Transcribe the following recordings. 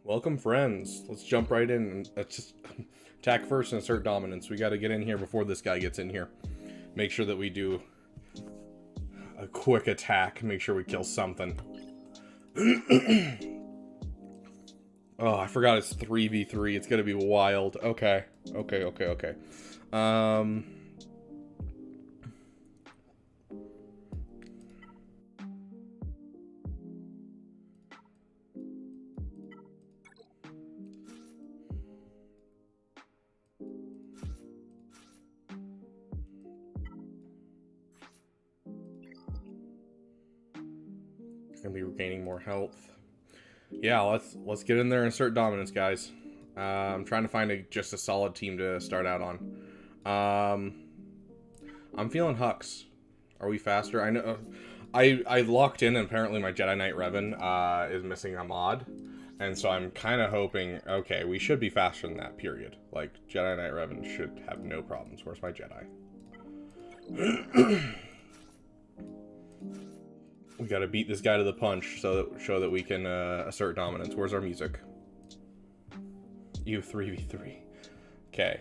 Welcome, friends. Let's jump right in and let's just attack first and assert dominance. We got to get in here before this guy gets in here. Make sure that we do a quick attack. Make sure we kill something. Oh, I forgot it's 3v3. It's gonna be wild. Okay. Gonna be regaining more health. Yeah, let's get in there and assert dominance, guys. I'm trying to find just a solid team to start out on. I'm feeling Hux. Are we faster? I know. I locked in, and apparently my Jedi Knight Revan is missing a mod, and so I'm kind of hoping. Okay, we should be faster than that. Period. Like Jedi Knight Revan should have no problems. Where's my Jedi? We gotta beat this guy to the punch so that show that we can assert dominance. Where's our music? You 3v3. Okay.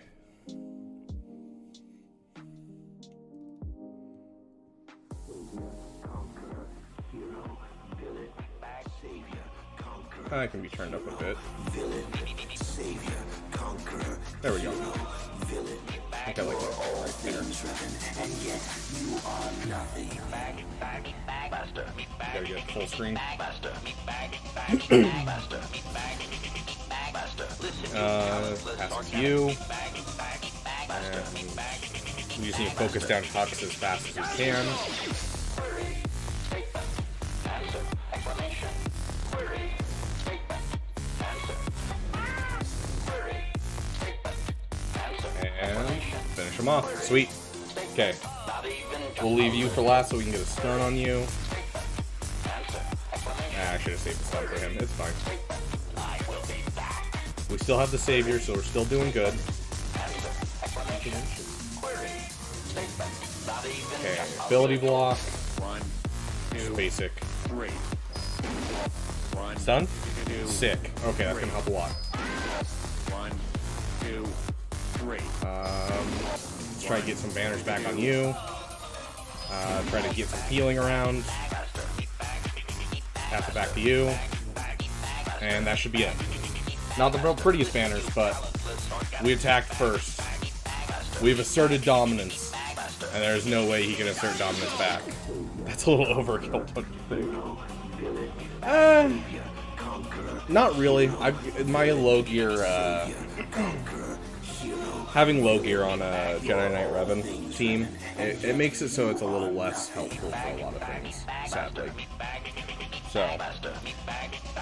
I can be turned up a bit. There we go. I think I like that right there. Gotta get full screen. Pass to you. And we just need to focus down Hux as fast as we can. And finish him off. Sweet. Okay. We'll leave you for last so we can get a stun on you. I should have saved the stun for him. It's fine. We still have the savior, so we're still doing good. Okay, ability block. Just basic. Stun? Sick. Okay, that's gonna help a lot. Let's try to get some banners back on you. Try to get some healing around. Pass it back to you. And that should be it. Not the prettiest banners, but we attacked first. We've asserted dominance. And there's no way he can assert dominance back. That's a little overkill, don't you think? Not really. My low gear, having low gear on a Jedi Knight Revan team, it makes it so it's a little less helpful for a lot of things, sadly. So,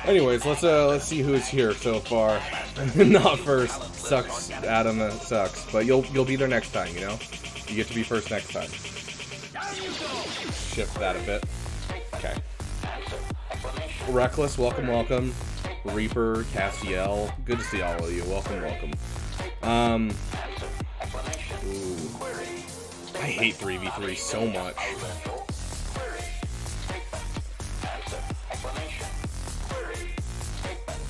anyways, let's see who's here so far. Not first. Sucks, Adam. That sucks. But you'll be there next time. You know, you get to be first next time. Shift that a bit. Okay. Reckless, welcome. Reaper, Castiel, good to see all of you. Welcome. Ooh. I hate 3v3 so much.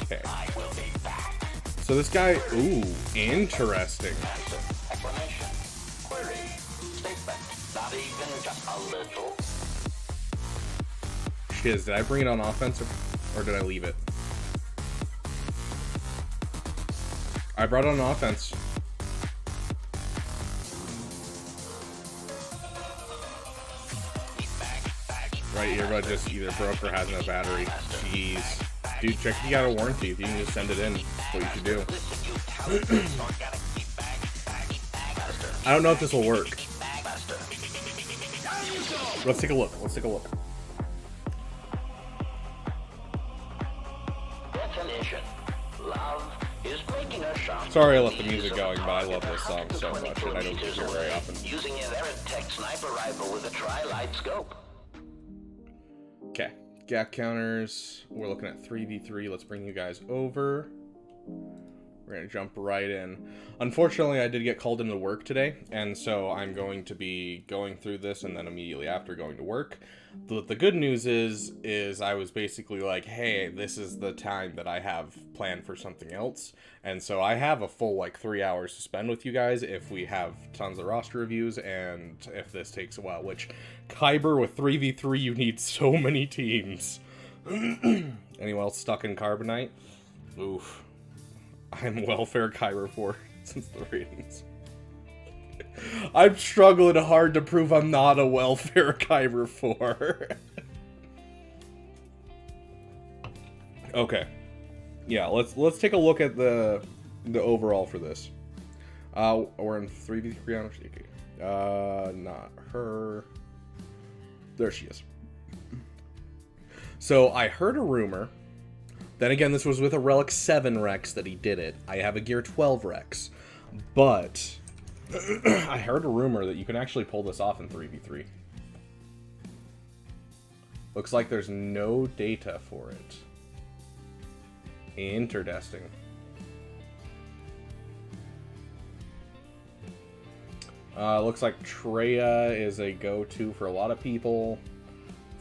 Okay. So this guy, ooh, interesting. Shiz, did I bring it on offense or did I leave it? I brought it on offense. Right, earbud just either broke or has no battery. Jeez. Dude, check if you got a warranty. If you can just send it in, that's what you should do. I don't know if this will work. Let's take a look. Sorry I left the music going, but I love this song so much, and I don't use it very often. Using an Tech sniper rifle with a tri-light scope. Okay, gap counters. We're looking at 3v3. Let's bring you guys over. We're going to jump right in. Unfortunately, I did get called into work today, and so I'm going to be going through this and then immediately after going to work. The good news is I was basically like, hey, this is the time that I have planned for something else. And so I have a full, like, 3 hours to spend with you guys if we have tons of roster reviews and if this takes a while, which Kyber with 3v3, you need so many teams. Anyone else stuck in Carbonite? Oof. I'm welfare Kyber 4 since the ratings. I'm struggling hard to prove I'm not a welfare Kyber 4. Okay. Yeah, let's take a look at the overall for this. We're in 3v3 on Shiki. Not her. There she is. So I heard a rumor. Then again, this was with a Relic 7 Rex that he did it. I have a Gear 12 Rex. But I heard a rumor that you can actually pull this off in 3v3. Looks like there's no data for it. Interesting. Looks like Treya is a go-to for a lot of people.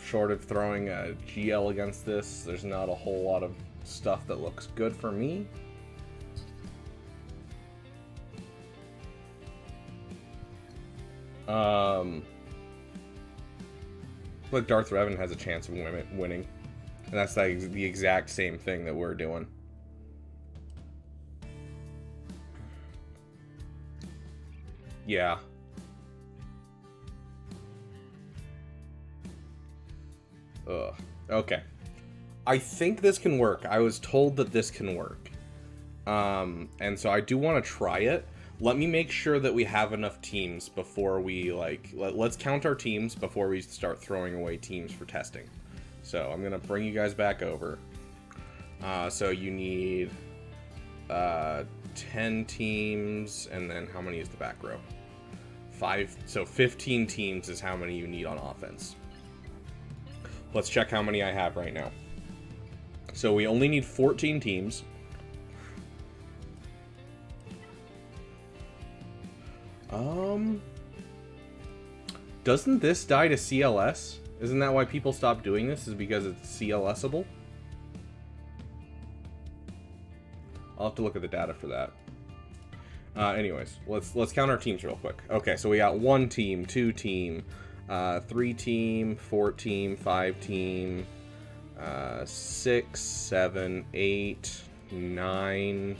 Short of throwing a GL against this, there's not a whole lot of stuff that looks good for me. But Darth Revan has a chance of winning. And that's like the exact same thing that we're doing. Yeah. Ugh. Okay. I think this can work. I was told that this can work. And so I do want to try it. Let me make sure that we have enough teams before we, like... Let's count our teams before we start throwing away teams for testing. So I'm going to bring you guys back over. So you need 10 teams, and then how many is the back row? 5. So 15 teams is how many you need on offense. Let's check how many I have right now. So we only need 14 teams. Doesn't this die to CLS? Isn't that why people stop doing this? Is because it's CLSable? I'll have to look at the data for that. Anyways, let's count our teams real quick. Okay, so we got 1 team, 2 team, 3 team, 4 team, 5 team, 6, 7, 8, 9,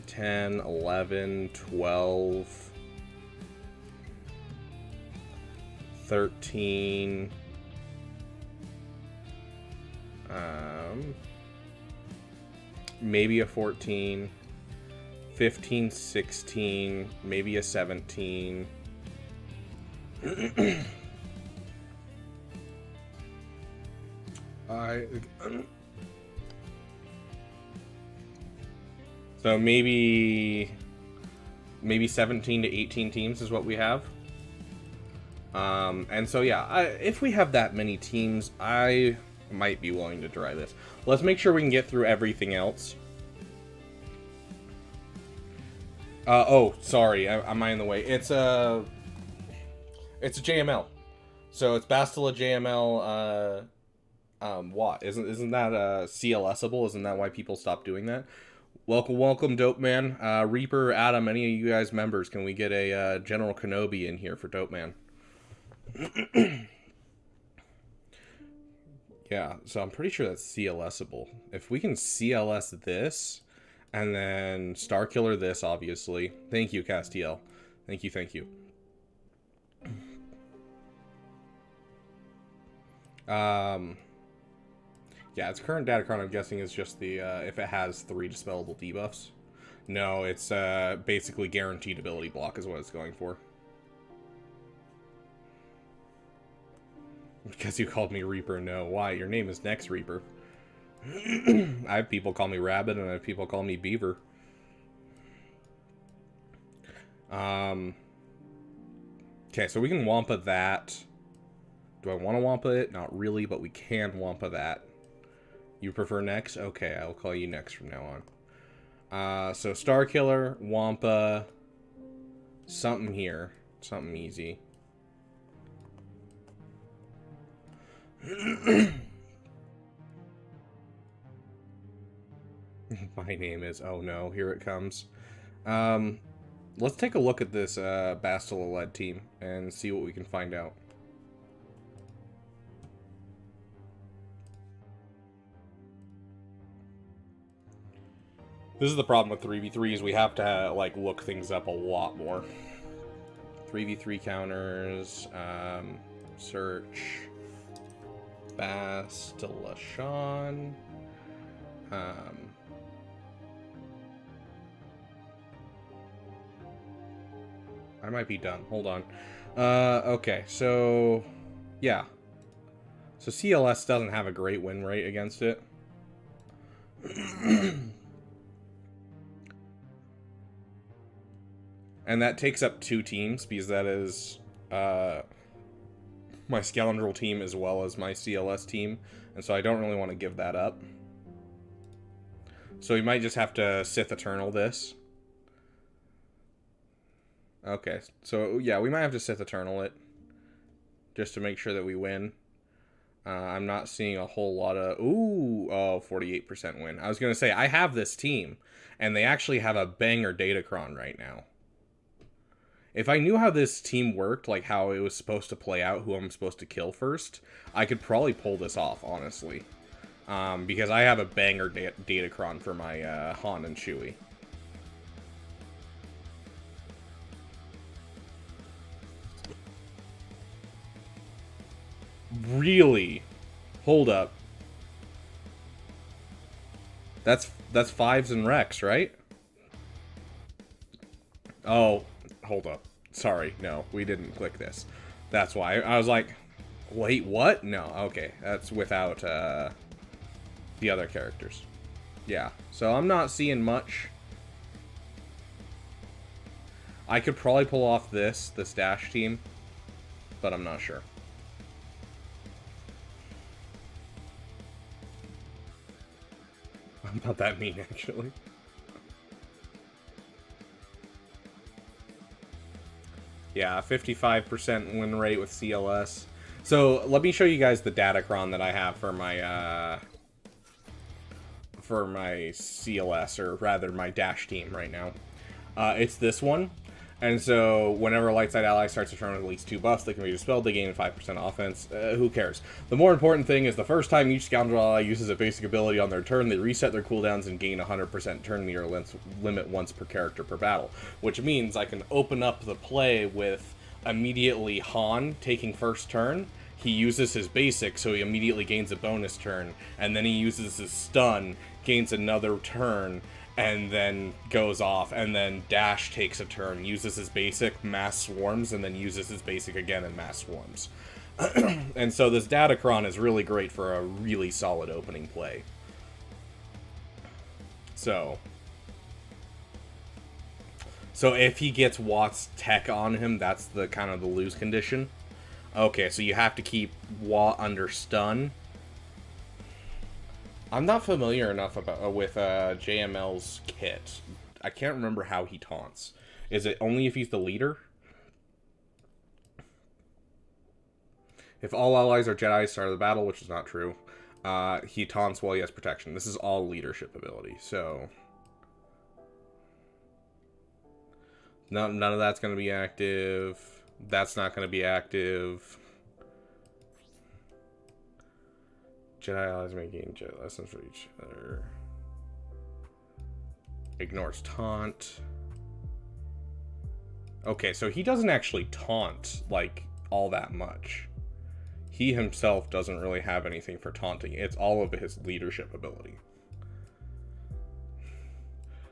10, 11, 12, 13, maybe a 14, 15, 16, maybe a 17. So maybe 17 to 18 teams is what we have. And so yeah, if we have that many teams, I might be willing to try this. Let's make sure we can get through everything else. Oh, sorry, am I in the way? It's a JML. So it's Bastila JML, Watt. Isn't that CLSable? Isn't that why people stopped doing that? Welcome, Dope Man. Reaper, Adam, any of you guys members, can we get a General Kenobi in here for Dope Man? Yeah, so I'm pretty sure that's CLSable. If we can CLS this, and then Starkiller this, obviously. Thank you, Castiel. Thank you. Yeah, its current datacron, I'm guessing, is just the, if it has 3 dispellable debuffs. No, it's, basically guaranteed ability block is what it's going for. Because you called me Reaper, no. Why? Your name is Next Reaper. I have people call me Rabbit, and I have people call me Beaver. Okay, so we can Wampa that. Do I want to Wampa it? Not really, but we can Wampa that. You prefer Next? Okay, I'll call you Next from now So Star Killer, Wampa, something here. Something easy. My name is... Oh no, here it comes. Let's take a look at this Bastila-led team and see what we can find out. This is the problem with 3v3 is we have to like look things up a lot more. 3v3 counters, search Bastila Sean. I might be done. Hold on. Okay, so yeah. So CLS doesn't have a great win rate against it. And that takes up 2 teams, because that is my Scoundrel team as well as my CLS team. And so I don't really want to give that up. So we might just have to Sith Eternal this. Okay, so yeah, we might have to Sith Eternal it. Just to make sure that we win. I'm not seeing a whole lot of... Ooh, oh, 48% win. I was going to say, I have this team, and they actually have a banger Datacron right now. If I knew how this team worked, like how it was supposed to play out, who I'm supposed to kill first, I could probably pull this off, honestly. Because I have a banger Datacron for my Han and Chewie. Really? Hold up. That's 5s and Rex, right? Oh, hold up. Sorry, no, we didn't click this. That's why. I was like, wait, what? No, okay. That's without the other characters. Yeah, so I'm not seeing much. I could probably pull off this dash team, but I'm not sure. I'm not that mean, actually. Yeah, 55% win rate with CLS. So let me show you guys the Datacron that I have for my CLS, or rather my dash team right now. It's this one. And so, whenever a light side ally starts a turn with at least 2 buffs, they can be dispelled, they gain 5% offense. Who cares? The more important thing is the first time each Scoundrel ally uses a basic ability on their turn, they reset their cooldowns and gain 100% turn meter limit once per character per battle. Which means I can open up the play with immediately Han taking first turn. He uses his basic, so he immediately gains a bonus turn. And then he uses his stun, gains another turn, and then goes off, and then Dash takes a turn, uses his basic, mass swarms, and then uses his basic again and mass swarms. And so this Datacron is really great for a really solid opening play. So if he gets Watt's tech on him, that's the kind of the lose condition. Okay, so you have to keep Watt under stun. I'm not familiar enough with JML's kit. I can't remember how he taunts. Is it only if he's the leader? If all allies are Jedi, start of the battle, which is not true. He taunts while he has protection. This is all leadership ability, so... none of that's going to be active. That's not going to be active. Jedi allies may gain Jedi lessons for each other. Ignores taunt. Okay, so he doesn't actually taunt, like, all that much. He himself doesn't really have anything for taunting. It's all of his leadership ability.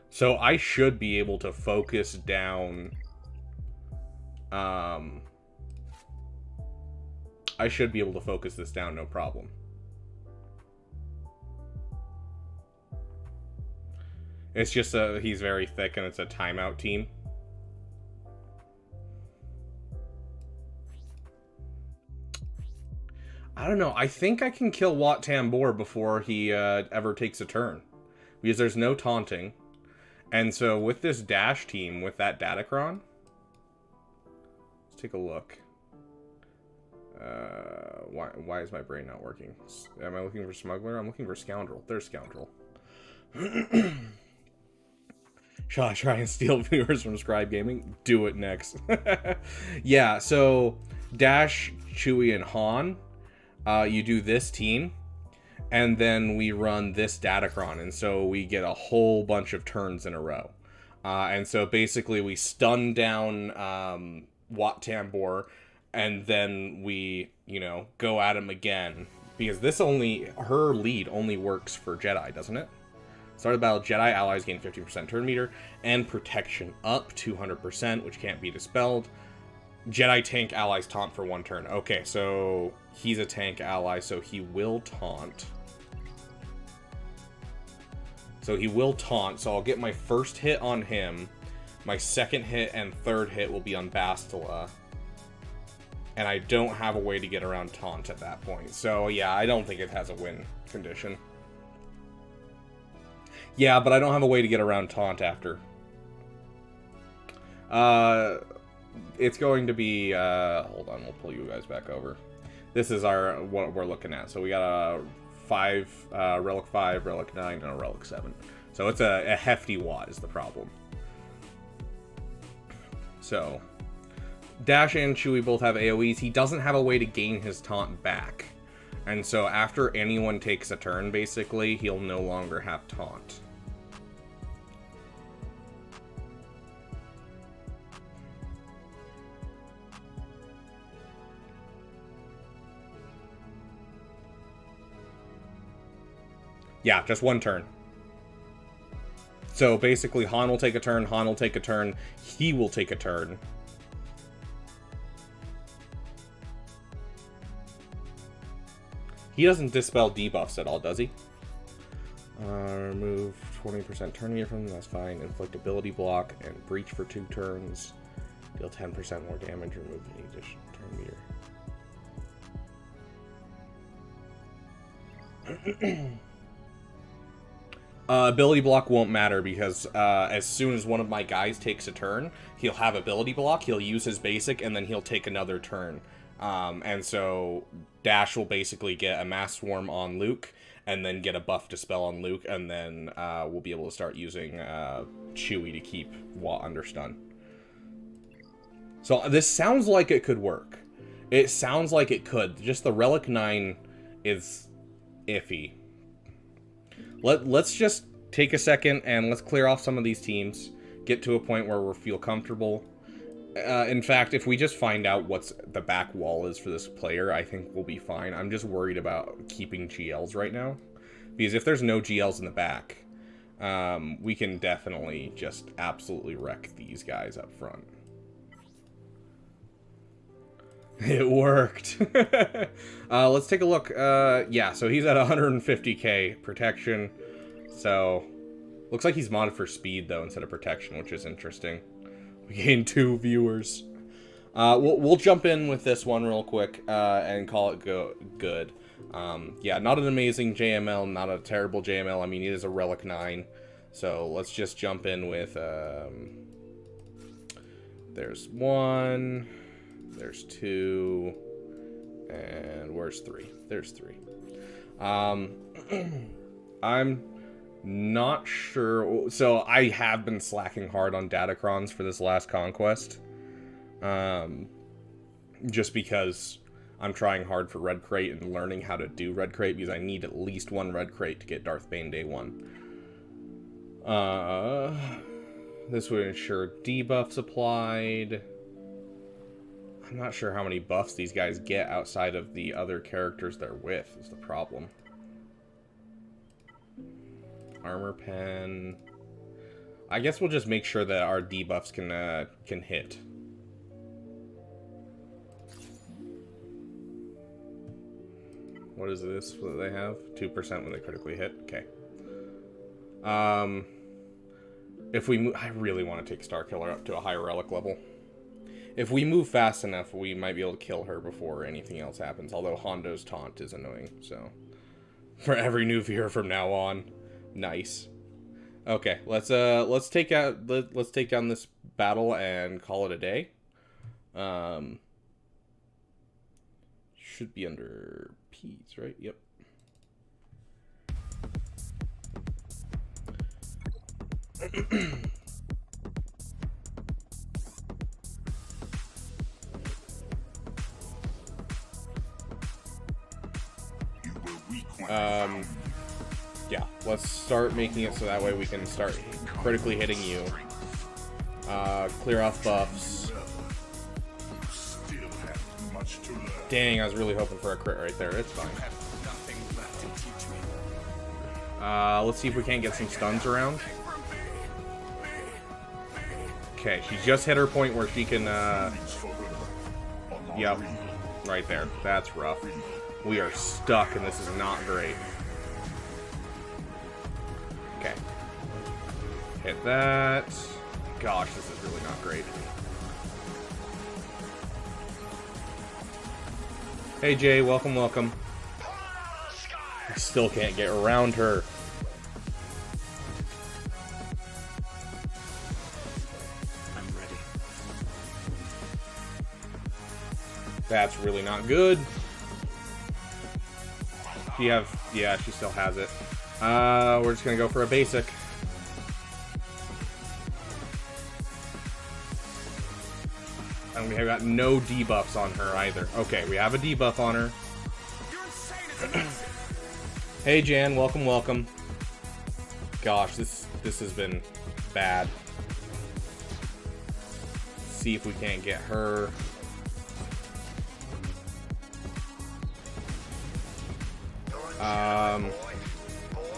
So I should be able to focus down... I should be able to focus this down, no problem. It's just he's very thick and it's a timeout team. I don't know. I think I can kill Wat Tambor before he ever takes a turn. Because there's no taunting. And so with this Dash team, with that Datacron, let's take a look. Why is my brain not working? Am I looking for Smuggler? I'm looking for Scoundrel. There's Scoundrel. Shall I try and steal viewers from Scribe Gaming? Do it next. Yeah, so Dash, Chewie, and Han, you do this team, and then we run this Datacron, and so we get a whole bunch of turns in a row. And so basically we stun down Wat Tambor, and then we, you know, go at him again. Because her lead only works for Jedi, doesn't it? Start of battle, Jedi allies gain 50% turn meter, and protection up 200%, which can't be dispelled. Jedi tank allies taunt for 1 turn. Okay, so he's a tank ally, so he will taunt. So I'll get my first hit on him. My second hit and third hit will be on Bastila. And I don't have a way to get around taunt at that point. So yeah, I don't think it has a win condition. Yeah, but I don't have a way to get around taunt after. It's going to be, hold on, we'll pull you guys back over. This is what we're looking at. So we got a Relic 5, Relic 9, and a Relic 7. So it's a hefty Watt is the problem. So, Dash and Chewie both have AoEs. He doesn't have a way to gain his taunt back. And so after anyone takes a turn, basically, he'll no longer have taunt. Yeah, just 1 turn. So basically, Han will take a turn, Han will take a turn, he will take a turn. He doesn't dispel debuffs at all, does he? Remove 20% turn meter from them, that's fine. Inflict ability block and breach for 2 turns. Deal 10% more damage, remove any additional turn meter. Ability block won't matter because as soon as one of my guys takes a turn, he'll have ability block, he'll use his basic, and then he'll take another turn. And so Dash will basically get a Mass Swarm on Luke, and then get a buff dispel on Luke, and then we'll be able to start using Chewie to keep Watt under stun. So this sounds like it could work. It sounds like it could. Just the Relic 9 is iffy. Let's just take a second and let's clear off some of these teams. Get to a point where we feel comfortable. In fact, if we just find out what's the back wall is for this player, I think we'll be fine. I'm just worried about keeping GLs right now. Because if there's no GLs in the back, we can definitely just absolutely wreck these guys up front. It worked. Let's take a look. Yeah, so he's at 150k protection. So, looks like he's modded for speed, though, instead of protection, which is interesting. We gained 2 viewers. We'll jump in with this one real quick and call it good. Yeah, not an amazing JML, not a terrible JML. I mean, it is a Relic 9. So, let's just jump in with... there's 1... There's 2, and where's 3? There's 3. I'm not sure. So I have been slacking hard on Datacrons for this last conquest. Just because I'm trying hard for Red Crate and learning how to do Red Crate, because I need at least 1 Red Crate to get Darth Bane Day 1. This would ensure debuffs applied. I'm not sure how many buffs these guys get outside of the other characters they're with, is the problem. Armor pen. I guess we'll just make sure that our debuffs can hit. What is this that they have? 2% when they critically hit. Okay. If we move, I really want to take Starkiller up to a higher relic level. If we move fast enough, we might be able to kill her before anything else happens. Although Hondo's taunt is annoying, so... For every new viewer from now on. Nice. Okay, let's take let's take down this battle and call it a day. Should be under P's, right? Yep. Yeah, let's start making it so that way we can start critically hitting you. Clear off buffs. Dang, I was really hoping for a crit right there. It's fine. Let's see if we can't get some stuns around. Okay, she just hit her point where she can, yep, right there. That's rough. We are stuck, and this is not great. Okay. Hit that. Gosh, this is really not great. Hey, Jay, welcome, welcome. I still can't get around her. I'm ready. That's really not good. Yeah, she still has it. We're just gonna go for a basic. And we have got no debuffs on her either. Okay, we have a debuff on her. Hey Jan, welcome, welcome. Gosh, this has been bad. Let's see if we can't get her.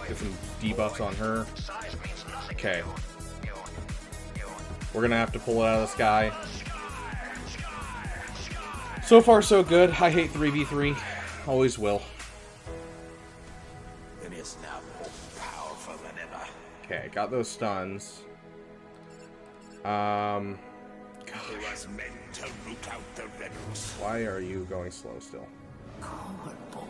Get some debuffs on her. Okay. We're gonna have to pull it out of the sky. So far, so good. I hate 3v3. Always will. It is now more powerful than ever. Okay, got those stuns. Gosh. It was meant to root out the rebels. Why are you going slow still? Poor boy.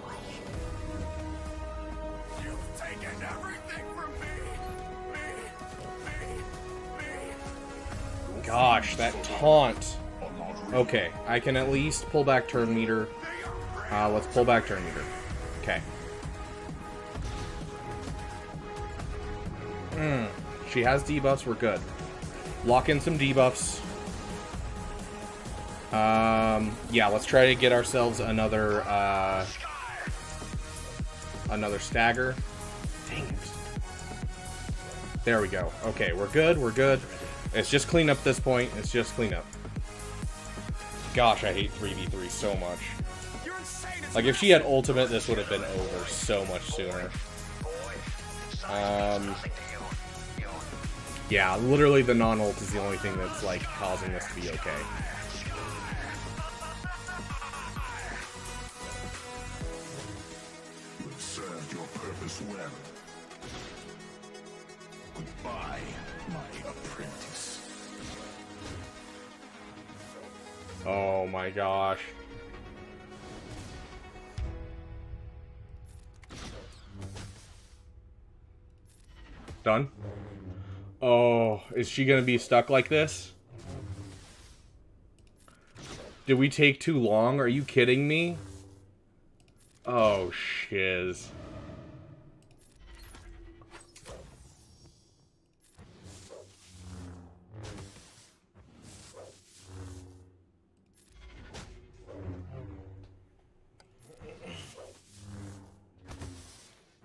You've taken everything from me. Gosh, that taunt. Okay, I can at least pull back turn meter. Let's pull back turn meter. Okay. She has debuffs, we're good. Lock in some debuffs. Yeah, let's try to get ourselves another, another stagger. Dang it. There we go. Okay, we're good, we're good. It's just clean up this point. It's just clean up. Gosh, I hate 3v3 so much. Like, if she had ultimate, this would have been over so much sooner. Yeah, literally the non-ult is the only thing that's, like, causing this to be okay. You have served your purpose well. Goodbye, my apprentice. Oh my gosh. Done? Oh, is she gonna be stuck like this? Did we take too long? Are you kidding me? Oh, shiz.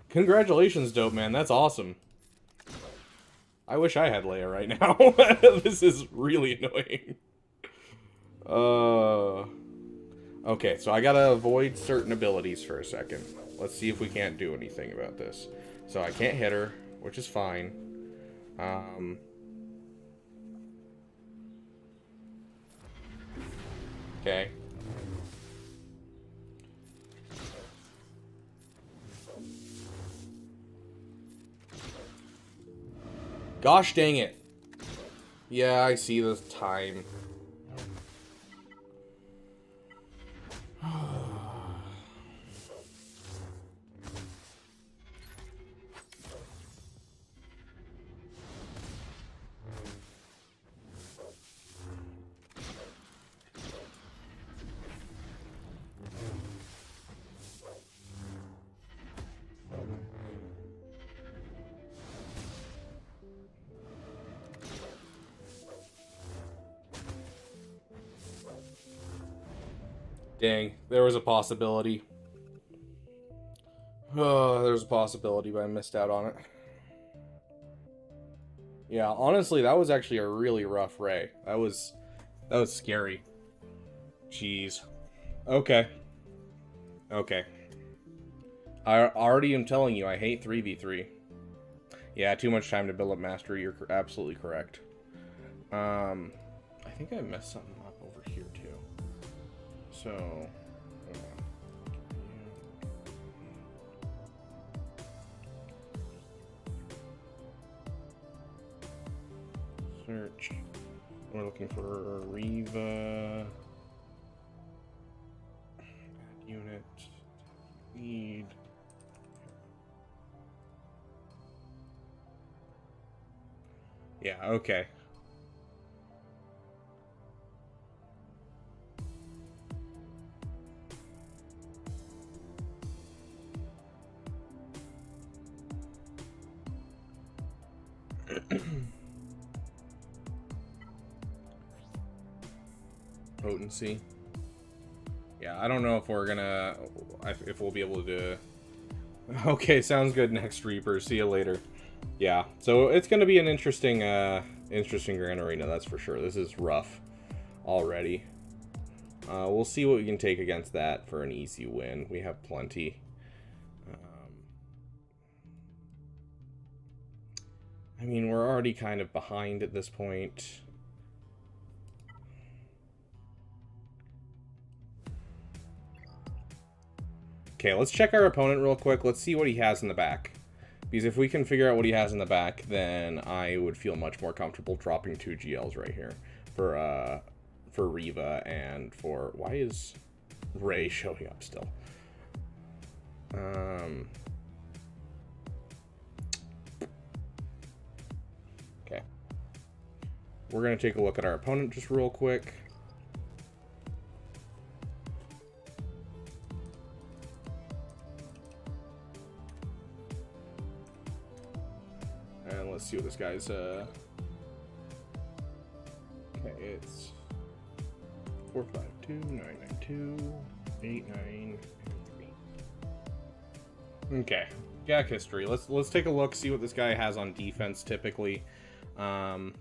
Congratulations, Dope Man. That's awesome. I wish I had Leia right now. This is really annoying. Okay, so I gotta avoid certain abilities for a second. Let's see if we can't do anything about this. So I can't hit her, which is fine. Okay. Gosh dang it. Yeah, I see the time. Dang, there was a possibility. Oh, there was a possibility, but I missed out on it. Yeah, honestly, that was actually a really rough Ray. That was scary. Jeez. Okay. Okay. I already am telling you, I hate 3v3. Yeah, too much time to build up mastery. You're absolutely correct. I think I messed something up over here too. So, hold on. Search. We're looking for Riva. Add unit. Lead. Yeah, okay. Potency. Yeah, I don't know if we're gonna, if we'll be able to. Okay, sounds good. Next Reaper. See you later. Yeah, so it's gonna be an interesting, interesting Grand Arena. That's for sure. This is rough already. We'll see what we can take against that for an easy win. We have plenty. I mean, we're already kind of behind at this point. Okay, let's check our opponent real quick. Let's see what he has in the back. Because if we can figure out what he has in the back, then I would feel much more comfortable dropping 2 GLs right here for Riva and for... Why is Ray showing up still? Okay. We're going to take a look at our opponent just real quick. And let's see what this guy's, okay, it's 452, 992, 893. Okay, Gak history. Let's take a look, see what this guy has on defense typically. Fun.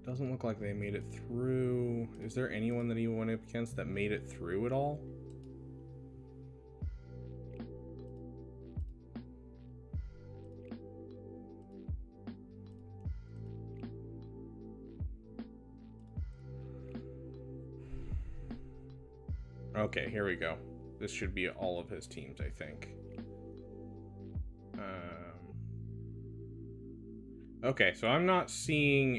Doesn't look like they made it through. Is there anyone that he went up against that made it through at all? Okay, here we go. This should be all of his teams, I think. Okay, so I'm not seeing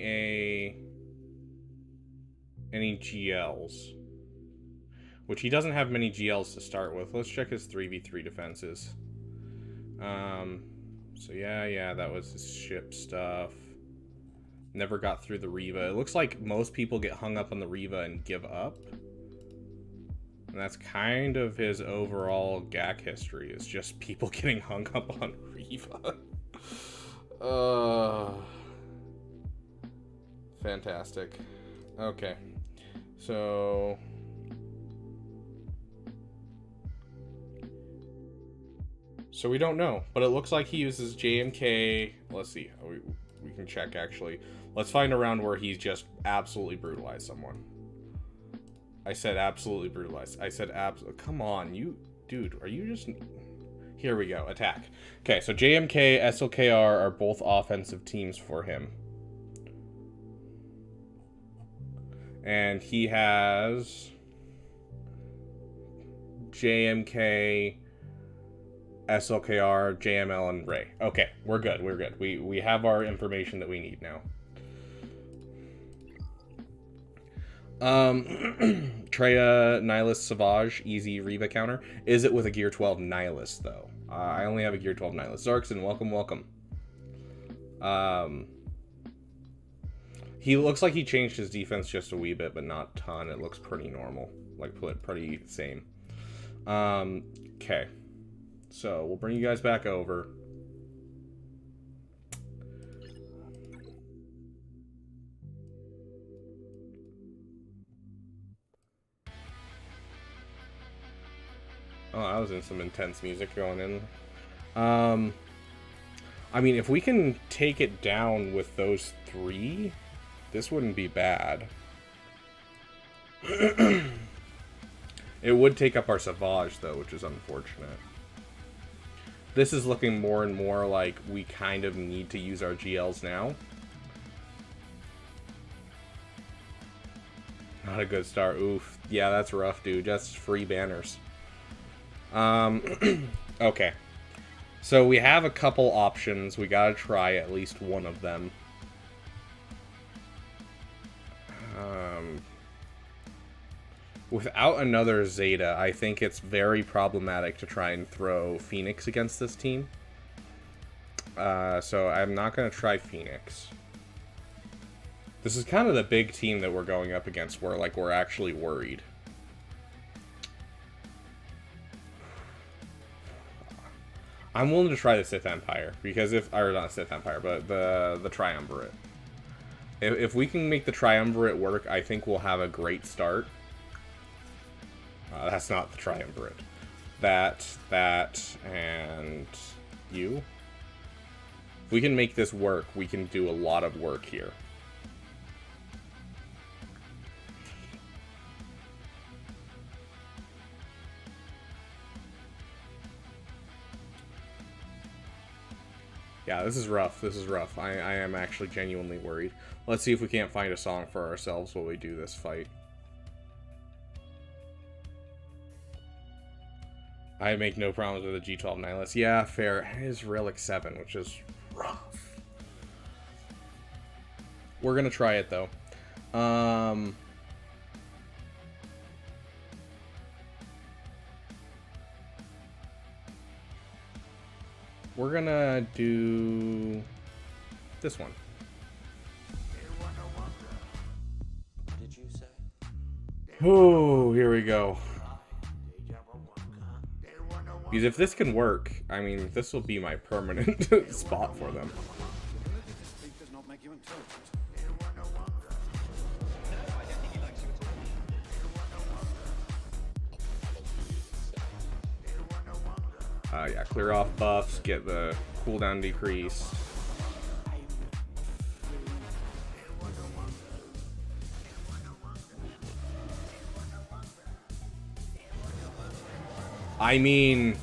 any GLs. Which he doesn't have many GLs to start with. Let's check his 3v3 defenses. So yeah, that was his ship stuff. Never got through the Riva. It looks like most people get hung up on the Riva and give up. And that's kind of his overall Gak history, is just people getting hung up on Riva. Fantastic. Okay. So we don't know, but it looks like he uses JMK. Let's see. We can check actually. Let's find a round where he's just absolutely brutalized someone. I said absolutely brutalized. I said come on, you dude, are you just... Here we go. Attack. Okay, so JMK, SLKR are both offensive teams for him. And he has JMK, SLKR, JML, and Ray. Okay, we're good. We're good. We have our information that we need now. Treya, Nihilist, Savage, easy Riva counter. Is it with a Gear 12 Nihilist, though? I only have a Gear 12 Nihilist. Zarkson, welcome. He looks like he changed his defense just a wee bit, but not a ton. It looks pretty normal. Like, pretty same. Okay. So, we'll bring you guys back over. Oh, I was in some intense music going in. I mean, if we can take it down with those 3, this wouldn't be bad. It would take up our Savage, though, which is unfortunate. This is looking more and more like we kind of need to use our GLs now. Not a good start. Oof. Yeah, that's rough, dude. Just free banners. Okay. So we have a couple options. We gotta try at least one of them. Without another Zeta, I think it's very problematic to try and throw Phoenix against this team. So I'm not gonna try Phoenix. This is kind of the big team that we're going up against where, like, we're actually worried. I'm willing to try the Sith Empire, because or not Sith Empire, but the Triumvirate. If we can make the Triumvirate work, I think we'll have a great start. That's not the Triumvirate. That, and you. If we can make this work, we can do a lot of work here. Yeah, this is rough. This is rough. I am actually genuinely worried. Let's see if we can't find a song for ourselves while we do this fight. I make no problems with a G12 Nihilus. Yeah, fair. It is Relic 7, which is rough. We're gonna try it, though. We're gonna do this one. Did you say? Oh, here we go. Because if this can work, I mean, this will be my permanent spot for them. Yeah, clear off buffs, get the cooldown decreased. I mean,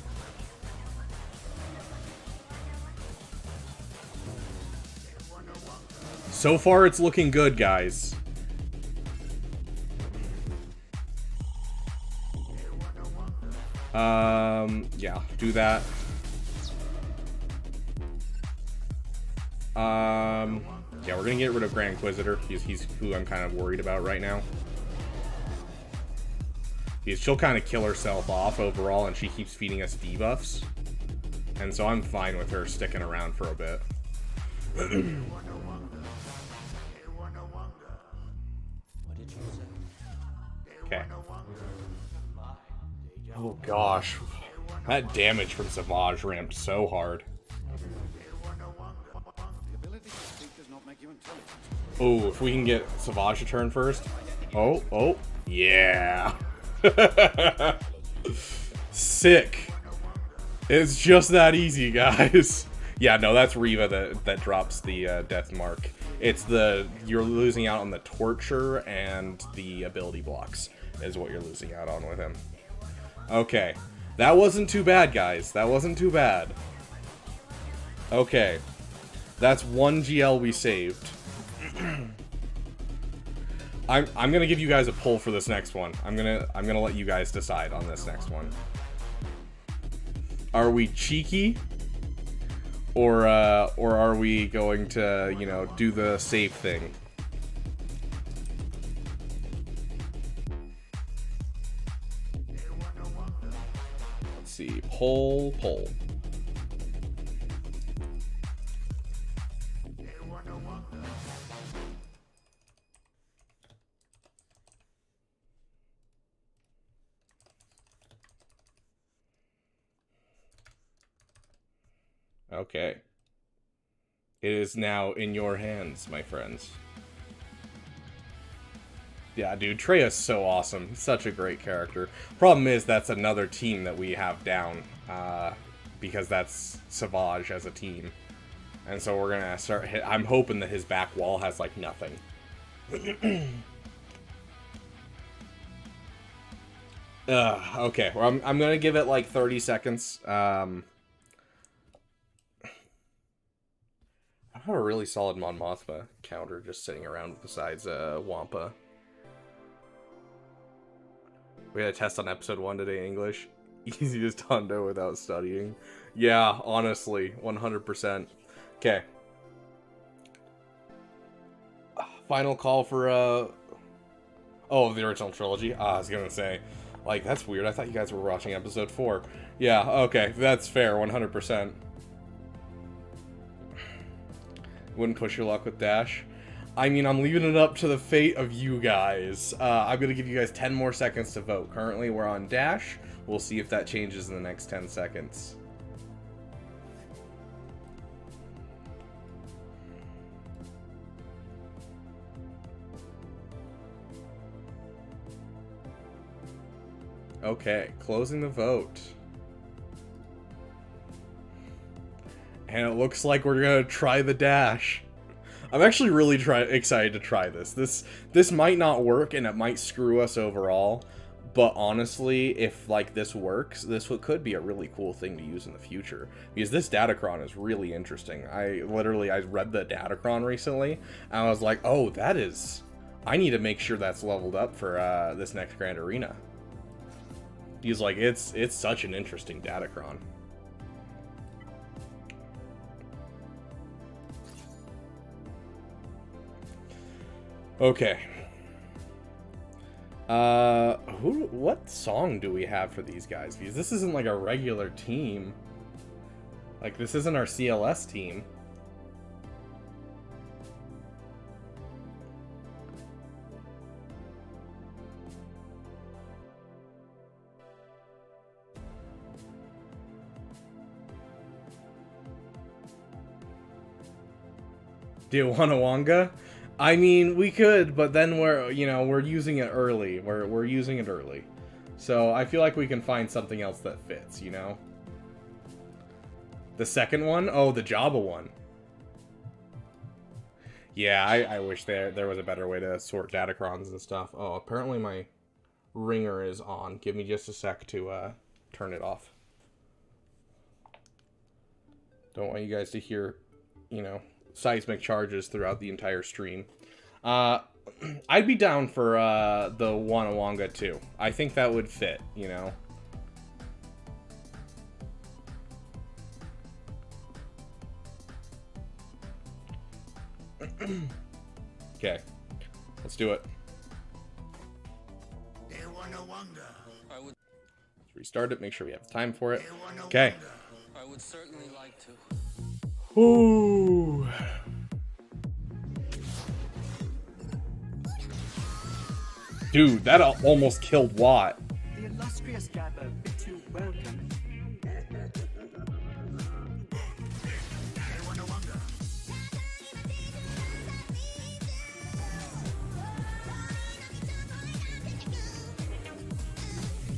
so far it's looking good, guys. Yeah, do that. Yeah, we're gonna get rid of Grand Inquisitor. He's who I'm kind of worried about right now. She'll kind of kill herself off overall, and she keeps feeding us debuffs. And so I'm fine with her sticking around for a bit. What did you say? Okay. Oh gosh. That damage from Savage ramped so hard. Oh, if we can get Savage to turn first. Oh, yeah. Sick. It's just that easy, guys. Yeah, no, that's Riva that drops the death mark. It's you're losing out on the torture and the ability blocks is what you're losing out on with him. Okay. That wasn't too bad, guys. That wasn't too bad. Okay. That's one GL we saved. I'm gonna give you guys a pull for this next one. I'm gonna let you guys decide on this next one. Are we cheeky? Or are we going to, you know, do the safe thing? Let's see. Pull. Okay. It is now in your hands, my friends. Yeah, dude, Trey's so awesome. He's such a great character. Problem is, that's another team that we have down, because that's Savage as a team. And so we're gonna start I'm hoping that his back wall has, like, nothing. Okay, well, I'm gonna give it, like, 30 seconds. I have a really solid Mon Mothma counter just sitting around besides, Wampa. We had a test on episode 1 today in English. Easiest hundo without studying. Yeah, honestly, 100%. Okay. Final call for, oh, the original trilogy? I was gonna say, like, that's weird. I thought you guys were watching episode 4. Yeah, okay, that's fair, 100%. Wouldn't push your luck with Dash. I mean, I'm leaving it up to the fate of you guys. I'm going to give you guys 10 more seconds to vote. Currently, we're on Dash. We'll see if that changes in the next 10 seconds. Okay, closing the vote. And it looks like we're going to try the Dash. I'm actually really excited to try this. This might not work and it might screw us overall, but honestly, if like this works, this could be a really cool thing to use in the future, because this Datacron is really interesting. I read the Datacron recently and I was like, oh, I need to make sure that's leveled up for this next Grand Arena. He's like, it's such an interesting Datacron. Okay. What song do we have for these guys? Because this isn't like a regular team. Like, this isn't our CLS team. Do you want a Wonga? I mean, we could, but then we're using it early. We're using it early. So I feel like we can find something else that fits, you know? The second one? Oh, the Jabba one. Yeah, I wish there was a better way to sort Datacrons and stuff. Oh, apparently my ringer is on. Give me just a sec to turn it off. Don't want you guys to hear, seismic charges throughout the entire stream. I'd be down for the Wanawanga too. I think that would fit, Okay, let's do it. Let's restart it, make sure we have time for it. Okay. I would certainly like to. Ooh. Dude, that almost killed Watt. The illustrious Kyber bids you welcome.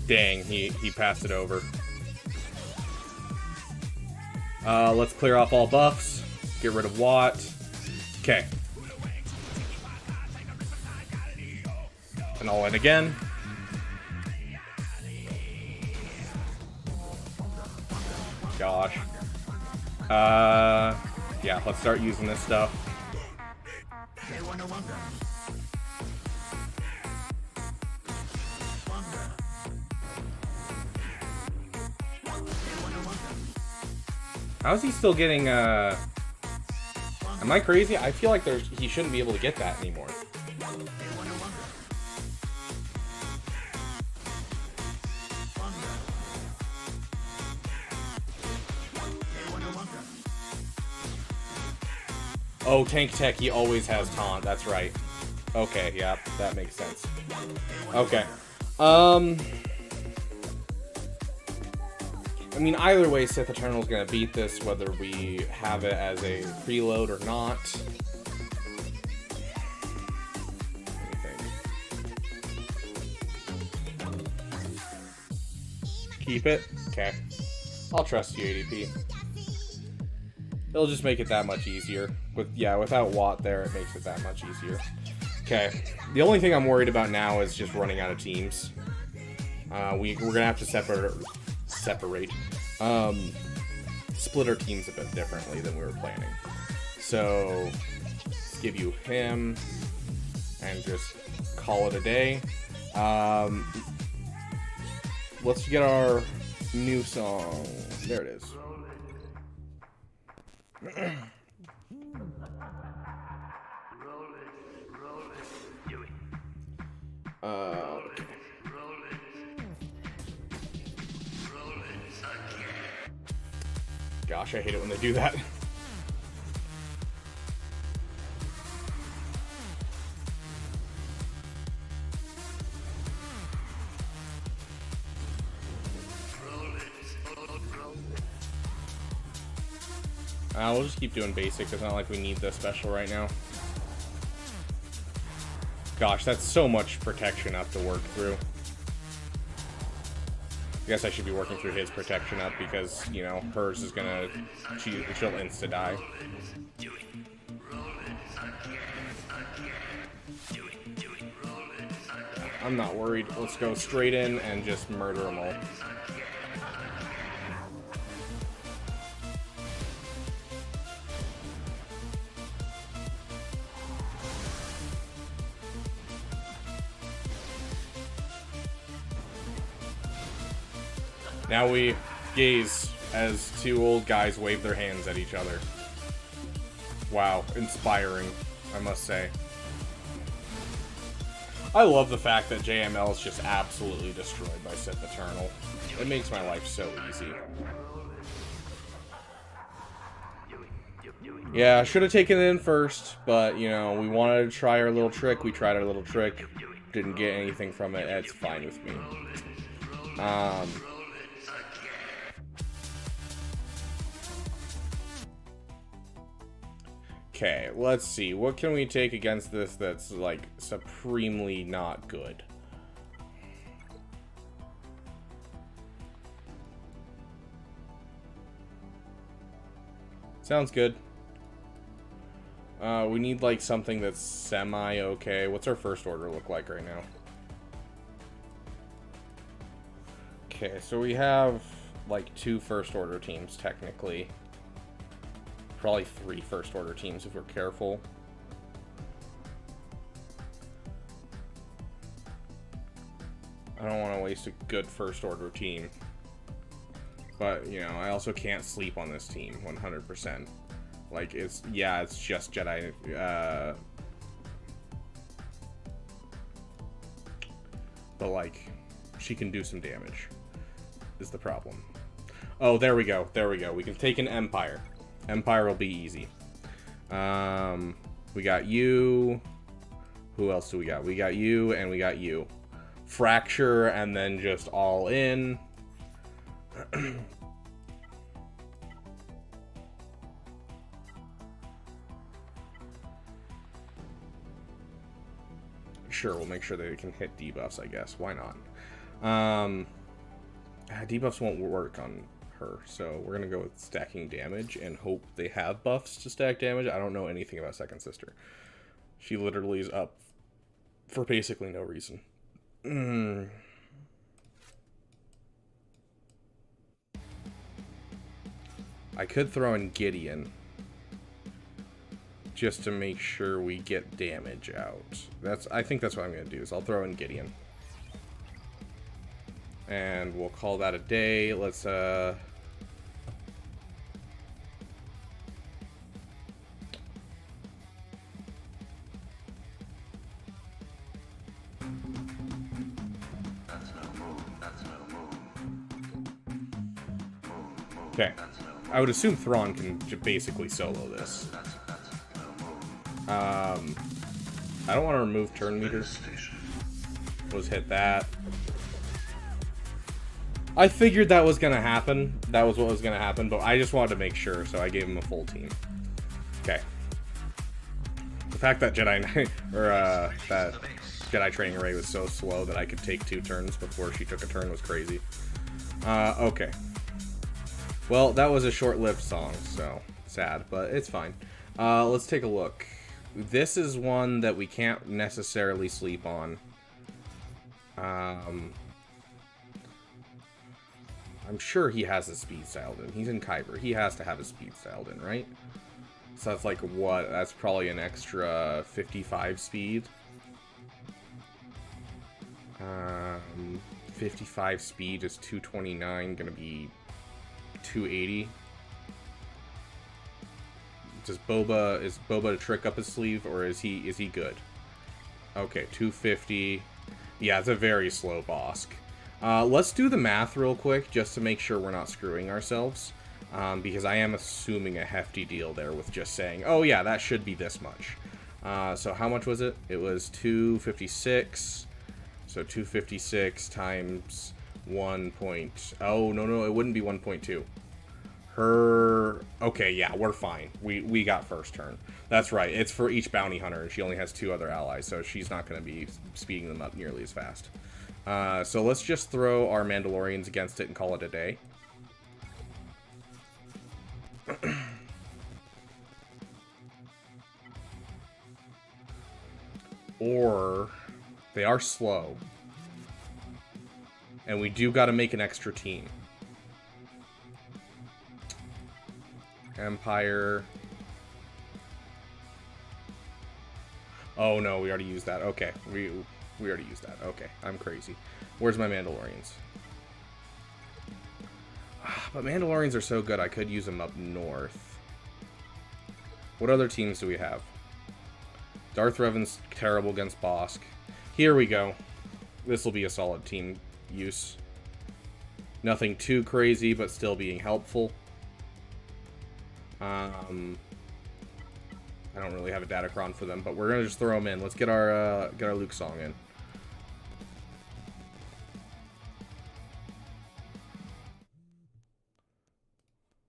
Dang, he passed it over. Let's clear off all buffs. Get rid of Watt. Okay. And all in again. Gosh. Yeah, let's start using this stuff. How is he still getting, am I crazy? I feel like he shouldn't be able to get that anymore. Oh, Tank Tech, he always has taunt, that's right. Okay, yeah, that makes sense. mean, either way, Sith Eternal's gonna beat this, whether we have it as a preload or not. Keep it? Okay. I'll trust you, ADP. It'll just make it that much easier. Without Watt there, it makes it that much easier. Okay. The only thing I'm worried about now is just running out of teams. We're gonna have to separate. Split our teams a bit differently than we were planning. So, let's give you him, and just call it a day. Let's get our new song. There it is. Okay. Gosh, I hate it when they do that. We'll just keep doing basic. It's not like we need the special right now. Gosh, that's so much protection up to work through. I guess I should be working through his protection up because, you know, hers is gonna... She'll insta-die. I'm not worried. Let's go straight in and just murder them all. Now we gaze as two old guys wave their hands at each other. Wow, inspiring, I must say. I love the fact that JML is just absolutely destroyed by Sith Eternal. It makes my life so easy. Yeah, I should have taken it in first, but, you know, we wanted to try our little trick. We tried our little trick. Didn't get anything from it. It's fine with me. Okay, let's see. What can we take against this that's, like, supremely not good? Sounds good. We need, like, something that's semi-okay. What's our first order look like right now? Okay, so we have, like, 2 first order teams, technically. Probably 3 first order teams if we're careful. I don't want to waste a good first order team. But, you know, I also can't sleep on this team 100%. Like, it's just Jedi. But, like, she can do some damage, is the problem. Oh, there we go. There we go. We can take an Empire. Empire will be easy. We got you. Who else do we got? We got you and we got you. Fracture and then just all in. Sure, we'll make sure they can hit debuffs, I guess. Why not? Debuffs won't work on her, so we're gonna go with stacking damage and hope they have buffs to stack damage. I don't know anything about Second Sister. She literally is up for basically no reason. I could throw in Gideon just to make sure we get damage out. I think that's what I'm gonna do, is I'll throw in Gideon. And we'll call that a day. Let's okay. I would assume Thrawn can basically solo this. I don't want to remove turn meter. Let's hit that. I figured that was gonna happen. That was what was gonna happen, but I just wanted to make sure, so I gave him a full team. Okay. The fact that Jedi Knight, or that Jedi Training Array was so slow that I could take 2 turns before she took a turn was crazy. Okay. Well, that was a short-lived song, so sad, but it's fine. Let's take a look. This is one that we can't necessarily sleep on. I'm sure he has his speed dialed in. He's in Kyber. He has to have his speed dialed in, right? So that's like what? That's probably an extra 55 speed. 55 speed is 229, gonna be 280. Is Boba a trick up his sleeve, or is he good? Okay, 250. Yeah, it's a very slow Bosk. Let's do the math real quick, just to make sure we're not screwing ourselves. Because I am assuming a hefty deal there with just saying, oh yeah, that should be this much. So how much was it? It was 256. So 256 times 1 point... Oh, no, it wouldn't be 1.2. Okay, yeah, we're fine. We got first turn. That's right. It's for each bounty hunter, and she only has 2 other allies, so she's not going to be speeding them up nearly as fast. So let's just throw our Mandalorians against it and call it a day. Or they are slow, and we do got to make an extra team. Empire. Oh no, we already used that. Okay, we already used that. Okay, I'm crazy. Where's my Mandalorians? But Mandalorians are so good, I could use them up north. What other teams do we have? Darth Revan's terrible against Bosk. Here we go. This will be a solid team use. Nothing too crazy, but still being helpful. I don't really have a Datacron for them, but we're gonna just throw them in. Let's get our Luke song in.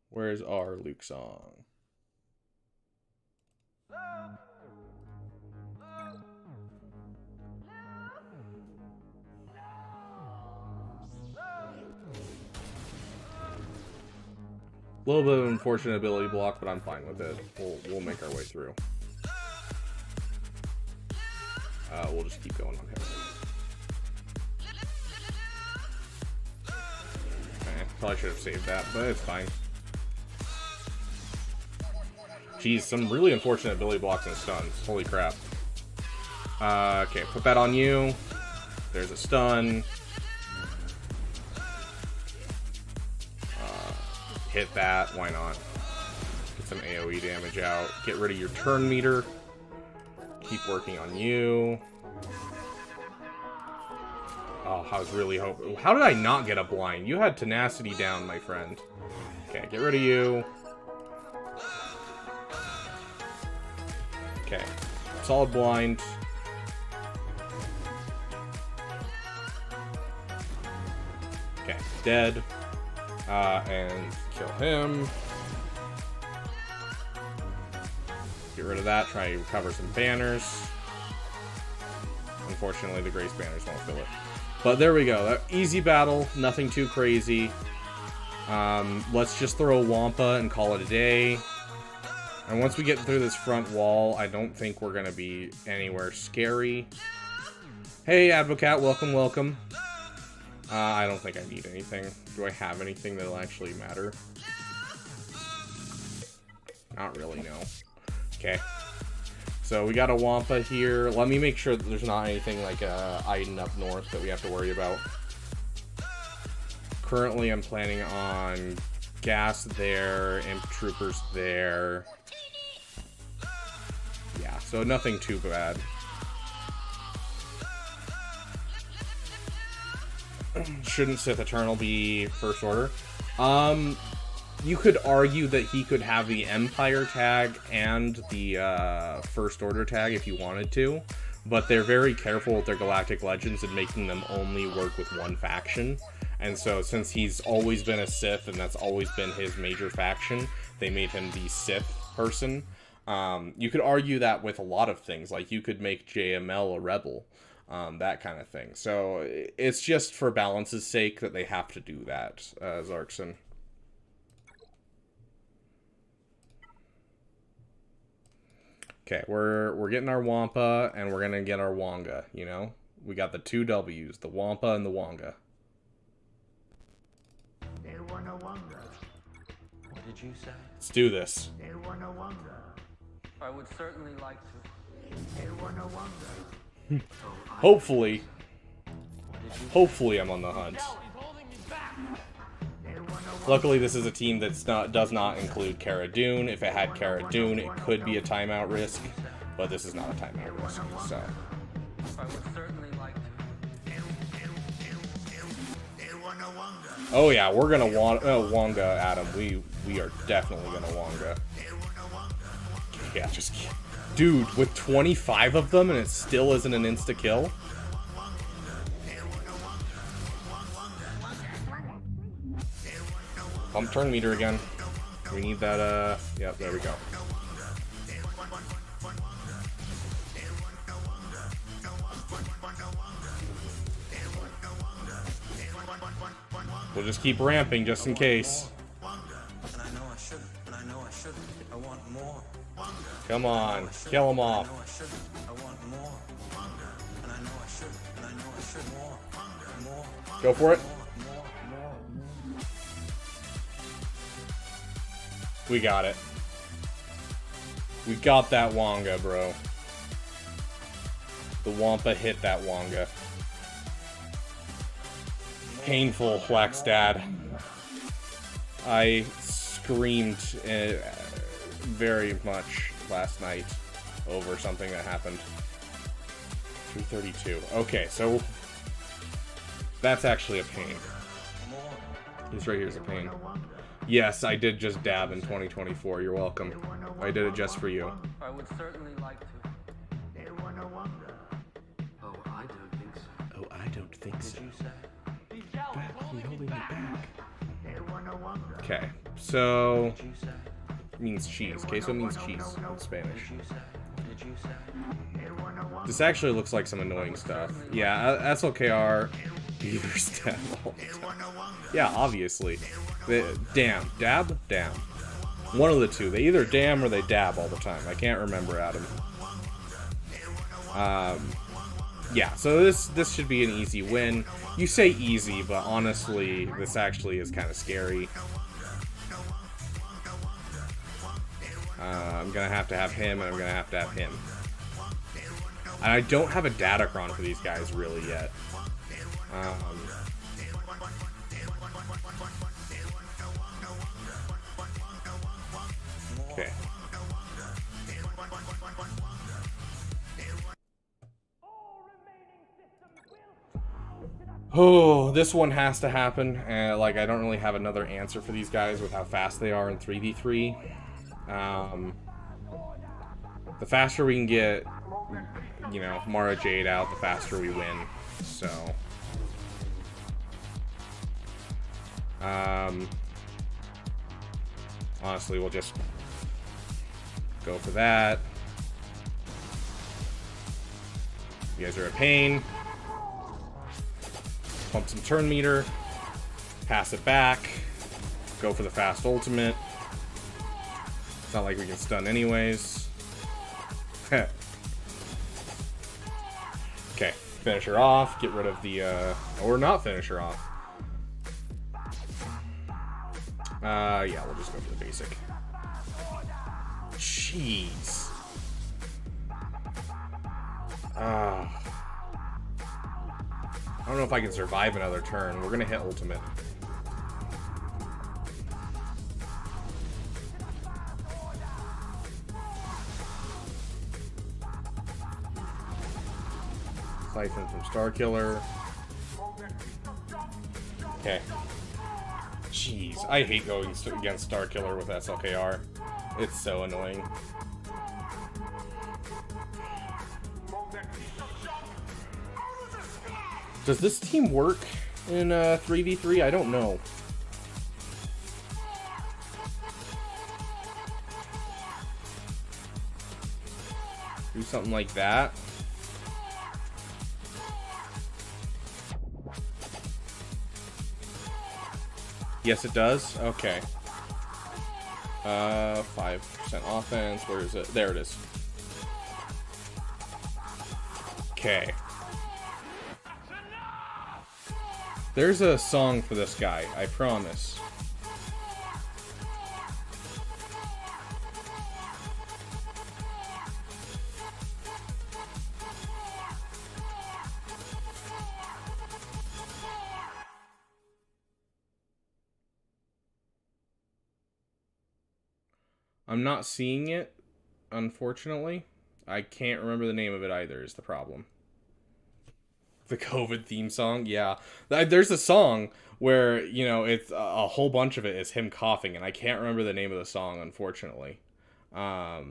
Where's our Luke song? A little bit of an unfortunate ability block, but I'm fine with it. We'll make our way through. We'll just keep going on him. Okay, probably should have saved that, but it's fine. Geez, some really unfortunate ability blocks and stuns. Holy crap. Okay, put that on you. There's a stun. Hit that, why not? Get some AoE damage out. Get rid of your turn meter. Keep working on you. Oh, I was really hoping. How did I not get a blind? You had tenacity down, my friend. Okay, get rid of you. Okay, solid blind. Okay, dead. And kill him. Get rid of that. Try to recover some banners. Unfortunately, the Grace banners won't fill it. But there we go. Easy battle. Nothing too crazy. Let's just throw a Wampa and call it a day. And once we get through this front wall, I don't think we're going to be anywhere scary. Hey, Advocat. Welcome, welcome. I don't think I need anything. Do I have anything that'll actually matter? Not really, no. Okay. So we got a Wampa here. Let me make sure that there's not anything like Iden up north that we have to worry about. Currently, I'm planning on gas there, imp troopers there. Yeah, so nothing too bad. Shouldn't Sith Eternal be First Order? You could argue that he could have the Empire tag and the First Order tag if you wanted to, but they're very careful with their Galactic Legends and making them only work with one faction. And so since he's always been a Sith and that's always been his major faction, they made him the Sith person. You could argue that with a lot of things. Like, you could make JML a rebel. That kind of thing. So it's just for balance's sake that they have to do that, Zarkson. Okay, we're getting our Wampa, and we're gonna get our Wonga, you know? We got the 2 W's, the Wampa and the Wonga. What did you say? Let's do this. I would certainly like to. Hopefully I'm on the hunt. Luckily, this is a team does not include Cara Dune. If it had Cara Dune, it could be a timeout risk, but this is not a timeout risk. So. I would certainly like to. Oh yeah, we're gonna Wonga, Adam. We are definitely gonna Wonga. Yeah, just dude, with 25 of them and it still isn't an insta kill. Pump turn meter again. We need that, yep, there we go. We'll just keep ramping just in case. And I know I shouldn't, and I know I shouldn't. I want more. Come on, kill them off. I know I shouldn't. I want more. And I know I shouldn't, and I know I should more. More. Go for it. We got it. We got that Wonga, bro. The Wampa hit that Wonga. Painful, Flaxdad. I screamed very much last night over something that happened. 332. Okay, so that's actually a pain. This right here is a pain. Yes, I did just dab in 2024. You're welcome. I did it just for you. I would certainly like to. Oh, I don't think so. Oh, I don't think so. Did you say? Back, you're holding me back. Okay, so Did you say? means cheese. Queso means cheese in Spanish. Did you say? Did you say? This actually looks like some annoying stuff. Yeah, SLKR. Beaver's dab all the time. Yeah, obviously. Damn. Dab? Damn. One of the two. They either damn or they dab all the time. I can't remember, Adam. Yeah, so this should be an easy win. You say easy, but honestly, this actually is kind of scary. I'm gonna have to have him, and I'm gonna have to have him. And I don't have a Datacron for these guys really yet. Okay. Oh, this one has to happen. Like, I don't really have another answer for these guys with how fast they are in 3v3. The faster we can get, you know, Mara Jade out, the faster we win. So, honestly, we'll just go for that. You guys are a pain. Pump some turn meter. Pass it back. Go for the fast ultimate. It's not like we can stun anyways. Okay, finish her off. Get rid of the, or not finish her off. Yeah, we'll just go for the basic. Jeez. I don't know if I can survive another turn. We're gonna hit ultimate. Siphon from Starkiller. Okay. Jeez, I hate going against Starkiller with SLKR. It's so annoying. Does this team work? in 3v3? I don't know. Do something like that. Yes, it does. Okay. 5% offense. Where is it? There it is. Okay. There's a song for this guy, I promise. I'm not seeing it, unfortunately. I can't remember the name of it either, is the problem. The COVID theme song? Yeah. There's a song where, you know, it's a whole bunch of it is him coughing, and I can't remember the name of the song, unfortunately. Did I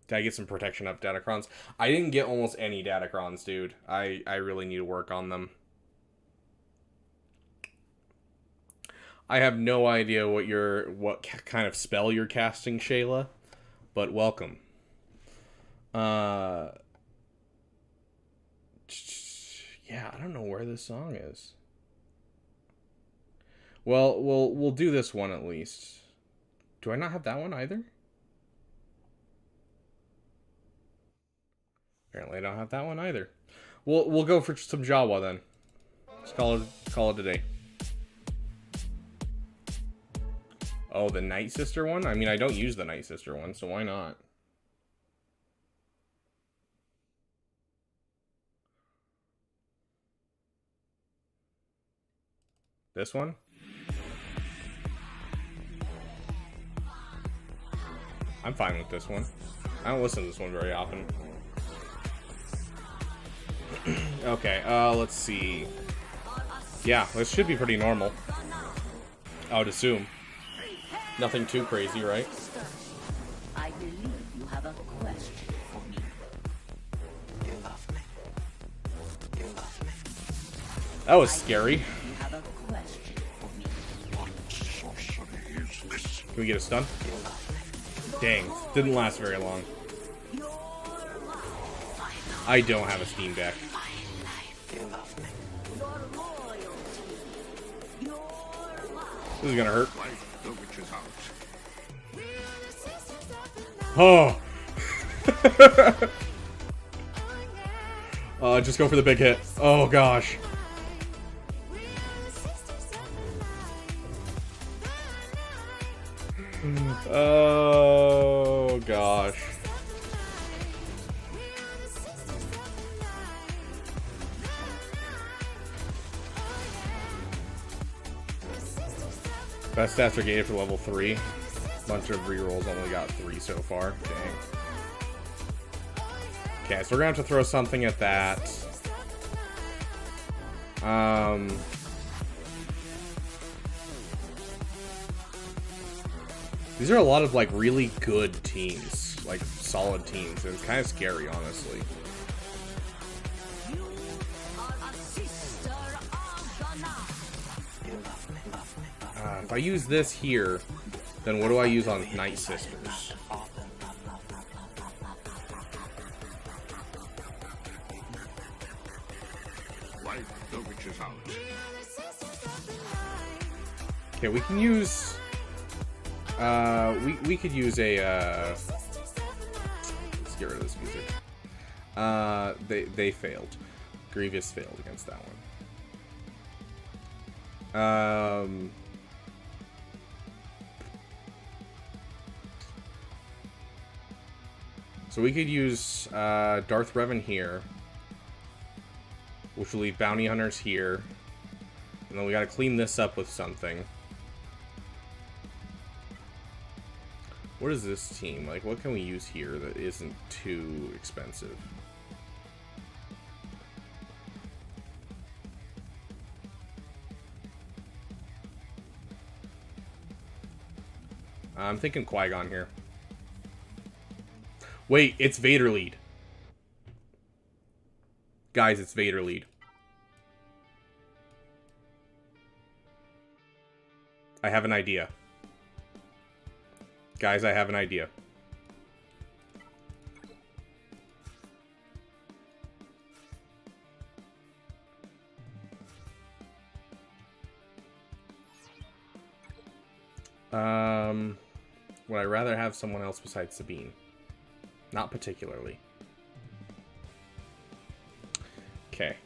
get some protection up Datacrons? I didn't get almost any Datacrons, dude. I really need to work on them. I have no idea what kind of spell you're casting, Shayla, but welcome. Yeah, I don't know where this song is. Well, we'll do this one at least. Do I not have that one either? Apparently I don't have that one either. We'll go for some Jawa then. Let's call it a day. Oh, the Night Sister one? I mean, I don't use the Night Sister one, so why not? This one? I'm fine with this one. I don't listen to this one very often. Okay, let's see. Yeah, this should be pretty normal. I would assume. Nothing too crazy, right? I believe you have a question for me. You love me. You love me. That was scary. You have a question for me. What sorcery is this? Can we get a stun? Dang, didn't last very long. I don't have a Steam Deck. You love me. This is gonna hurt. Life the witch's house. Oh! Just go for the big hit. Oh gosh. Oh gosh. Best stats are gated for level 3. Bunch of rerolls, only got 3 so far. Dang. Okay, so we're gonna have to throw something at that. These are a lot of, like, really good teams. Like, solid teams. And it's kind of scary, honestly. If I use this here, then what do I use on Night Sisters? Life the witch's house. Okay, we can use... we could use a, let's get rid of this music. They failed. Grievous failed against that one. So we could use Darth Revan here, which will leave Bounty Hunters here. And then we gotta clean this up with something. What is this team? Like, what can we use here that isn't too expensive? I'm thinking Qui-Gon here. Wait, it's Vader lead. Guys, it's Vader lead. I have an idea. Guys, I have an idea. Would I rather have someone else besides Sabine? Not particularly. Okay.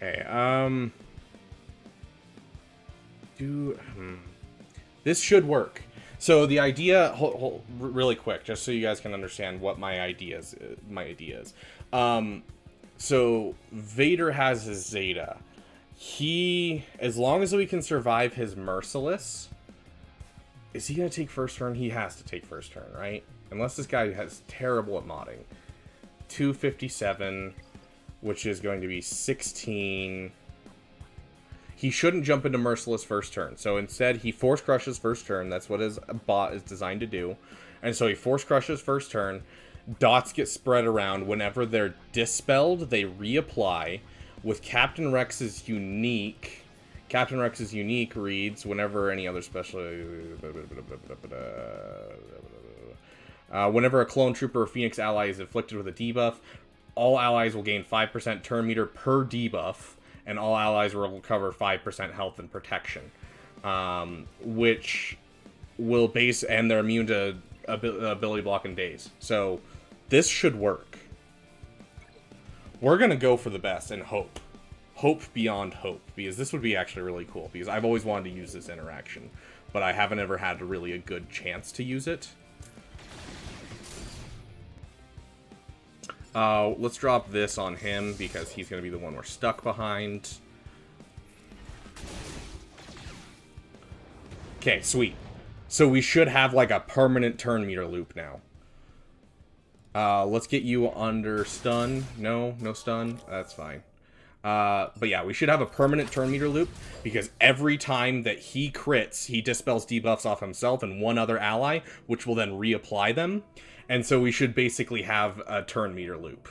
Okay, this should work. So the idea, really quick, just so you guys can understand what my idea is. So Vader has his Zeta. As long as we can survive his Merciless, is he gonna take first turn? He has to take first turn, right? Unless this guy is terrible at modding. 257, which is going to be 16. He shouldn't jump into Merciless first turn. So instead, he Force Crushes first turn. That's what his bot is designed to do. And so he Force Crushes first turn. Dots get spread around. Whenever they're dispelled, they reapply. With Captain Rex's unique... Captain Rex's unique reads whenever any other special... whenever a Clone Trooper or Phoenix ally is inflicted with a debuff, all allies will gain 5% turn meter per debuff. And all allies will recover 5% health and protection, which will base, and they're immune to ability block and daze. So this should work. We're gonna go for the best and hope beyond hope, because this would be actually really cool. Because I've always wanted to use this interaction, but I haven't ever had really a good chance to use it. Let's drop this on him, because he's going to be the one we're stuck behind. Okay, sweet. So we should have, like, a permanent turn meter loop now. Let's get you under stun. No stun. That's fine. But yeah, we should have a permanent turn meter loop, because every time that he crits, he dispels debuffs off himself and one other ally, which will then reapply them. And so we should basically have a turn meter loop.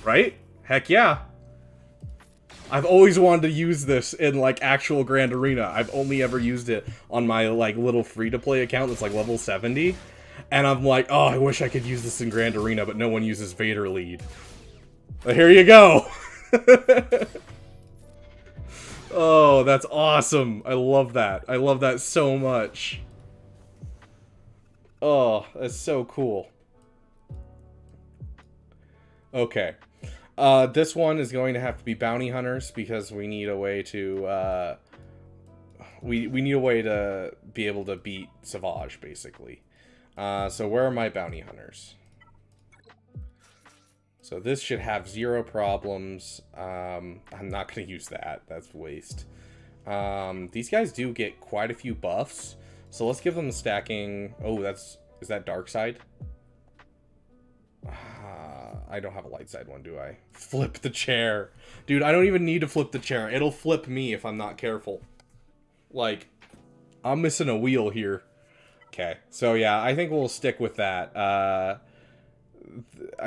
Right? Heck yeah. I've always wanted to use this in, like, actual Grand Arena. I've only ever used it on my, like, little free-to-play account that's, like, level 70. And I'm like, oh, I wish I could use this in Grand Arena, but no one uses Vader lead. But here you go! Oh, that's awesome. I love that. I love that so much. Oh, that's so cool. Okay. This one is going to have to be bounty hunters, because we need a way to, we need a way to be able to beat Savage, basically. So where are my bounty hunters? So this should have 0 problems. I'm not going to use that. That's waste. These guys do get quite a few buffs. So let's give them the stacking. Oh, is that dark side? I don't have a light side one, do I? Flip the chair. Dude, I don't even need to flip the chair. It'll flip me if I'm not careful. Like, I'm missing a wheel here. Okay, so yeah, I think we'll stick with that. I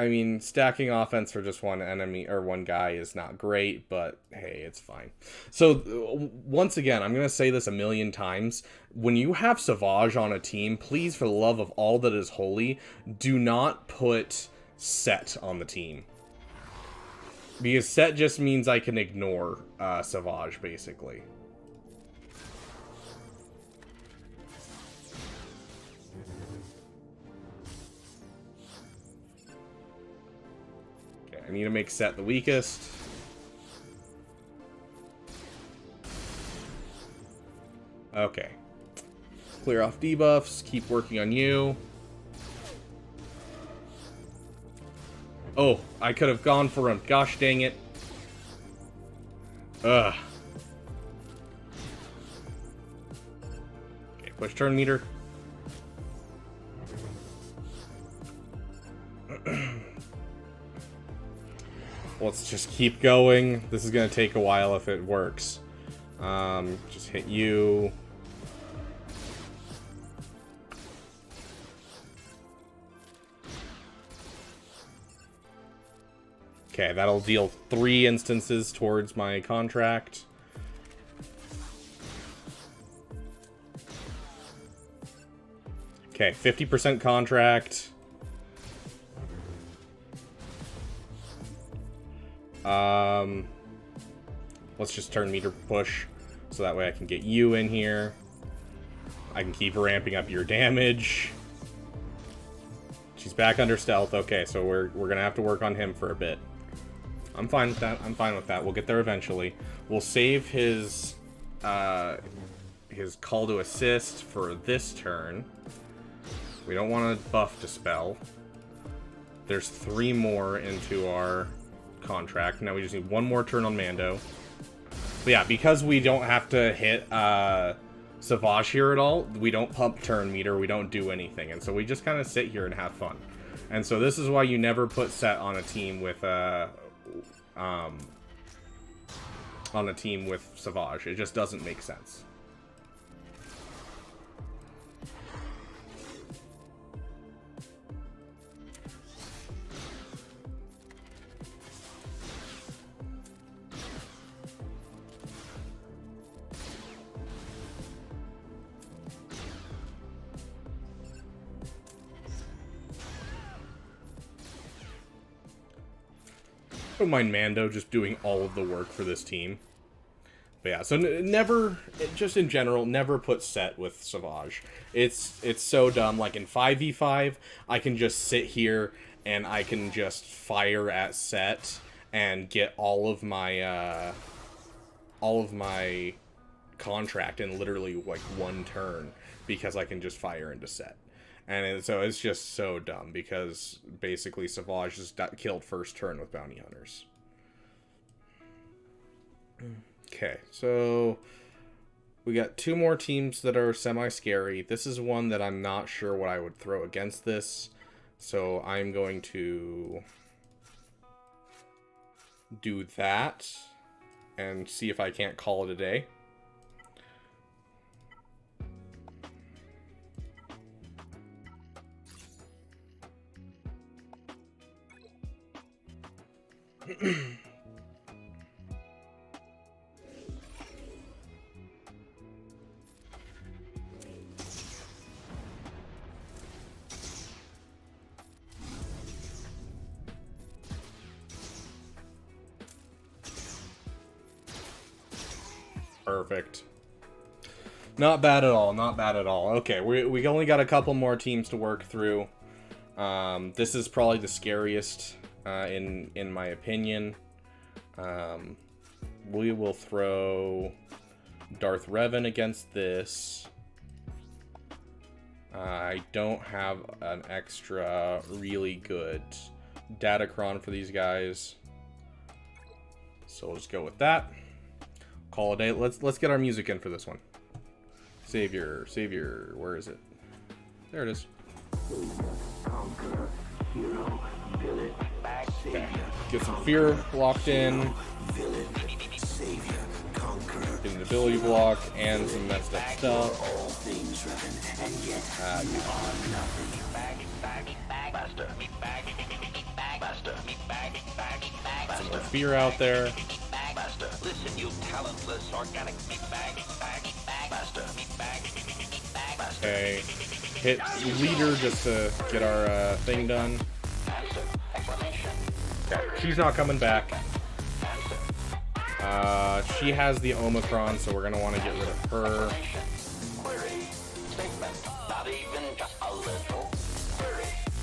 mean, stacking offense for just one enemy or one guy is not great, but hey, it's fine. So once again, I'm gonna say this a million times: when you have Savage on a team, please, for the love of all that is holy, do not put Set on the team, because Set just means I can ignore Savage, basically. I need to make Set the weakest. Okay. Clear off debuffs. Keep working on you. Oh, I could have gone for him. Gosh dang it. Ugh. Okay, push turn meter. Let's just keep going. This is gonna take a while if it works. Just hit you. Okay, that'll deal 3 instances towards my contract. Okay, 50% contract. Let's just turn meter push, so that way I can get you in here. I can keep ramping up your damage. She's back under stealth. Okay, so we're gonna have to work on him for a bit. I'm fine with that. I'm fine with that. We'll get there eventually. We'll save his call to assist for this turn. We don't want to buff Dispel. There's 3 more into our contract. Now we just need 1 more turn on Mando. But yeah, because we don't have to hit Savage here at all, we don't pump turn meter, we don't do anything. And so we just kind of sit here and have fun. And so this is why you never put Set on a team with Savage. It just doesn't make sense. I don't mind Mando just doing all of the work for this team. But yeah, so never, just in general, never put Set with Savage. It's so dumb. Like in 5v5, I can just sit here and I can just fire at Set and get all of my contract in literally like 1 turn because I can just fire into Set. And so it's just so dumb because basically Savage just got killed first turn with bounty hunters. Okay, so we got 2 more teams that are semi-scary. This is one that I'm not sure what I would throw against this. So I'm going to do that and see if I can't call it a day. Perfect. Not bad at all. Not bad at all. Okay, we only got a couple more teams to work through. This is probably the scariest in my opinion. We will throw Darth Revan against this. I don't have an extra really good Datacron for these guys, so we'll just go with that. Call it a day. Let's get our music in for this one. Savior, where is it? There it is. Okay. Get some fear locked in. Get an ability block and some messed up stuff. Some more fear out there. Listen, you talentless organic meatbag. Okay. Hit leader just to get our thing done. Okay. She's not coming back. She has the Omicron, so we're gonna want to get rid of her.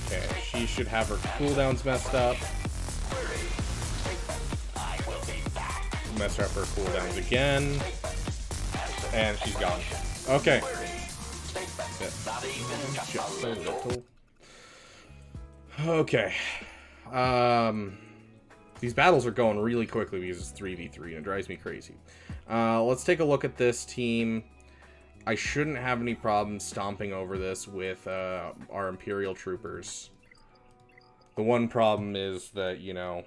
Okay, she should have her cooldowns messed up. Mess up her cooldowns again. And she's gone. Okay. Just so little. Okay. These battles are going really quickly because it's 3v3 and it drives me crazy. Let's take a look at this team. I shouldn't have any problems stomping over this with our Imperial troopers. The one problem is that, you know,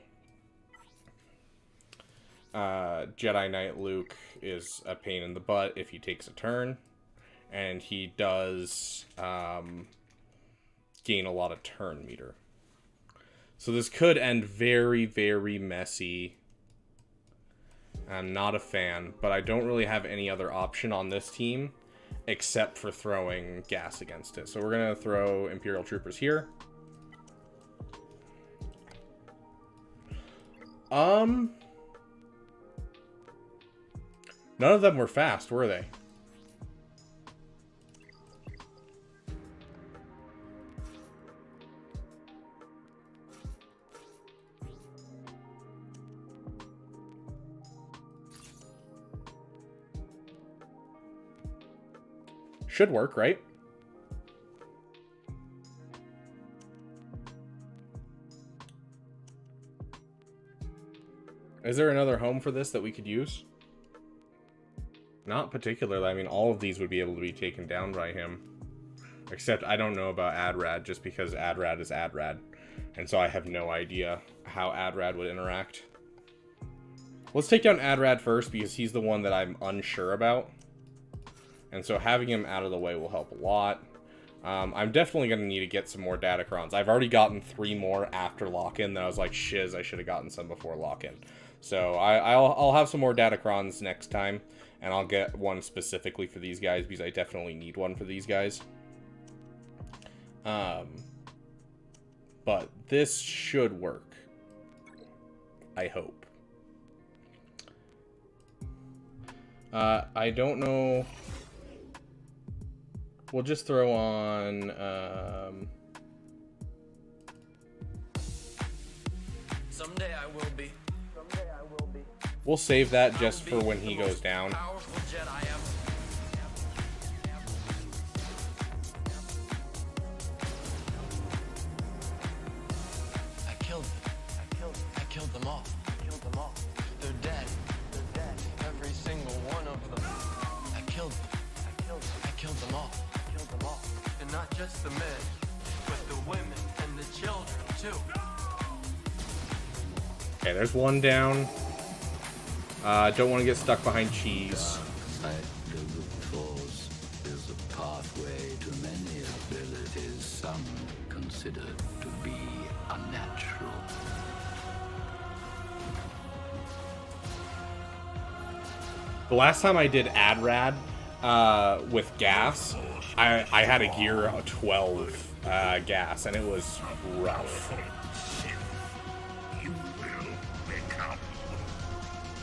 Jedi Knight Luke is a pain in the butt if he takes a turn. And he does gain a lot of turn meter. So this could end very, very messy. I'm not a fan, but I don't really have any other option on this team except for throwing gas against it. So we're going to throw Imperial Troopers here. None of them were fast, were they? Should work, right? Is there another home for this that we could use? Not particularly. I mean, all of these would be able to be taken down by him. Except I don't know about Adrad, just because Adrad is Adrad. And so I have no idea how Adrad would interact. Let's take down Adrad first, because he's the one that I'm unsure about. And so having him out of the way will help a lot. I'm definitely going to need to get some more Datacrons. I've already gotten 3 more after lock-in. Then I was like, shiz, I should have gotten some before lock-in. So I'll have some more Datacrons next time. And I'll get one specifically for these guys, because I definitely need one for these guys. But this should work. I hope. I don't know... We'll just throw on, Someday I will be. We'll save that just for when he goes down. Powerful Jedi ever. I killed them all. They're dead. Every single one of them. I killed them all. And not just the men, but the women and the children too. Okay, there's one down. Don't want to get stuck behind cheese. At the root force is a pathway to many abilities some consider to be unnatural. The last time I did Adrad with gas, I had a gear 12 gas, and it was rough.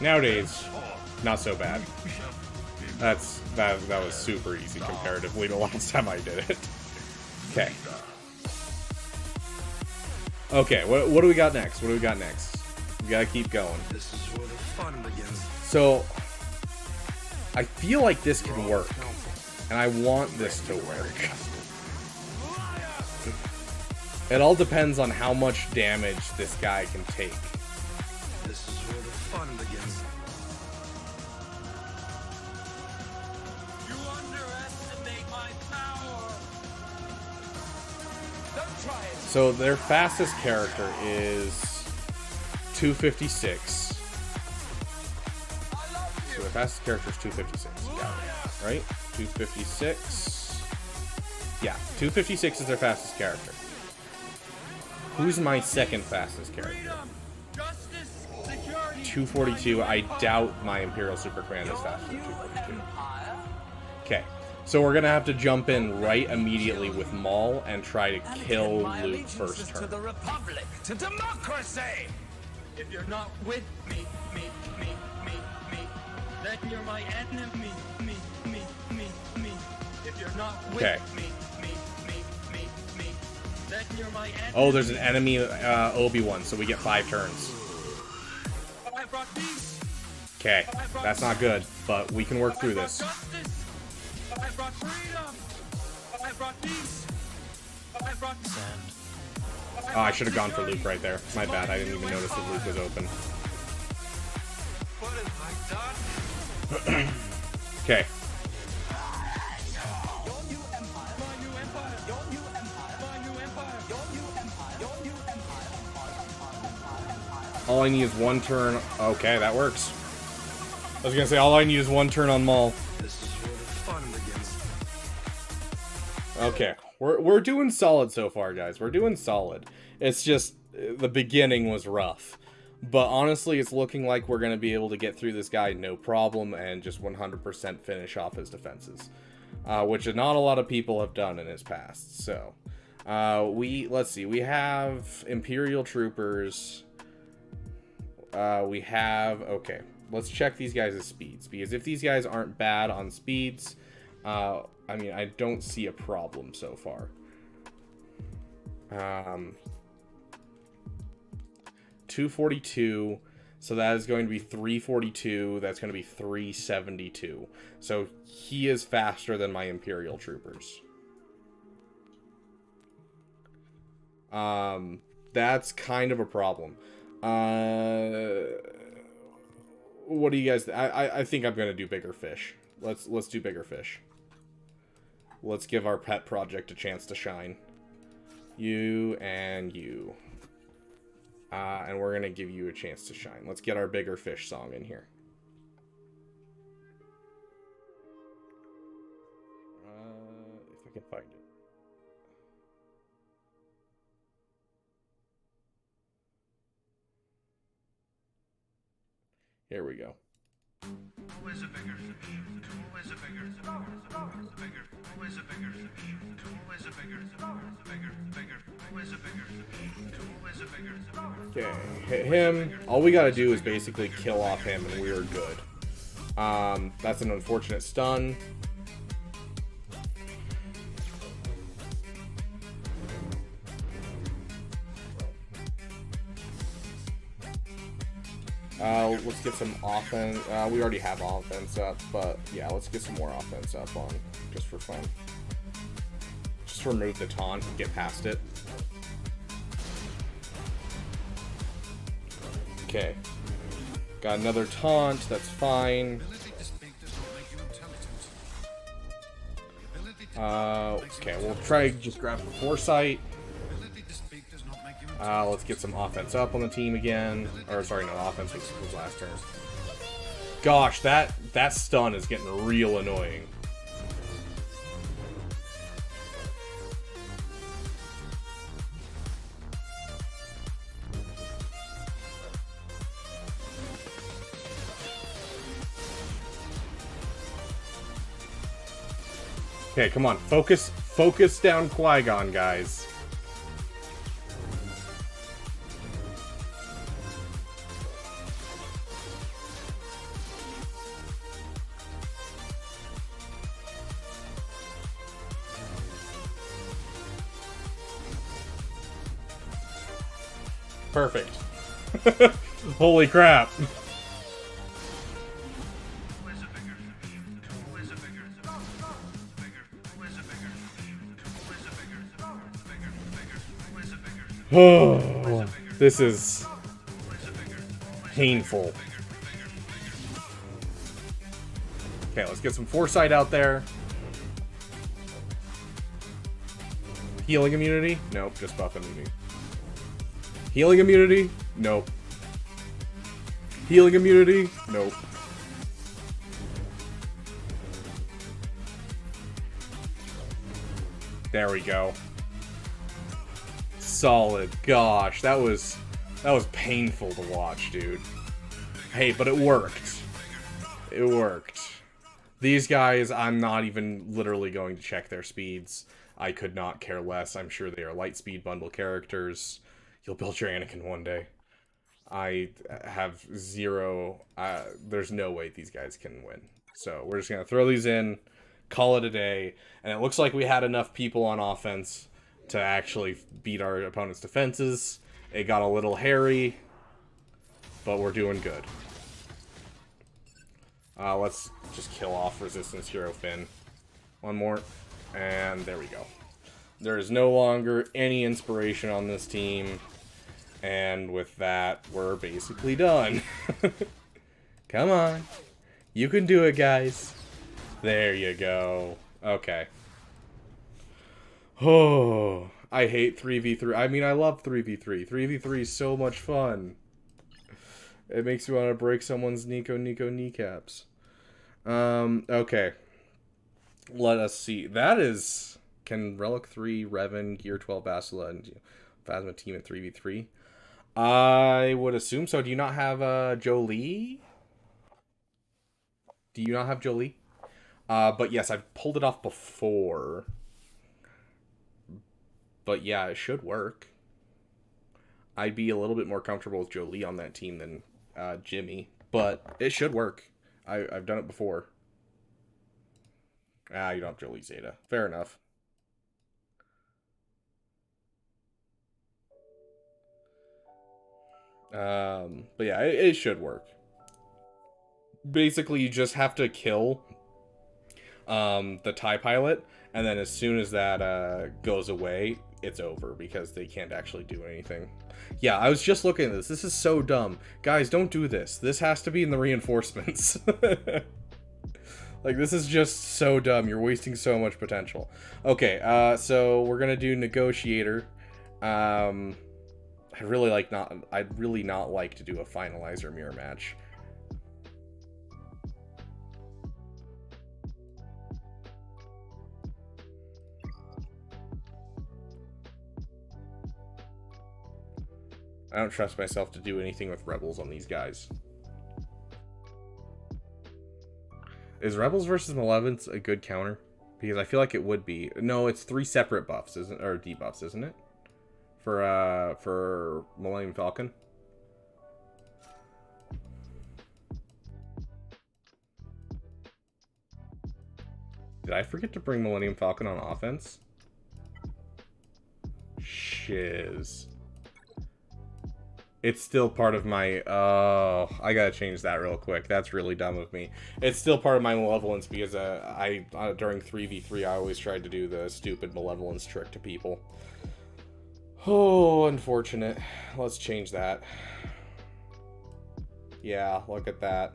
Nowadays, not so bad. That was super easy comparatively to last time I did it. Okay. Okay, what do we got next? We gotta keep going. This is where the fun begins. So, I feel like this can work. And I want this to work. It all depends on how much damage this guy can take. This is where the fun begins. You underestimate my power. Don't try it. So their fastest character is 256. So their fastest character is 256. Got it. Right? 256. Yeah, 256 is their fastest character. Who's my second fastest character? 242. I doubt my Imperial Super Command is faster than 242. Okay, so we're gonna have to jump in right immediately with Maul and try to kill Luke first turn. To the Republic, to democracy. If you're not with me, then you're my enemy. Me. If you're not with Okay. me, then you're my enemy. Oh, there's an enemy Obi-Wan, so we get 5 turns. I brought peace. Okay, that's not good, but we can work through this. I brought freedom. I brought peace. I brought sand. Oh, I should have gone for Luke right there. My bad, I didn't even notice that Luke was open. What have I done? Okay. All I need is one turn. Okay, that works. I was gonna say, all I need is one turn on Maul. This is where the fun begins. Okay, we're doing solid so far, guys. We're doing solid. It's just, the beginning was rough. But honestly, it's looking like we're gonna be able to get through this guy no problem and just 100% finish off his defenses. Which not a lot of people have done in his past, so... let's see, we have Imperial Troopers. Okay, let's check these guys' speeds, because if these guys aren't bad on speeds, I mean, I don't see a problem so far. 242, so that is going to be 342, that's going to be 372. So he is faster than my Imperial Troopers. That's kind of a problem. What do you guys... I think I'm gonna do bigger fish. Let's do bigger fish. Let's give our pet project a chance to shine. You and you. And we're gonna give you a chance to shine. Let's get our bigger fish song in here. If I can find it. Here we go. Who is a bigger fish? Who is a bigger fish? Who is a bigger fish? Who is a bigger fish? Who is a bigger fish? Who is a bigger fish? Okay, hit him. All we gotta do is basically kill off him and we are good. That's an unfortunate stun. Let's get some offense. We already have offense up, but yeah, let's get some more offense up on, just for fun. Just remove the taunt and get past it. Okay. Got another taunt, that's fine. Okay, we'll try to just grab the foresight. Let's get some offense up on the team again. Or, sorry, no, offense was last turn. Gosh, that stun is getting real annoying. Okay, come on. Focus down Qui-Gon, guys. Perfect. Holy crap. Oh, this is painful. Okay, let's get some foresight out there. Healing immunity? Nope, just buff immunity. Healing immunity? Nope. Healing immunity? Nope. There we go. Solid. Gosh, that was painful to watch, dude. Hey, but it worked. It worked. These guys, I'm not even literally going to check their speeds. I could not care less. I'm sure they are light speed bundle characters. You'll build your Anakin one day. I have zero... there's no way these guys can win. So we're just going to throw these in, call it a day, and it looks like we had enough people on offense to actually beat our opponent's defenses. It got a little hairy, but we're doing good. Let's just kill off Resistance Hero Finn. One more, and there we go. There is no longer any inspiration on this team. And with that, we're basically done. Come on. You can do it, guys. There you go. Okay. Oh, I hate 3v3. I mean, I love 3v3. 3v3 is so much fun. It makes me want to break someone's Nico kneecaps. Okay. Let us see. That is... Can Relic 3, Revan, Gear 12, Bastila, and Phasma team at 3v3? I would assume so. Do you not have Jolie? Do you not have Jolie? But yes, I've pulled it off before. But yeah, it should work. I'd be a little bit more comfortable with Jolie on that team than Jimmy. But it should work. I've done it before. You don't have Jolie Zeta. Fair enough. But yeah, it should work. Basically, you just have to kill the TIE pilot, and then as soon as that goes away, it's over, because they can't actually do anything. Yeah, I was just looking at this. This is so dumb. Guys, don't do this. This has to be in the reinforcements. Like, this is just so dumb. You're wasting so much potential. Okay, so we're gonna do Negotiator. I'd really not like to do a finalizer mirror match. I don't trust myself to do anything with Rebels on these guys. Is Rebels versus Malevolence a good counter? Because I feel like it would be. No, it's 3 separate buffs, or debuffs, isn't it? For Millennium Falcon. Did I forget to bring Millennium Falcon on offense? Shiz. It's still part of my... Oh, I gotta change that real quick. That's really dumb of me. It's still part of my Malevolence because during 3v3 I always tried to do the stupid Malevolence trick to people. Oh, unfortunate. Let's change that. Yeah, look at that.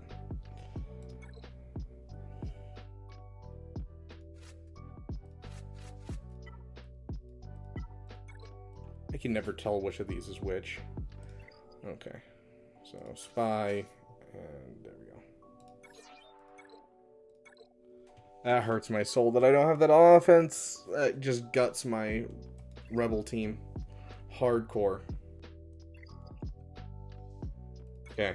I can never tell which of these is which. Okay, so spy, and there we go. That hurts my soul that I don't have that offense. That just guts my rebel team. Hardcore. Okay.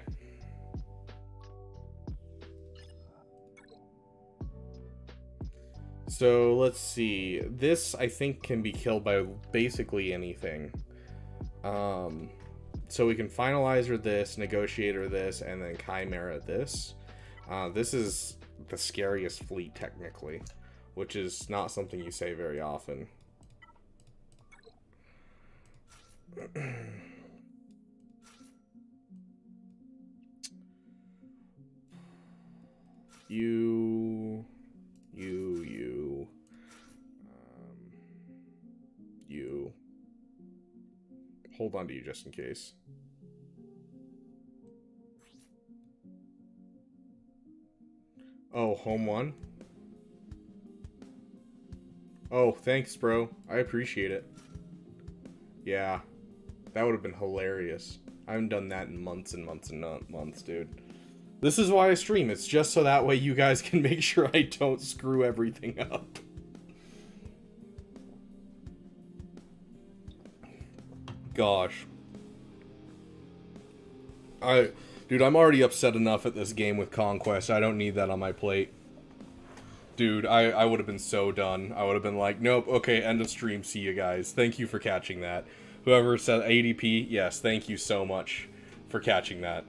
So let's see. This I think can be killed by basically anything. So we can finalizer this, negotiator this, and then chimera this. This is the scariest fleet technically, which is not something you say very often. You. Hold on to you just in case. Oh, home one? Oh, thanks, bro. I appreciate it. Yeah. That would have been hilarious. I haven't done that in months and months and months, dude. This is why I stream. It's just so that way you guys can make sure I don't screw everything up. Gosh. Dude, I'm already upset enough at this game with Conquest. I don't need that on my plate. Dude, I would have been so done. I would have been like, nope, okay, end of stream, see you guys. Thank you for catching that. Whoever said ADP, yes, thank you so much for catching that.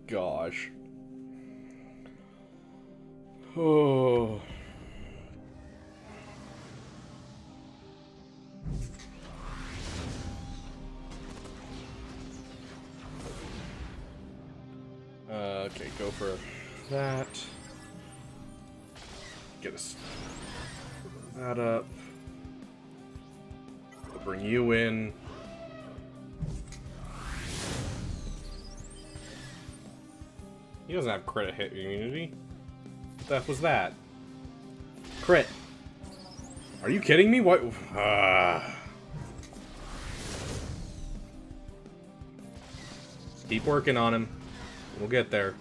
Gosh. Oh... Okay, go for that. Get us that up. We'll bring you in. He doesn't have crit hit immunity. What the heck was that? Crit. Are you kidding me? What? Keep working on him. We'll get there.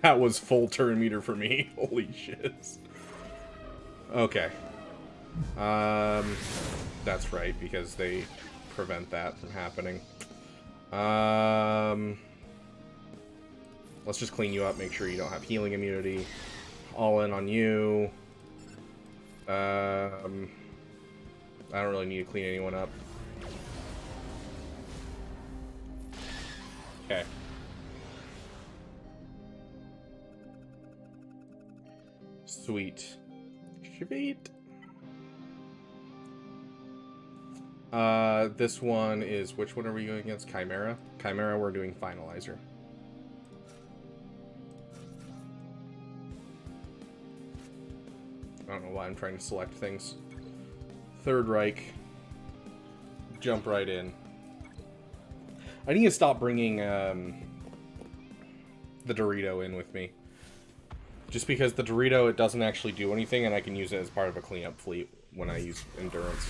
That was full turn meter for me. Holy shit. Okay. That's right, because they prevent that from happening. Let's just clean you up, make sure you don't have healing immunity. All in on you. I don't really need to clean anyone up. Okay. Sweet. Sweet. This one is, which one are we going against? Chimera? Chimera, we're doing Finalizer. I don't know why I'm trying to select things. Third Reich. Jump right in. I need to stop bringing, the Dorito in with me. Just because the Dorito, it doesn't actually do anything, and I can use it as part of a cleanup fleet when I use Endurance.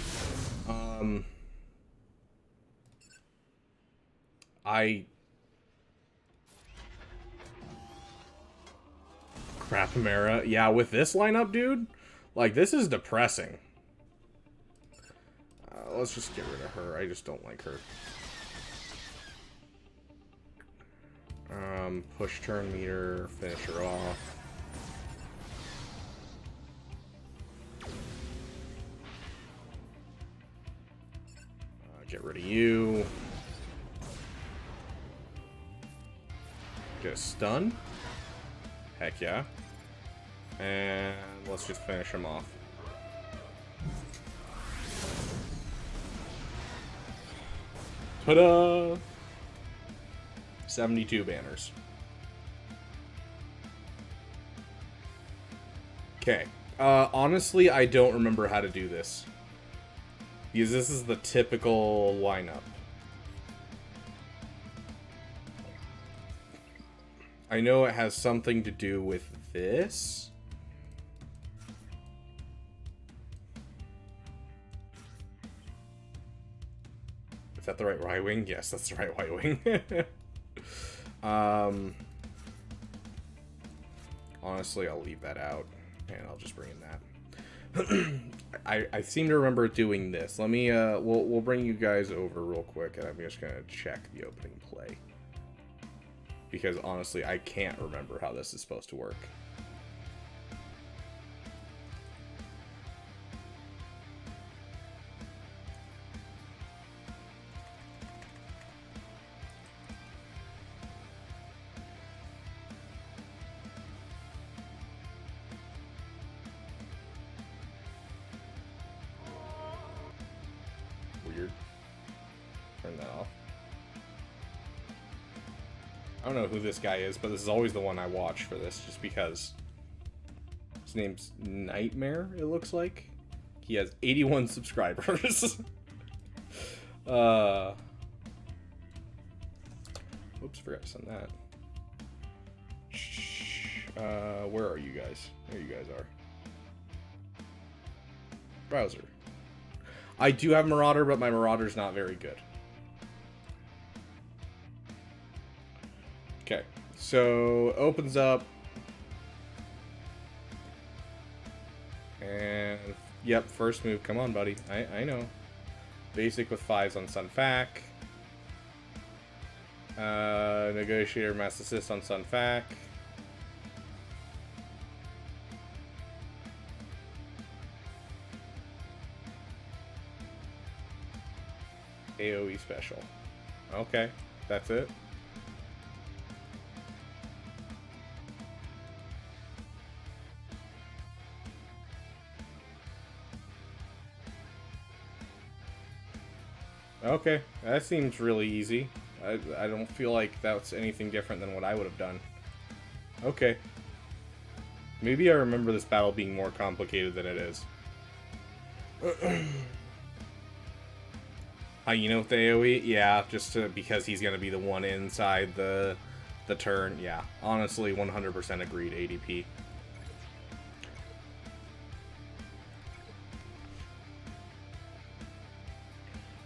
Crap, Mara. Yeah, with this lineup, dude, like, this is depressing. Let's just get rid of her. I just don't like her. Push turn meter, finish her off. Get rid of you. Get a stun. Heck yeah. And let's just finish him off. Ta-da! 72 banners. Okay. Honestly, I don't remember how to do this. Because this is the typical lineup. I know it has something to do with this. Is that the right Y-Wing? Yes, that's the right Y-Wing. Honestly, I'll leave that out. And I'll just bring in that. I seem to remember doing this. Let me, we'll bring you guys over real quick, and I'm just gonna check the opening play. Because honestly, I can't remember how this is supposed to work. Weird. Turn that off. I don't know who this guy is, but this is always the one I watch for this, just because. His name's Nightmare, it looks like. He has 81 subscribers. Oops, forgot to send that. Where are you guys? There you guys are. Browser. I do have Marauder, but my Marauder's not very good. Okay, so opens up. And, yep, first move. Come on, buddy. I know. Basic with 5s on Sun Fac. Negotiator, Mass Assist on Sun Fac. AoE special. Okay, that's it. Okay, that seems really easy. I don't feel like that's anything different than what I would have done. Okay. Maybe I remember this battle being more complicated than it is. How you know with the AoE? Yeah, just because he's gonna be the one inside the turn. Yeah, honestly, 100% agreed. ADP.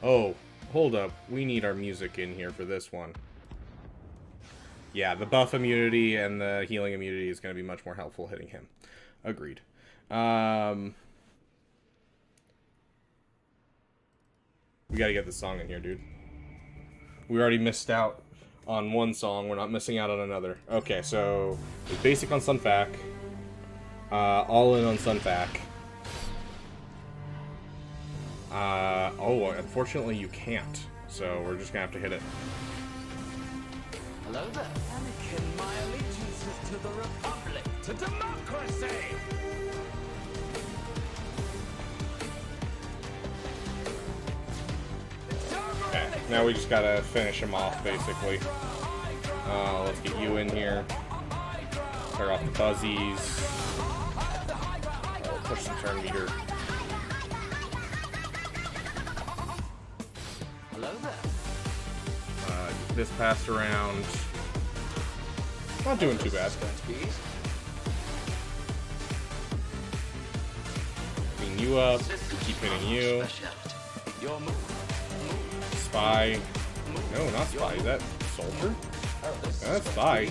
Oh, hold up. We need our music in here for this one. Yeah, the buff immunity and the healing immunity is going to be much more helpful hitting him. Agreed. We got to get this song in here, dude. We already missed out on one song. We're not missing out on another. Okay, so it's basic on Sunfac. All in on Sunfac. Oh, unfortunately you can't. So we're just gonna have to hit it. Hello there. Anakin, my allegiance is to the Republic, to democracy! Okay, now we just gotta finish him off, basically. Let's get you in here. Clear off the fuzzies. Push the turn meter. Hello there. Get this passed around. Not doing too bad. Clean you up. Keep hitting you. Your move. Spy. No, not spy. Is that soldier? Oh, this No, that's spy.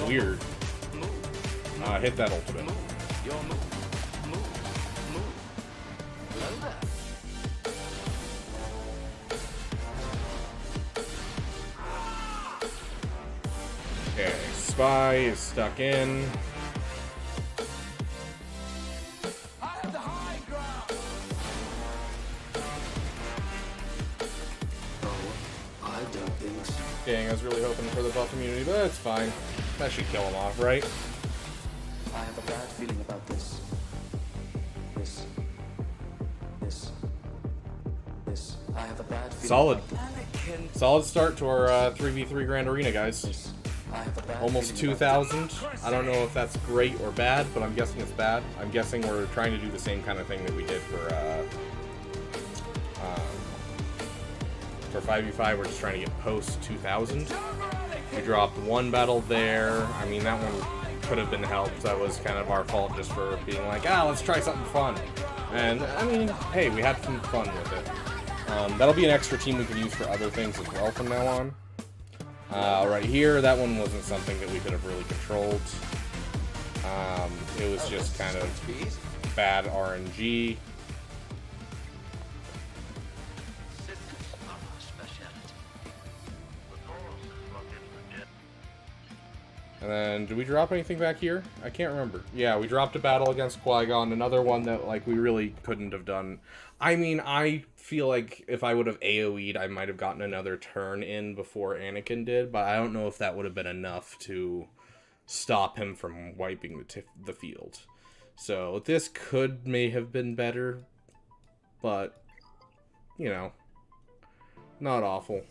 Weird. Hit that ultimate. Your move. Hello there. Okay, spy is stuck in. I have the high ground. I don't think so. Dang, I was really hoping for the buff immunity, but it's fine. That should kill him off, right? I have a bad feeling about this. This. I have a bad feeling. Solid. Anakin, Solid start to our 3v3 Grand Arena, guys. I have a bad Almost feeling about 2,000. I don't know if that's great or bad, but I'm guessing it's bad. I'm guessing we're trying to do the same kind of thing that we did for 5v5. We're just trying to get post 2,000. We dropped one battle there. I mean, that one could have been helped. That was kind of our fault just for being like, let's try something fun. And, I mean, hey, we had some fun with it. That'll be an extra team we can use for other things as well from now on. Right here, that one wasn't something that we could have really controlled. It was just kind of bad RNG. And then, did we drop anything back here? I can't remember. Yeah, we dropped a battle against Qui-Gon, another one that, like, we really couldn't have done. I mean, I feel like if I would have AoE'd, I might have gotten another turn in before Anakin did, but I don't know if that would have been enough to stop him from wiping the field. So, this may have been better, but, you know, not awful.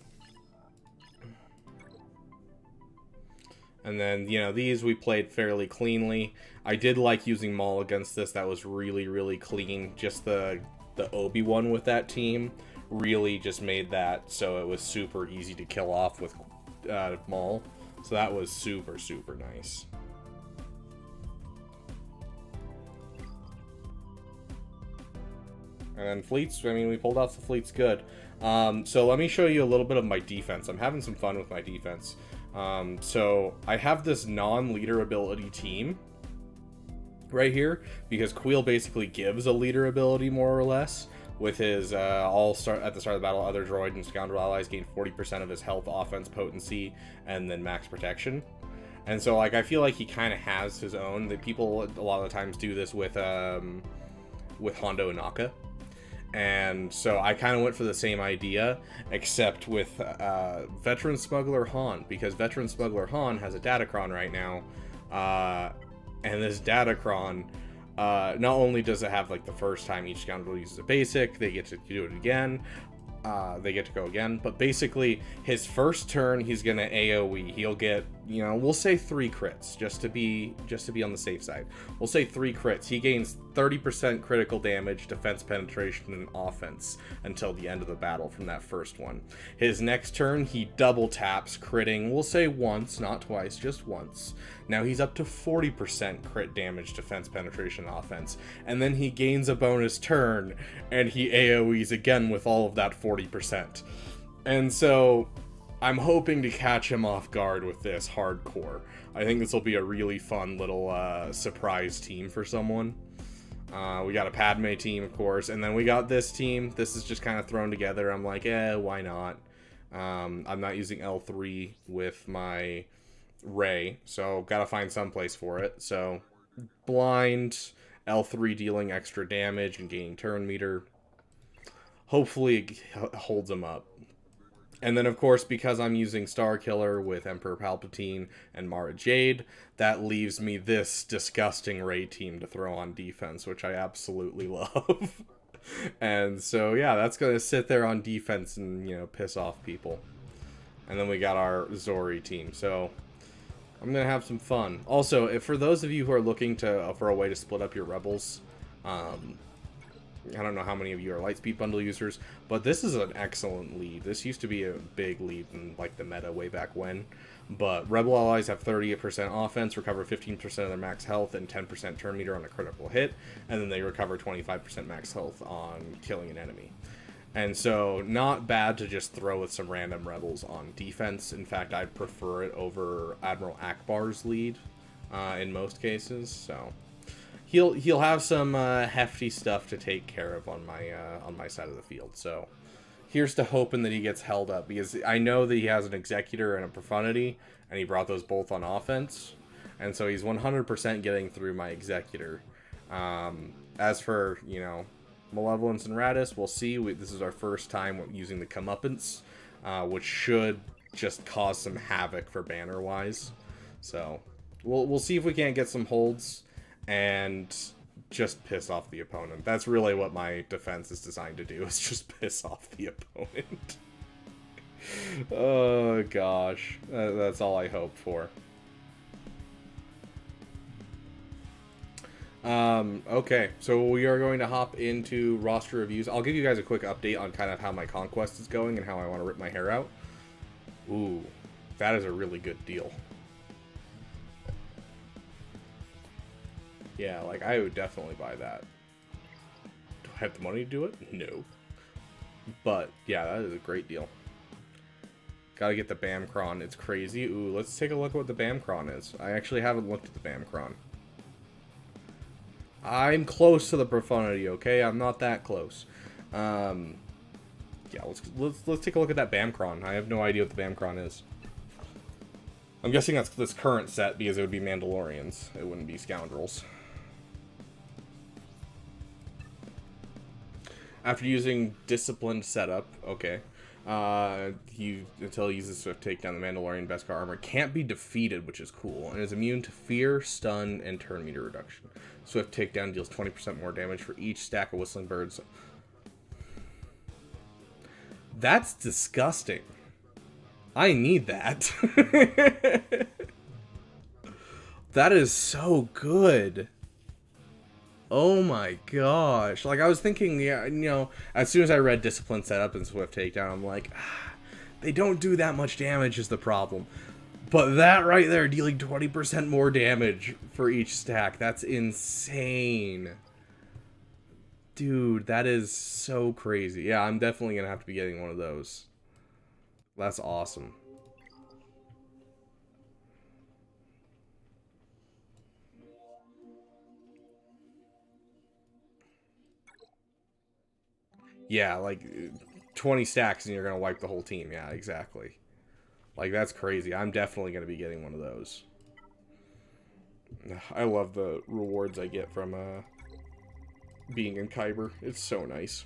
And then, you know, these we played fairly cleanly. I did like using Maul against this. That was really, really clean. Just the Obi-Wan with that team really just made that so it was super easy to kill off with Maul. So that was super, super nice. And then fleets, I mean, we pulled off the fleets good. So let me show you a little bit of my defense. I'm having some fun with my defense. So I have this non-leader ability team right here because Queel basically gives a leader ability more or less with his at the start of the battle. Other droid and scoundrel allies gain 40% of his health, offense, potency, and then max protection. And so like I feel like he kind of has his own. That people a lot of the times do this with Hondo Inaka. And so I kind of went for the same idea, except with Veteran Smuggler Han, because Veteran Smuggler Han has a Datacron right now, and this Datacron, not only does it have like the first time each scoundrel uses a basic, they get to do it again, they get to go again, but basically his first turn he's gonna AoE, he'll get you know, we'll say 3 crits just to be on the safe side. We'll say 3 crits. He gains 30% critical damage, defense, penetration, and offense until the end of the battle from that first one. His next turn, he double taps, critting, we'll say once, not twice, just once. Now he's up to 40% crit damage, defense, penetration, offense. And then he gains a bonus turn, and he AoEs again with all of that 40%. And so I'm hoping to catch him off guard with this hardcore. I think this will be a really fun little surprise team for someone. We got a Padme team, of course, and then we got this team. This is just kind of thrown together. I'm like, why not? I'm not using L3 with my Rey, so gotta find some place for it. So blind, L3 dealing extra damage and gaining turn meter. Hopefully it holds him up. And then, of course, because I'm using Star Killer with Emperor Palpatine and Mara Jade, that leaves me this disgusting Rey team to throw on defense, which I absolutely love. And so, yeah, that's going to sit there on defense and, you know, piss off people. And then we got our Zori team. So I'm going to have some fun. Also, for those of you who are looking for a way to split up your rebels, I don't know how many of you are Lightspeed Bundle users, but this is an excellent lead. This used to be a big lead in like the meta way back when. But Rebel allies have 30% offense, recover 15% of their max health, and 10% turn meter on a critical hit, and then they recover 25% max health on killing an enemy. And so, not bad to just throw with some random rebels on defense. In fact, I'd prefer it over Admiral Akbar's lead in most cases. So he'll have some hefty stuff to take care of on my side of the field. So here's to hoping that he gets held up, because I know that he has an Executor and a Profundity, and he brought those both on offense, and so he's 100% getting through my Executor. As for, you know, Malevolence and Radis, we'll see. This is our first time using the Comeuppance, which should just cause some havoc for banner-wise. So we'll see if we can't get some holds and just piss off the opponent. That's really what my defense is designed to do, is just piss off the opponent. Oh gosh, that's all I hope for. Okay, so we are going to hop into roster reviews. I'll give you guys a quick update on kind of how my conquest is going and how I want to rip my hair out. Ooh, that is a really good deal. Yeah, like, I would definitely buy that. Do I have the money to do it? No. But, yeah, that is a great deal. Gotta get the Bamcron. It's crazy. Ooh, let's take a look at what the Bamcron is. I actually haven't looked at the Bamcron. I'm close to the Profundity, okay? I'm not that close. Yeah, let's take a look at that Bamcron. I have no idea what the Bamcron is. I'm guessing that's this current set, because it would be Mandalorians. It wouldn't be Scoundrels. After using Disciplined Setup, okay. Until he uses Swift Takedown, the Mandalorian Beskar armor can't be defeated, which is cool, and is immune to fear, stun, and turn meter reduction. Swift Takedown deals 20% more damage for each stack of Whistling Birds. That's disgusting. I need that. That is so good. Oh my gosh. Like, I was thinking, yeah, you know, as soon as I read Discipline Setup and Swift Takedown, I'm like, they don't do that much damage is the problem. But that right there, dealing 20% more damage for each stack, that's insane. Dude, that is so crazy. Yeah, I'm definitely going to have to be getting one of those. That's awesome. Yeah, like 20 stacks and you're going to wipe the whole team. Yeah, exactly. Like, that's crazy. I'm definitely going to be getting one of those. I love the rewards I get from being in Kyber. It's so nice.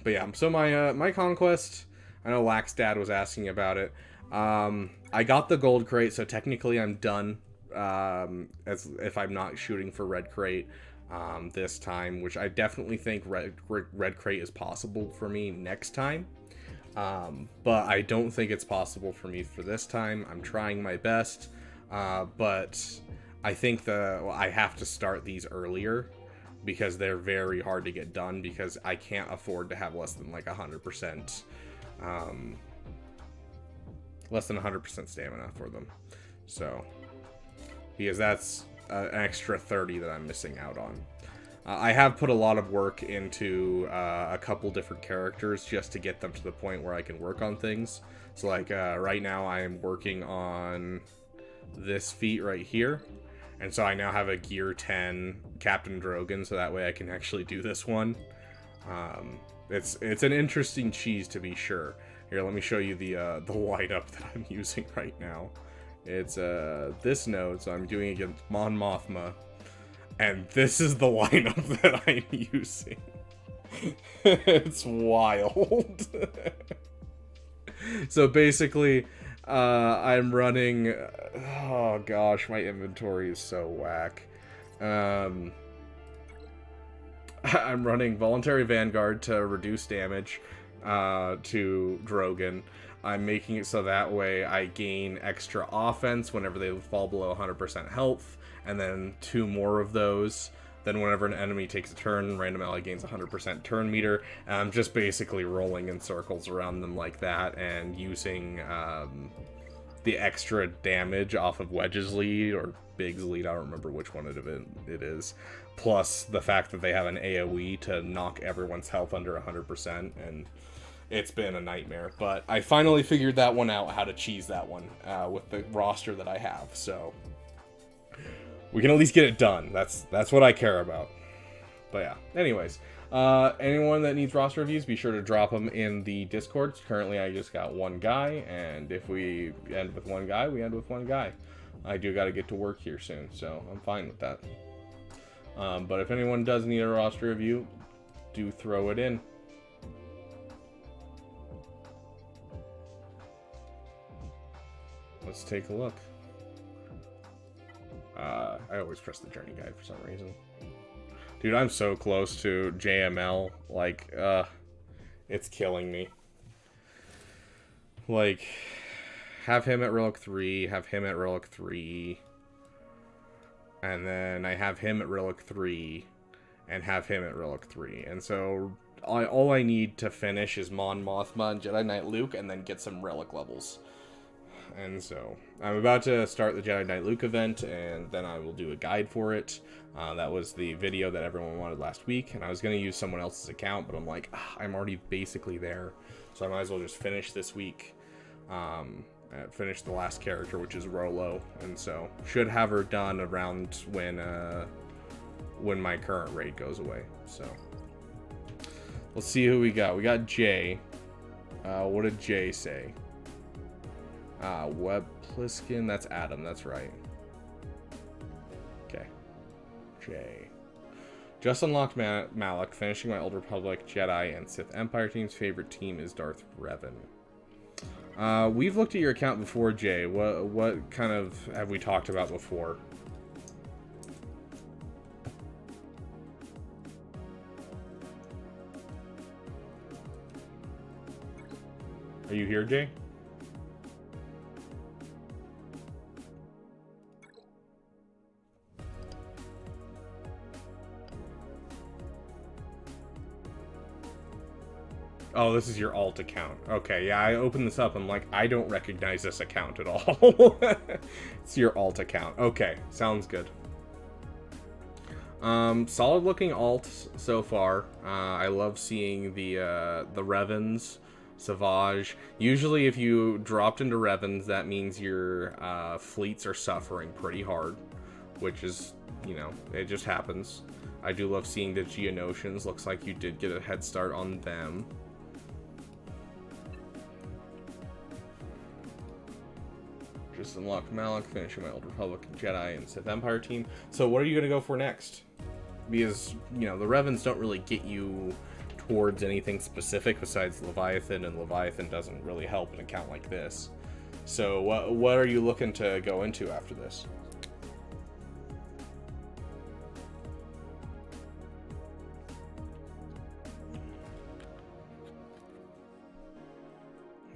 But yeah, so my conquest, I know Lax Dad was asking about it. I got the gold crate, so technically I'm done, as if I'm not shooting for red crate this time, which I definitely think red crate is possible for me next time. But I don't think it's possible for me for this time. I'm trying my best, but I think I have to start these earlier because they're very hard to get done because I can't afford to have less than like 100%, less than 100% stamina for them. So, because that's an extra 30 that I'm missing out on. I have put a lot of work into a couple different characters just to get them to the point where I can work on things. So like right now I am working on this feat right here. And so I now have a gear 10 Captain Drogon, so that way I can actually do this one. It's an interesting cheese to be sure. Here, let me show you the lineup that I'm using right now. It's this node, so I'm doing against Mon Mothma. And this is the lineup that I'm using. It's wild. So basically, I'm running... Oh gosh, my inventory is so whack. I'm running Voluntary Vanguard to reduce damage to Drogon. I'm making it so that way I gain extra offense whenever they fall below 100% health. And then 2 more of those. Then whenever an enemy takes a turn, random ally gains 100% turn meter. And I'm just basically rolling in circles around them like that and using the extra damage off of Wedge's lead or Big's lead. I don't remember which one it is. Plus the fact that they have an AoE to knock everyone's health under 100%. And it's been a nightmare. But I finally figured that one out, how to cheese that one with the roster that I have. So... we can at least get it done. That's what I care about. But yeah. Anyways, anyone that needs roster reviews, be sure to drop them in the Discord. Currently, I just got one guy, and if we end with one guy, we end with one guy. I do got to get to work here soon, so I'm fine with that. But if anyone does need a roster review, do throw it in. Let's take a look. I always press the journey guide for some reason. Dude, I'm so close to JML. Like, it's killing me. Like, have him at Relic 3, have him at Relic 3. And then I have him at Relic 3, and have him at Relic 3. And so, all I need to finish is Mon Mothma and Jedi Knight Luke, and then get some Relic levels. And so, I'm about to start the Jedi Knight Luke event, and then I will do a guide for it. That was the video that everyone wanted last week, and I was going to use someone else's account, but I'm like, I'm already basically there, so I might as well just finish this week. Finish the last character, which is Rolo, and so, should have her done around when my current raid goes away, so. Let's see who we got. We got Jay. What did Jay say? Web Pliskin, that's Adam, that's right. Okay. J. Just unlocked Malak, finishing my Old Republic, Jedi, and Sith Empire team's favorite team is Darth Revan. We've looked at your account before, Jay. What kind of have we talked about before? Are you here, Jay? Oh, this is your alt account. Okay, yeah, I opened this up. I'm like, I don't recognize this account at all. It's your alt account. Okay, sounds good. Solid looking alt so far. I love seeing the Revans, Savage. Usually if you dropped into Revans, that means your fleets are suffering pretty hard, which is, you know, it just happens. I do love seeing the Geonosians. Looks like you did get a head start on them. Just unlocked Malak, finishing my Old Republic, Jedi, and Sith Empire team. So what are you going to go for next? Because, you know, the Revans don't really get you towards anything specific besides Leviathan, and Leviathan doesn't really help an account like this. So what are you looking to go into after this?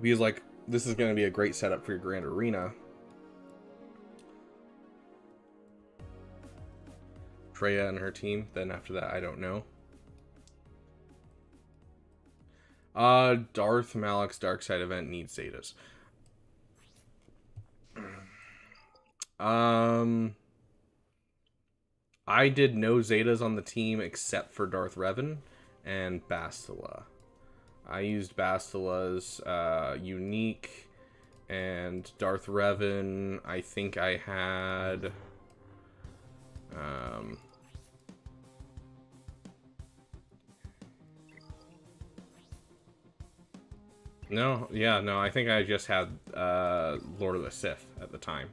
Because, like, this is going to be a great setup for your Grand Arena. Freya and her team. Then after that, I don't know. Darth Malak's Darkside event needs Zetas. I did no Zetas on the team except for Darth Revan and Bastila. I used Bastila's unique, and Darth Revan, I think I had no, I think I just had Lord of the Sith at the time.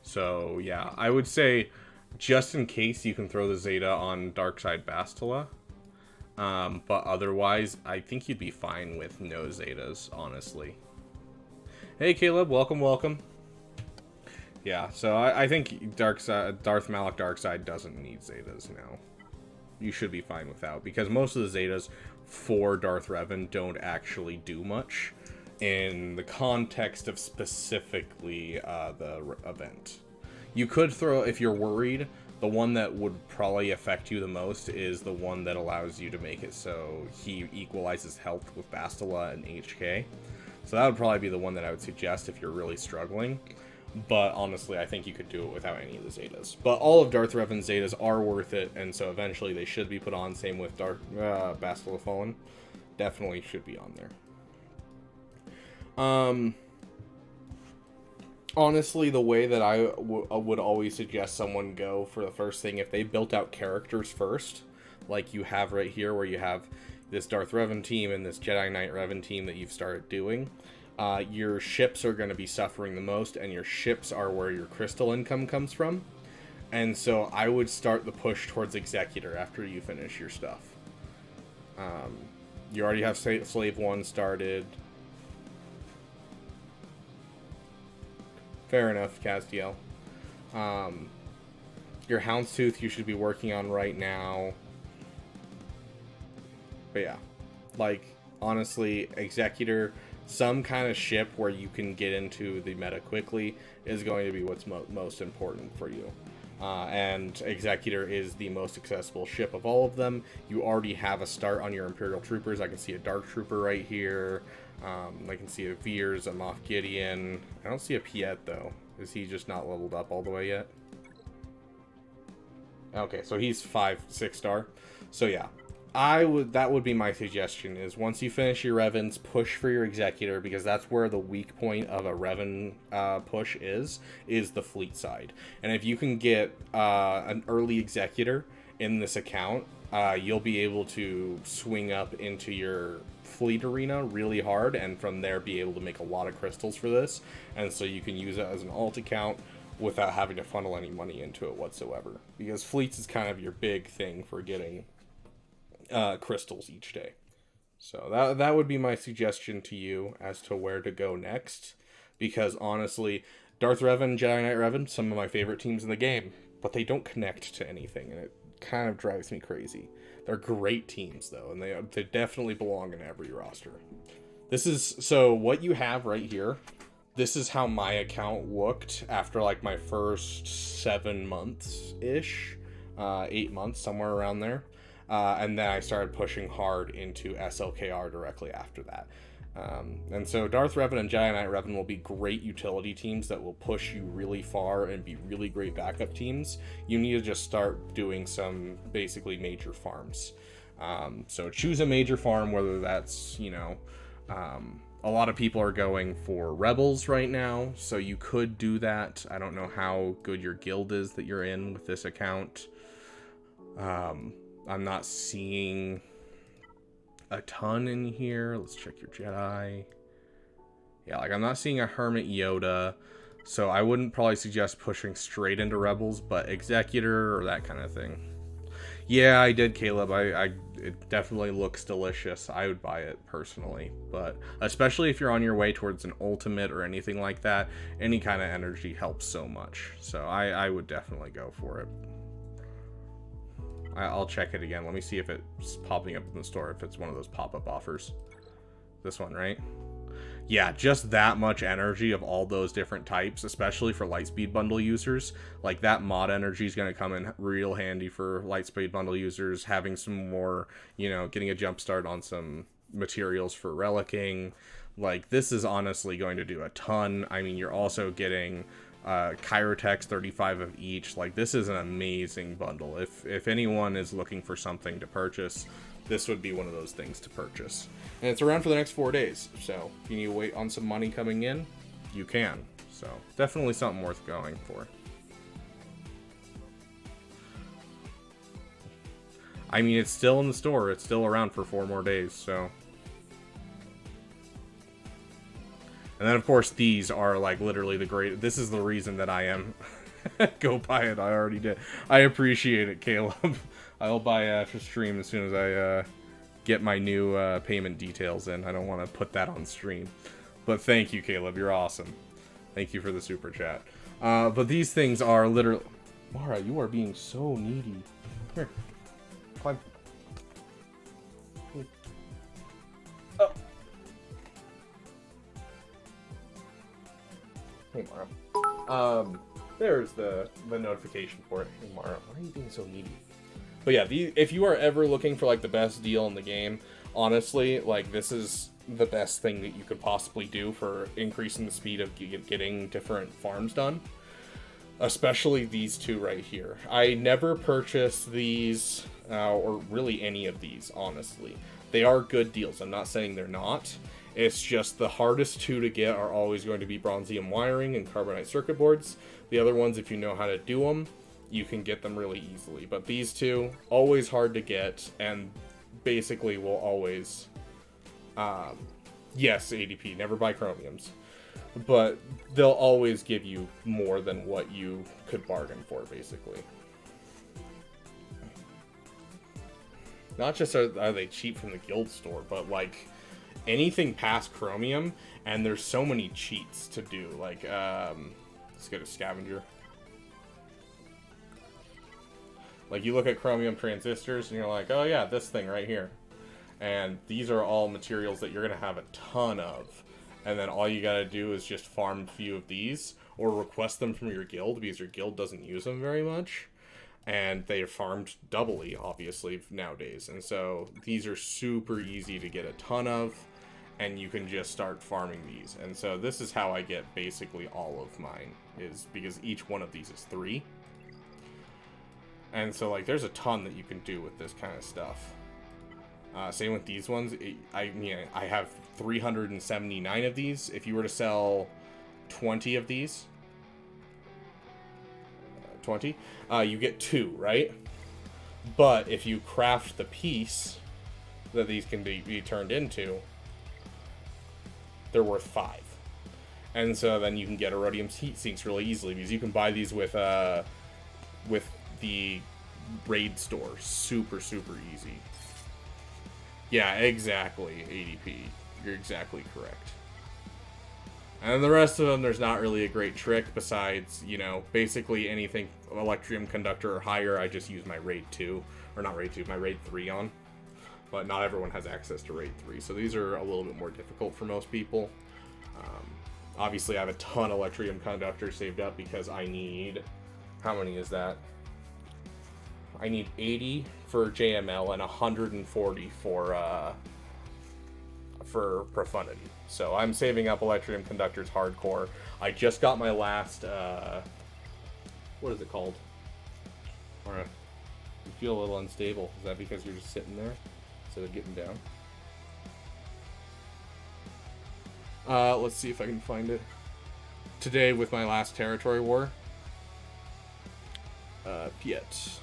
So yeah, I would say just in case you can throw the Zeta on Darkside Bastila. But otherwise, I think you'd be fine with no Zetas, honestly. Hey, Caleb, welcome. Yeah, so I think Darth Malak Darkside doesn't need Zetas now. You should be fine without, because most of the Zetas for Darth Revan don't actually do much in the context of specifically the event. You could throw, if you're worried, the one that would probably affect you the most is the one that allows you to make it so he equalizes health with Bastila and HK. So that would probably be the one that I would suggest if you're really struggling. But honestly, I think you could do it without any of the Zetas. But all of Darth Revan's Zetas are worth it, and so eventually they should be put on. Same with Bastila Fallen. Definitely should be on there. Honestly, the way that I would always suggest someone go for the first thing, if they built out characters first, like you have right here, where you have this Darth Revan team and this Jedi Knight Revan team that you've started doing, your ships are going to be suffering the most, and your ships are where your crystal income comes from. And so I would start the push towards Executor after you finish your stuff. You already have Slave 1 started. Fair enough, Castiel. Your Houndstooth you should be working on right now. But yeah, like, honestly, Executor, some kind of ship where you can get into the meta quickly is going to be what's most important for you. And Executor is the most accessible ship of all of them. You already have a start on your Imperial Troopers. I can see a Dark Trooper right here. I can see a Veers, a Moff Gideon. I don't see a Piet, though. Is he just not leveled up all the way yet? Okay, so he's 5-6 star. So yeah, that would be my suggestion, is once you finish your Revans, push for your Executor, because that's where the weak point of a Revan push is the fleet side. And if you can get an early Executor in this account, you'll be able to swing up into your fleet arena really hard, and from there be able to make a lot of crystals for this, and so you can use it as an alt account without having to funnel any money into it whatsoever, because fleets is kind of your big thing for getting crystals each day. So that would be my suggestion to you as to where to go next, because honestly, Darth Revan, Jedi Knight Revan, some of my favorite teams in the game, but they don't connect to anything, and it kind of drives me crazy. They're great teams, though, and they definitely belong in every roster. So what you have right here, this is how my account looked after, like, my first 7 months-ish, 8 months, somewhere around there. And then I started pushing hard into SLKR directly after that. And so Darth Revan and Jedi Knight Revan will be great utility teams that will push you really far and be really great backup teams. You need to just start doing some basically major farms. So choose a major farm, whether that's, a lot of people are going for Rebels right now, so you could do that. I don't know how good your guild is that you're in with this account. I'm not seeing a ton in here. Let's check your Jedi. Yeah, like, I'm not seeing a Hermit Yoda, so I wouldn't probably suggest pushing straight into Rebels, but Executor or that kind of thing. Yeah, I did, Caleb. It definitely looks delicious. I would buy it personally, but especially if you're on your way towards an ultimate or anything like that, any kind of energy helps so much. So I would definitely go for it. I'll check it again. Let me see if it's popping up in the store, if it's one of those pop-up offers. This one, right? yeah, just that much energy of all those different types, especially for Lightspeed Bundle users. Like, that mod energy is going to come in real handy for Lightspeed Bundle users, having some more, you know, getting a jump start on some materials for relicking. Like, this is honestly going to do a ton. I mean, you're also getting Kyber 35 of each. Like, this is an amazing bundle. If anyone is looking for something to purchase, this would be one of those things to purchase. And it's around for the next 4 days, so if you need to wait on some money coming in, you can. So, definitely something worth going for. I mean, it's still in the store. It's still around for 4 more days, so... And then, of course, these are, like, literally the great... This is the reason that I am... Go buy it. I already did. I appreciate it, Caleb. I'll buy it after stream as soon as I get my new payment details in. I don't want to put that on stream. But thank you, Caleb. You're awesome. Thank you for the super chat. But these things are literally... Mara, you are being so needy. Here. Climb. Oh. Hey, Mara. There's the notification for it. Hey, Mara, why are you being so needy? But yeah, if you are ever looking for, like, the best deal in the game, honestly, like, this is the best thing that you could possibly do for increasing the speed of getting different farms done. Especially these two right here. I never purchased these, or really any of these, honestly. They are good deals. I'm not saying they're not. It's just the hardest two to get are always going to be bronzium wiring and carbonite circuit boards. The other ones, if you know how to do them, you can get them really easily. But these two, always hard to get, and basically will always... yes, ADP, never buy chromiums. But they'll always give you more than what you could bargain for, basically. Not just are they cheap from the guild store, but, like, anything past chromium, and there's so many cheats to do. Like, let's go to scavenger. Like, you look at chromium transistors, and you're like, oh yeah, this thing right here. And these are all materials that you're going to have a ton of. And then all you got to do is just farm a few of these, or request them from your guild, because your guild doesn't use them very much. And they are farmed doubly, obviously, nowadays. And so these are super easy to get a ton of, and you can just start farming these. And so this is how I get basically all of mine, is because each one of these is 3. And so, like, there's a ton that you can do with this kind of stuff. Same with these ones. I have 379 of these. If you were to sell 20 of these, 20, you get 2, right? But if you craft the piece that these can be turned into, they're worth 5. And so then you can get Erodium heat sinks really easily, because you can buy these with the raid store. Super, super easy. Yeah, exactly, ADP. You're exactly correct. And the rest of them, there's not really a great trick besides, you know, basically anything Electrium Conductor or higher, I just use my Raid 2, or not Raid 2, my Raid 3 on. But not everyone has access to Raid 3, so these are a little bit more difficult for most people. Obviously, I have a ton of Electrium Conductor saved up because I need... How many is that? I need 80 for JML and 140 for Profundity. So I'm saving up Electrium Conductors hardcore. I just got my last, what is it called? Or you feel a little unstable. Is that because you're just sitting there instead of getting down? Let's see if I can find it. Today with my last territory war. Piet.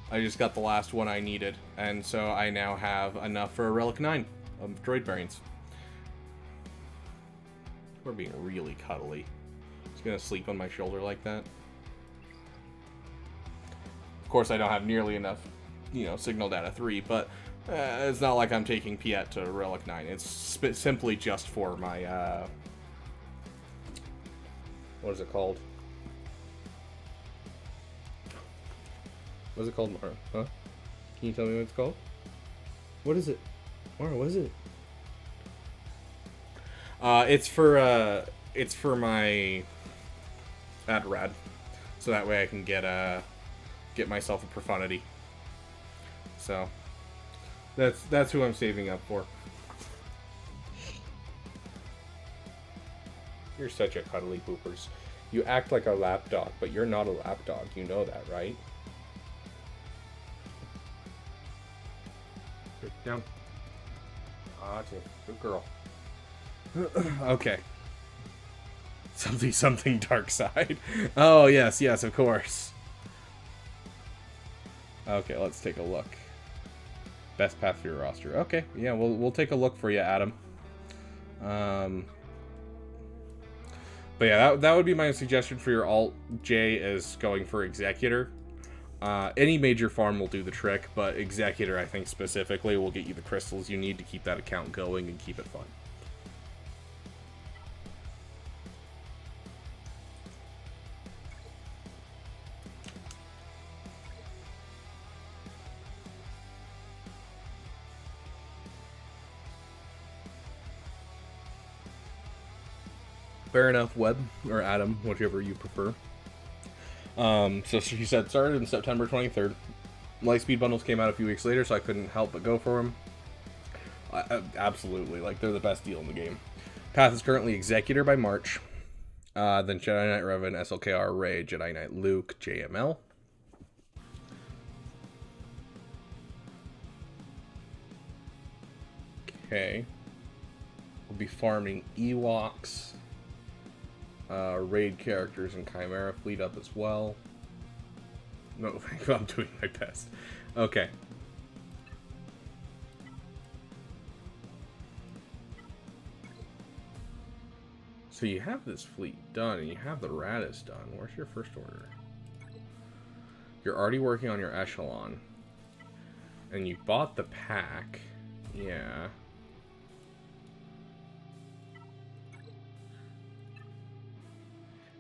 I just got the last one I needed, and so I now have enough for a Relic 9 of droid variants. We're being really cuddly. He's gonna sleep on my shoulder like that. Of course, I don't have nearly enough, you know, signal data 3, but it's not like I'm taking Piet to Relic 9. It's simply just for my, what is it called? What is it called, Mara? Huh? Can you tell me what it's called? What is it? Mara, what is it? It's for my ad rad, so that way I can get myself a profundity. So that's who I'm saving up for. You're such a cuddly poopers. You act like a lapdog, but you're not a lapdog. You know that, right? Sit down. Ah, good girl. Okay. Something dark side. Oh, yes, of course. Okay, let's take a look. Best path for your roster. Okay, yeah, we'll take a look for you, Adam. But yeah, that would be my suggestion for your alt. J is going for Executor. Any major farm will do the trick, but Executor, I think specifically, will get you the crystals you need to keep that account going and keep it fun. Fair enough, Webb, or Adam, whichever you prefer. So she said started in September 23rd. Lightspeed bundles came out a few weeks later, so I couldn't help but go for them. Absolutely, like, they're the best deal in the game. Path is currently Executor by March. Then Jedi Knight Revan, SLKR, Rey, Jedi Knight Luke, JML. Okay. We'll be farming Ewoks. Raid characters and Chimera fleet up as well. No, I'm doing my best. Okay. So you have this fleet done, and you have the Radis done. Where's your first order? You're already working on your Echelon. And you bought the pack. Yeah.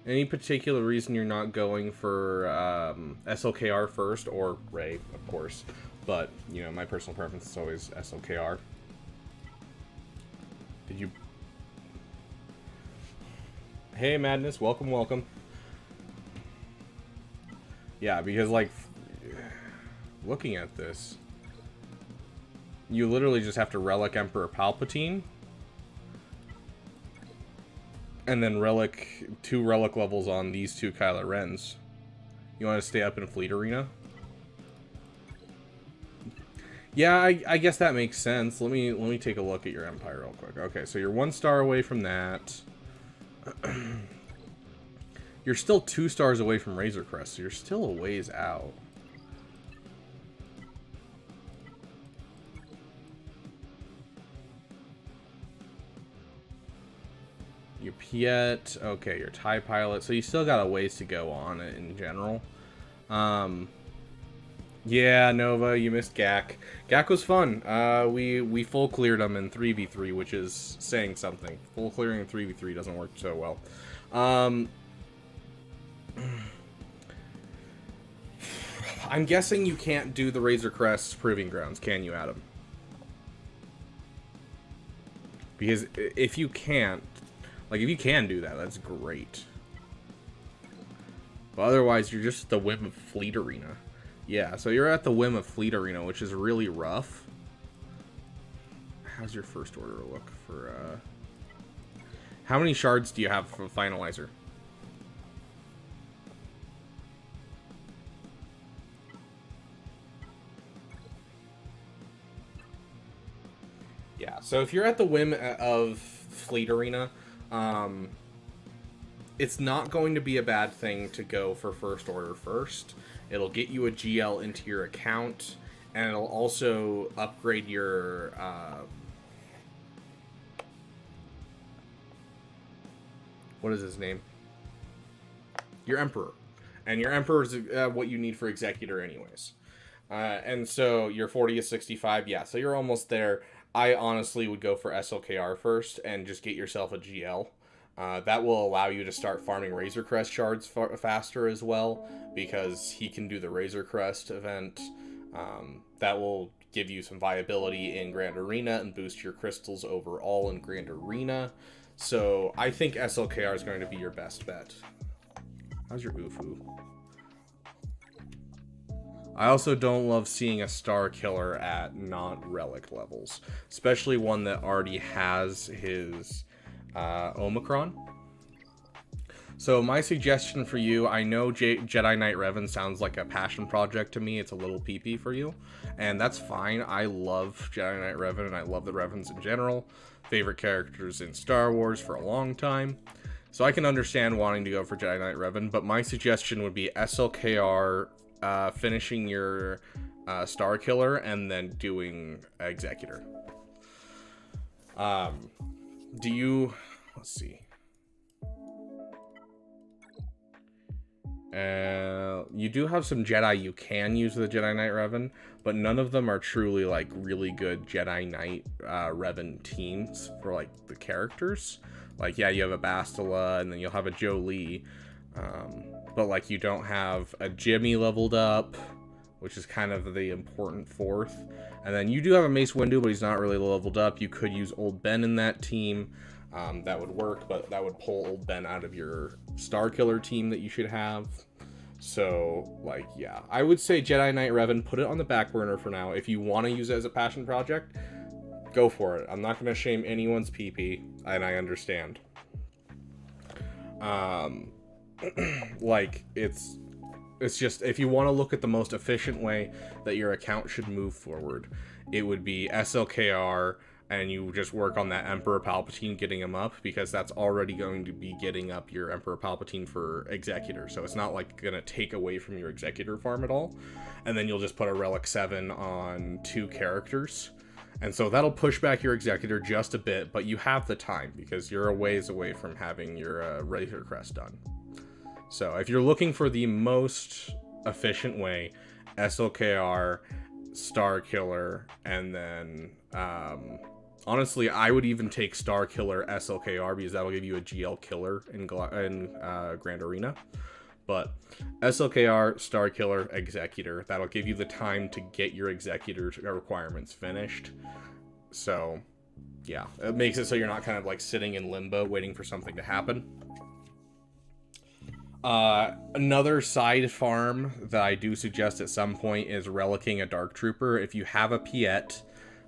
Any particular reason you're not going for SLKR first, or Rey, of course, but, you know, my personal preference is always SLKR. Did you... Hey, Madness, welcome. Yeah, because, like, looking at this, you literally just have to Relic Emperor Palpatine, and then two relic levels on these two Kylo Rens. You want to stay up in Fleet Arena? Yeah, I guess that makes sense. Let me take a look at your Empire real quick. Okay, so you're 1 star away from that. You're still 2 stars away from Razor Crest, so you're still a ways out. Your Piet, okay, your TIE Pilot, so you still got a ways to go on it in general. Yeah, Nova, you missed Gak. Gak was fun. We full cleared him in 3v3, which is saying something. Full clearing in 3v3 doesn't work so well. I'm guessing you can't do the Razor Crest Proving Grounds, can you, Adam? Because if you can't, like, if you can do that, that's great. But otherwise, you're just at the whim of Fleet Arena. Yeah, so you're at the whim of Fleet Arena, which is really rough. How's your first order look for, How many shards do you have from Finalizer? Yeah, so if you're at the whim of Fleet Arena, it's not going to be a bad thing to go for first order first. It'll get you a GL into your account, and it'll also upgrade your what is his name? Your Emperor. And your Emperor is what you need for Executor anyways. And so your 40 is 65, yeah, so you're almost there. I honestly would go for SLKR first and just get yourself a GL. That will allow you to start farming Razor Crest shards faster as well, because he can do the Razor Crest event. That will give you some viability in Grand Arena and boost your crystals overall in Grand Arena. So I think SLKR is going to be your best bet. How's your Ufu? I also don't love seeing a Star Killer at not relic levels, especially one that already has his Omicron. So my suggestion for you, I know Jedi Knight Revan sounds like a passion project to me. It's a little pee-pee for you, and that's fine. I love Jedi Knight Revan, and I love the Revans in general. Favorite characters in Star Wars for a long time. So I can understand wanting to go for Jedi Knight Revan, but my suggestion would be SLKR, finishing your Star Killer, and then doing Executor. Do you... Let's see. You do have some Jedi you can use with the Jedi Knight Revan, but none of them are truly like really good Jedi Knight Revan teams for like the characters. Like, yeah, you have a Bastila, and then you'll have a Jolee, but like you don't have a Jimmy leveled up, which is kind of the important fourth. And then you do have a Mace Windu, but he's not really leveled up. You could use Old Ben in that team. That would work, but that would pull Old Ben out of your Star Killer team that you should have. So, like, yeah. I would say Jedi Knight Revan, put it on the back burner for now. If you want to use it as a passion project, go for it. I'm not going to shame anyone's PP, and I understand. Like, it's just, if you want to look at the most efficient way that your account should move forward, it would be SLKR, and you just work on that Emperor Palpatine, getting him up, because that's already going to be getting up your Emperor Palpatine for Executor. So it's not like going to take away from your Executor farm at all. And then you'll just put a Relic 7 on 2 characters. And so that'll push back your Executor just a bit, but you have the time, because you're a ways away from having your Razor Crest done. So if you're looking for the most efficient way, SLKR, Star Killer, and then... honestly, I would even take Star Killer SLKR, because that will give you a GL killer in Grand Arena. But SLKR, Star Killer, Executor, that'll give you the time to get your Executor requirements finished. So, yeah, it makes it so you're not kind of like sitting in limbo waiting for something to happen. Another side farm that I do suggest at some point is relicking a Dark Trooper. If you have a Piet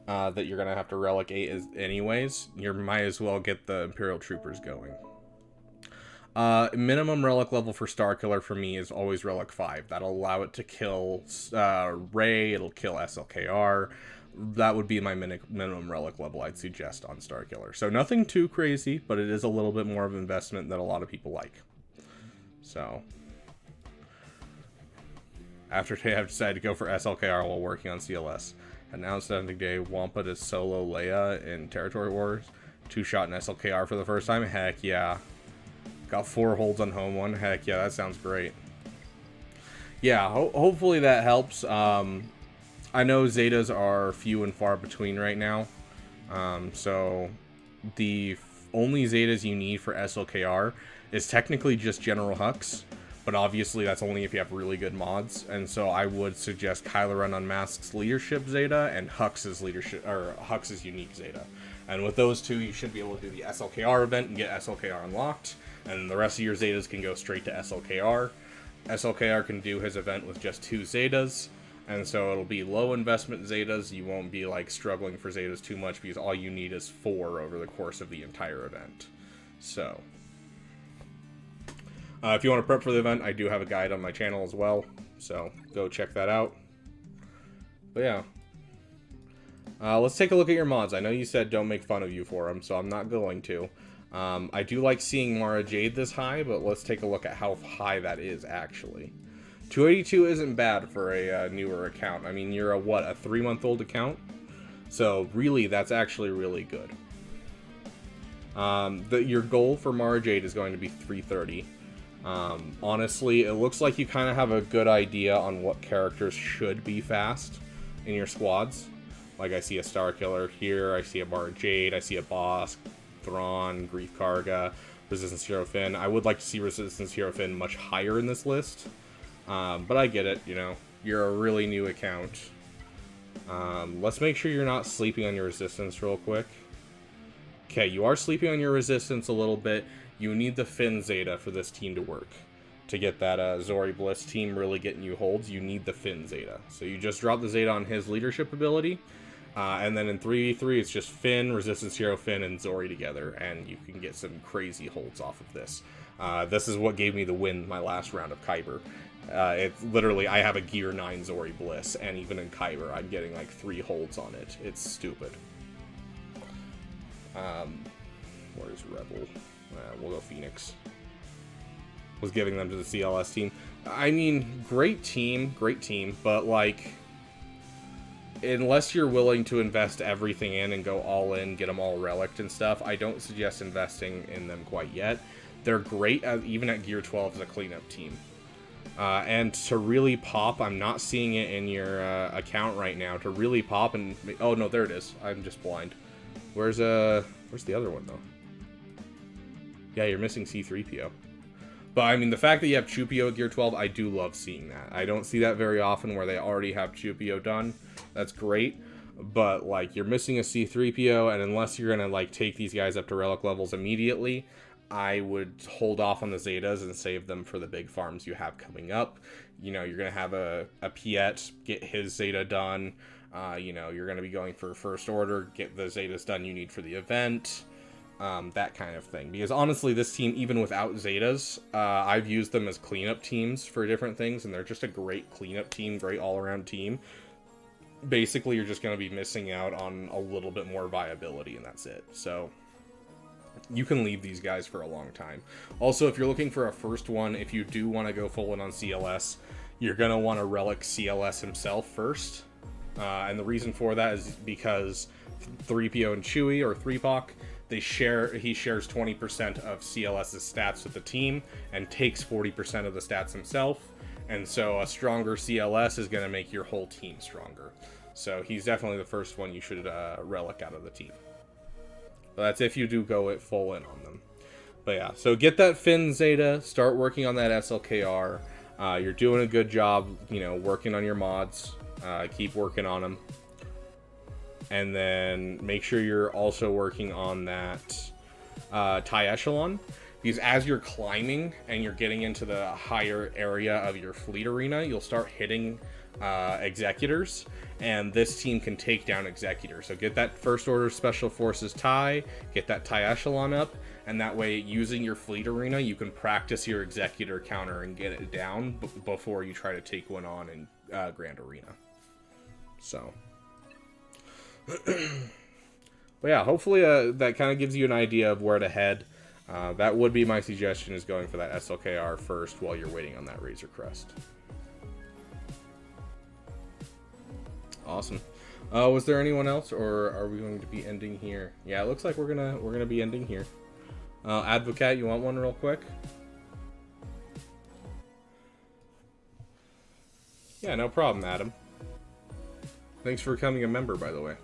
that you're going to have to relic 8 anyways, you might as well get the Imperial Troopers going. Minimum relic level for Star Killer for me is always relic 5. That'll allow it to kill Rey, it'll kill SLKR. That would be my minimum relic level I'd suggest on Star Killer. So nothing too crazy, but it is a little bit more of an investment that a lot of people like. So, after today, I've decided to go for SLKR while working on CLS. Announced ending day, Wampa to solo Leia in Territory Wars. 2-shot in SLKR for the first time. Heck yeah. Got 4 holds on home one. Heck yeah, that sounds great. Yeah, hopefully that helps. I know Zetas are few and far between right now. So the only Zetas you need for SLKR is technically just General Hux. But obviously that's only if you have really good mods, and so I would suggest Kylo Ren Unmasked's Leadership Zeta and Hux's Leadership, or Hux's Unique Zeta. And with those two, you should be able to do the SLKR event and get SLKR unlocked, and the rest of your Zetas can go straight to SLKR. SLKR can do his event with just 2 Zetas, and so it'll be low investment Zetas. You won't be like struggling for Zetas too much, because all you need is 4 over the course of the entire event. So... if you want to prep for the event, I do have a guide on my channel as well, so go check that out. But yeah, let's take a look at your mods. I know you said don't make fun of you for them, so I'm not going to. I do like seeing Mara Jade this high, but let's take a look at how high that is actually. 282 isn't bad for a newer account. I mean, you're a 3-month-old account? So really, that's actually really good. Your goal for Mara Jade is going to be 330. Honestly, it looks like you kind of have a good idea on what characters should be fast in your squads. Like, I see a Star Killer here, I see a Mara Jade, I see a Bosk, Thrawn, Grief Karga, Resistance Hero Finn. I would like to see Resistance Hero Finn much higher in this list, but I get it, you know, you're a really new account. Let's make sure you're not sleeping on your Resistance real quick. Okay, you are sleeping on your resistance a little bit. You need the Finn Zeta for this team to work. To get that Zori Bliss team really getting you holds, you need the Finn Zeta. So you just drop the Zeta on his leadership ability. And then in 3v3, it's just Finn, Resistance Hero Finn, and Zori together. And you can get some crazy holds off of this. This is what gave me the win my last round of Kyber. It's literally, I have a Gear 9 Zori Bliss, and even in Kyber, I'm getting like 3 holds on it. It's stupid. Where's Rebel? We'll go Phoenix. Was giving them to the CLS team. I mean, great team, but like, unless you're willing to invest everything in and go all in, get them all relicked and stuff, I don't suggest investing in them quite yet. They're great, even at Gear 12 as a cleanup team. And to really pop, I'm not seeing it in your account right now. To really pop and... Oh, no, there it is. I'm just blind. Where's the other one, though? Yeah, you're missing C-3PO. But, I mean, the fact that you have Chupio at Gear 12, I do love seeing that. I don't see that very often where they already have Chupio done. That's great. But, like, you're missing a C-3PO, and unless you're going to, like, take these guys up to relic levels immediately, I would hold off on the Zetas and save them for the big farms you have coming up. You know, you're going to have a Piet, get his Zeta done. You know, you're going to be going for First Order, get the Zetas done you need for the event. That kind of thing. Because honestly, this team, even without Zetas, I've used them as cleanup teams for different things, and they're just a great cleanup team, great all-around team. Basically, you're just going to be missing out on a little bit more viability, and that's it. So you can leave these guys for a long time. Also, if you're looking for a first one, if you do want to go full in on CLS, you're going to want to relic CLS himself first. And the reason for that is because 3PO and Chewie, or 3POC, he shares 20% of CLS's stats with the team and takes 40% of the stats himself. And so a stronger CLS is going to make your whole team stronger. So he's definitely the first one you should relic out of the team. But that's if you do go it full in on them. But yeah, so get that Finn Zeta, start working on that SLKR. You're doing a good job, you know, working on your mods. Keep working on them. And then make sure you're also working on that TIE Echelon. Because as you're climbing and you're getting into the higher area of your fleet arena, you'll start hitting Executors. And this team can take down Executors. So get that First Order Special Forces TIE, get that TIE Echelon up, and that way, using your fleet arena, you can practice your Executor counter and get it down before you try to take one on in Grand Arena. So... But yeah, hopefully that kind of gives you an idea of where to head. That would be my suggestion, is going for that SLKR first while you're waiting on that Razor Crest. Awesome. Was there anyone else, or are we going to be ending here? Yeah, it looks like we're gonna be ending here. Advocate, you want one real quick? Yeah, no problem, Adam. Thanks for becoming a member, by the way.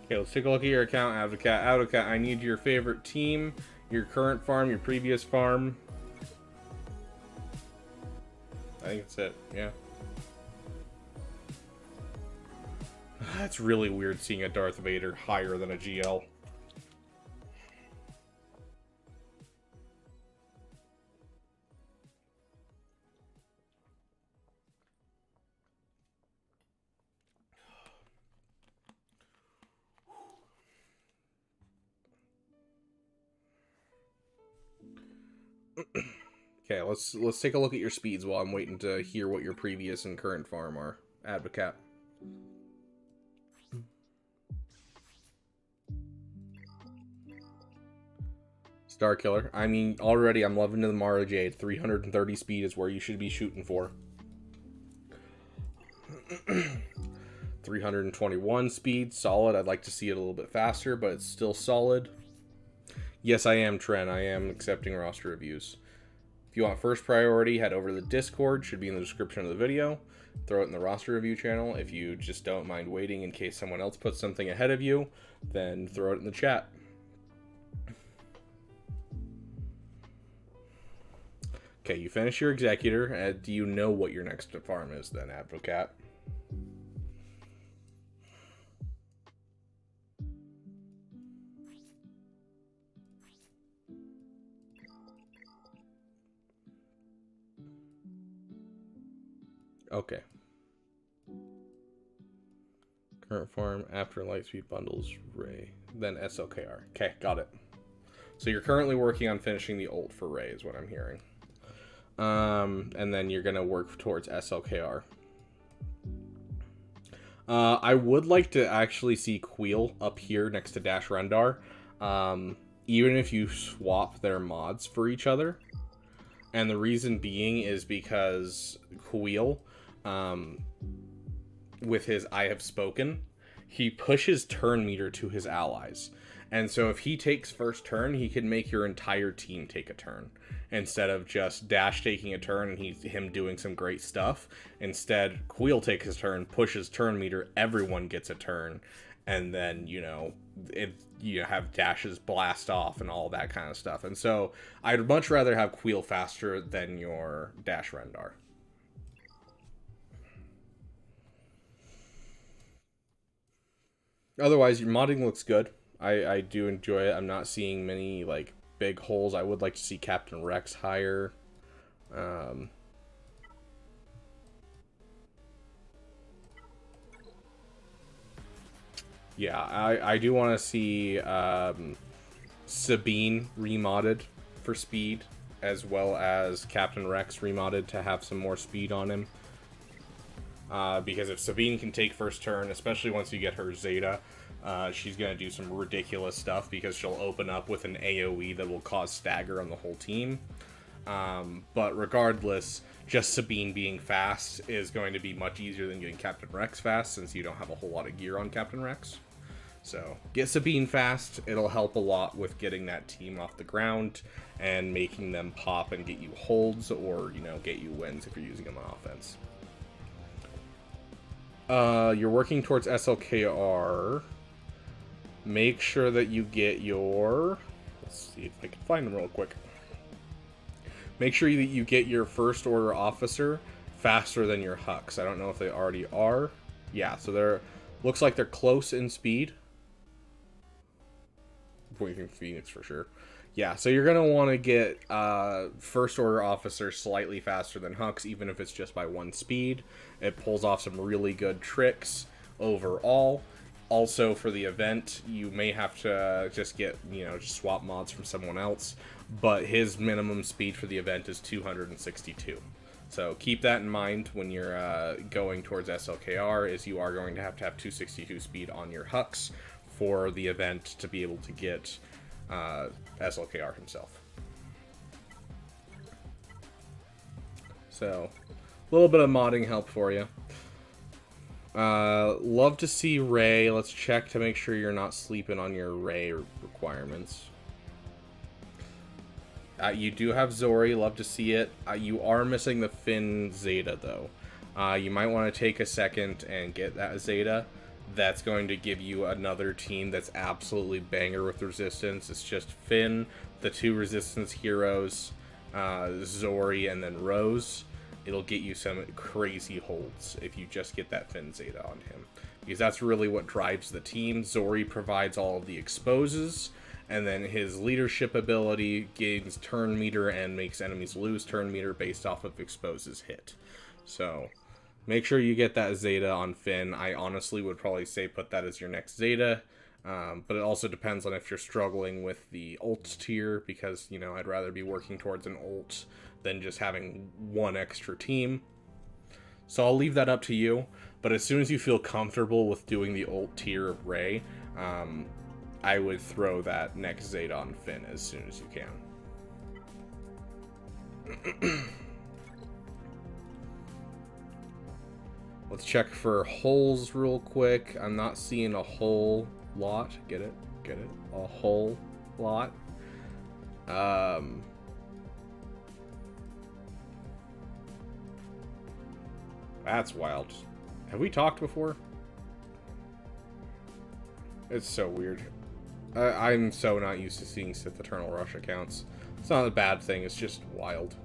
Okay, let's take a look at your account, Advocate. Advocate, I need your favorite team, your current farm, your previous farm. I think that's it, yeah. That's really weird seeing a Darth Vader higher than a GL. Okay, let's take a look at your speeds while I'm waiting to hear what your previous and current farm are. Advocate. Star Killer. I mean, already I'm loving the Mara Jade. 330 speed is where you should be shooting for. 321 speed, solid. I'd like to see it a little bit faster, but it's still solid. Yes, I am, Tren. I am accepting roster reviews. If you want first priority, head over to the Discord. Should be in the description of the video. Throw it in the roster review channel. If you just don't mind waiting in case someone else puts something ahead of you, then throw it in the chat. Okay, you finish your Executor. Do you know what your next farm is then, Advocat? Okay. Current farm after Lightspeed bundles Ray, then SLKR. Okay, got it. So you're currently working on finishing the ult for Ray, is what I'm hearing. And then you're gonna work towards SLKR. I would like to actually see Queel up here next to Dash Rendar. Even if you swap their mods for each other. And the reason being is because Queel, with his I Have Spoken, he pushes turn meter to his allies. And so if he takes first turn, he can make your entire team take a turn. Instead of just Dash taking a turn and him doing some great stuff. Instead, Queel takes his turn, pushes turn meter, everyone gets a turn. And then, you have Dashes blast off and all that kind of stuff. And so I'd much rather have Queel faster than your Dash Rendar. Otherwise, your modding looks good. I do enjoy it. I'm not seeing many, like, big holes. I would like to see Captain Rex higher. Yeah, I do want to see Sabine remodded for speed, as well as Captain Rex remodded to have some more speed on him. Because if Sabine can take first turn, especially once you get her Zeta, she's going to do some ridiculous stuff because she'll open up with an AoE that will cause stagger on the whole team. But regardless, just Sabine being fast is going to be much easier than getting Captain Rex fast, since you don't have a whole lot of gear on Captain Rex. So, get Sabine fast. It'll help a lot with getting that team off the ground and making them pop and get you holds or, get you wins if you're using them on offense. You're working towards SLKR. Make sure that you get your... Let's see if I can find them real quick. Make sure that you get your first order officer faster than your Hux. I don't know if they already are. Yeah, so they're... Looks like they're close in speed. Waiting for Phoenix for sure. Yeah, so you're going to want to get first order officer slightly faster than Hux, even if it's just by 1 speed. It pulls off some really good tricks overall. Also, for the event, you may have to just get, just swap mods from someone else. But his minimum speed for the event is 262. So keep that in mind when you're going towards SLKR, is you are going to have 262 speed on your Hux for the event to be able to get SLKR himself. So, a little bit of modding help for you. Love to see Ray. Let's check to make sure you're not sleeping on your Ray requirements. You do have Zori. Love to see it. You are missing the Finn Zeta, though. You might want to take a second and get that Zeta. That's going to give you another team that's absolutely banger with resistance. It's just Finn, the 2 resistance heroes, Zori, and then Rose. It'll get you some crazy holds if you just get that Finn Zeta on him. Because that's really what drives the team. Zori provides all of the exposes, and then his leadership ability gains turn meter and makes enemies lose turn meter based off of exposes hit. So... make sure you get that Zeta on Finn. I honestly would probably say put that as your next Zeta. But it also depends on if you're struggling with the ult tier, because, I'd rather be working towards an ult than just having 1 extra team. So I'll leave that up to you. But as soon as you feel comfortable with doing the ult tier of Ray, I would throw that next Zeta on Finn as soon as you can. Let's check for holes real quick. I'm not seeing a whole lot. Get it? Get it? A whole lot. That's wild. Have we talked before? It's so weird. I'm so not used to seeing Sith Eternal Rush accounts. It's not a bad thing, it's just wild.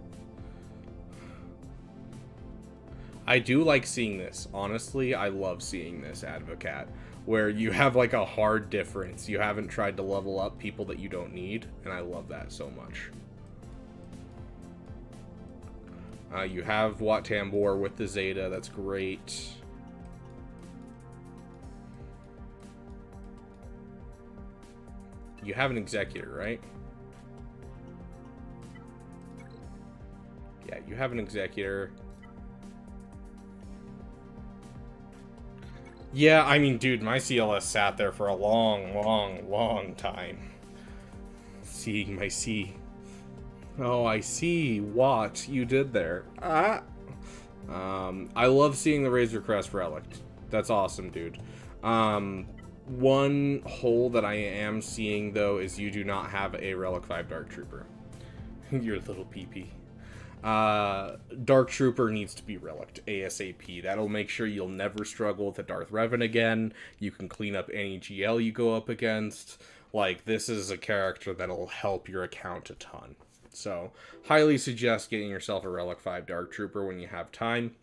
I do like seeing this. Honestly, I love seeing this, Advocat, where you have like a hard difference. You haven't tried to level up people that you don't need, and I love that so much. You have Wat Tambor with the Zeta. That's great. You have an Executor, right? Yeah, you have an Executor. Yeah, I mean, dude, my CLS sat there for a long time. Seeing my C. Oh, I see what you did there. Ah. I love seeing the Razor Crest Relic. That's awesome, dude. One hole that I am seeing, though, is you do not have a Relic 5 Dark Trooper. Your little PP. Dark Trooper needs to be relicked ASAP. That'll make sure you'll never struggle with a Darth Revan again. You can clean up any GL you go up against. Like, this is a character that'll help your account a ton. So, highly suggest getting yourself a Relic 5 Dark Trooper when you have time.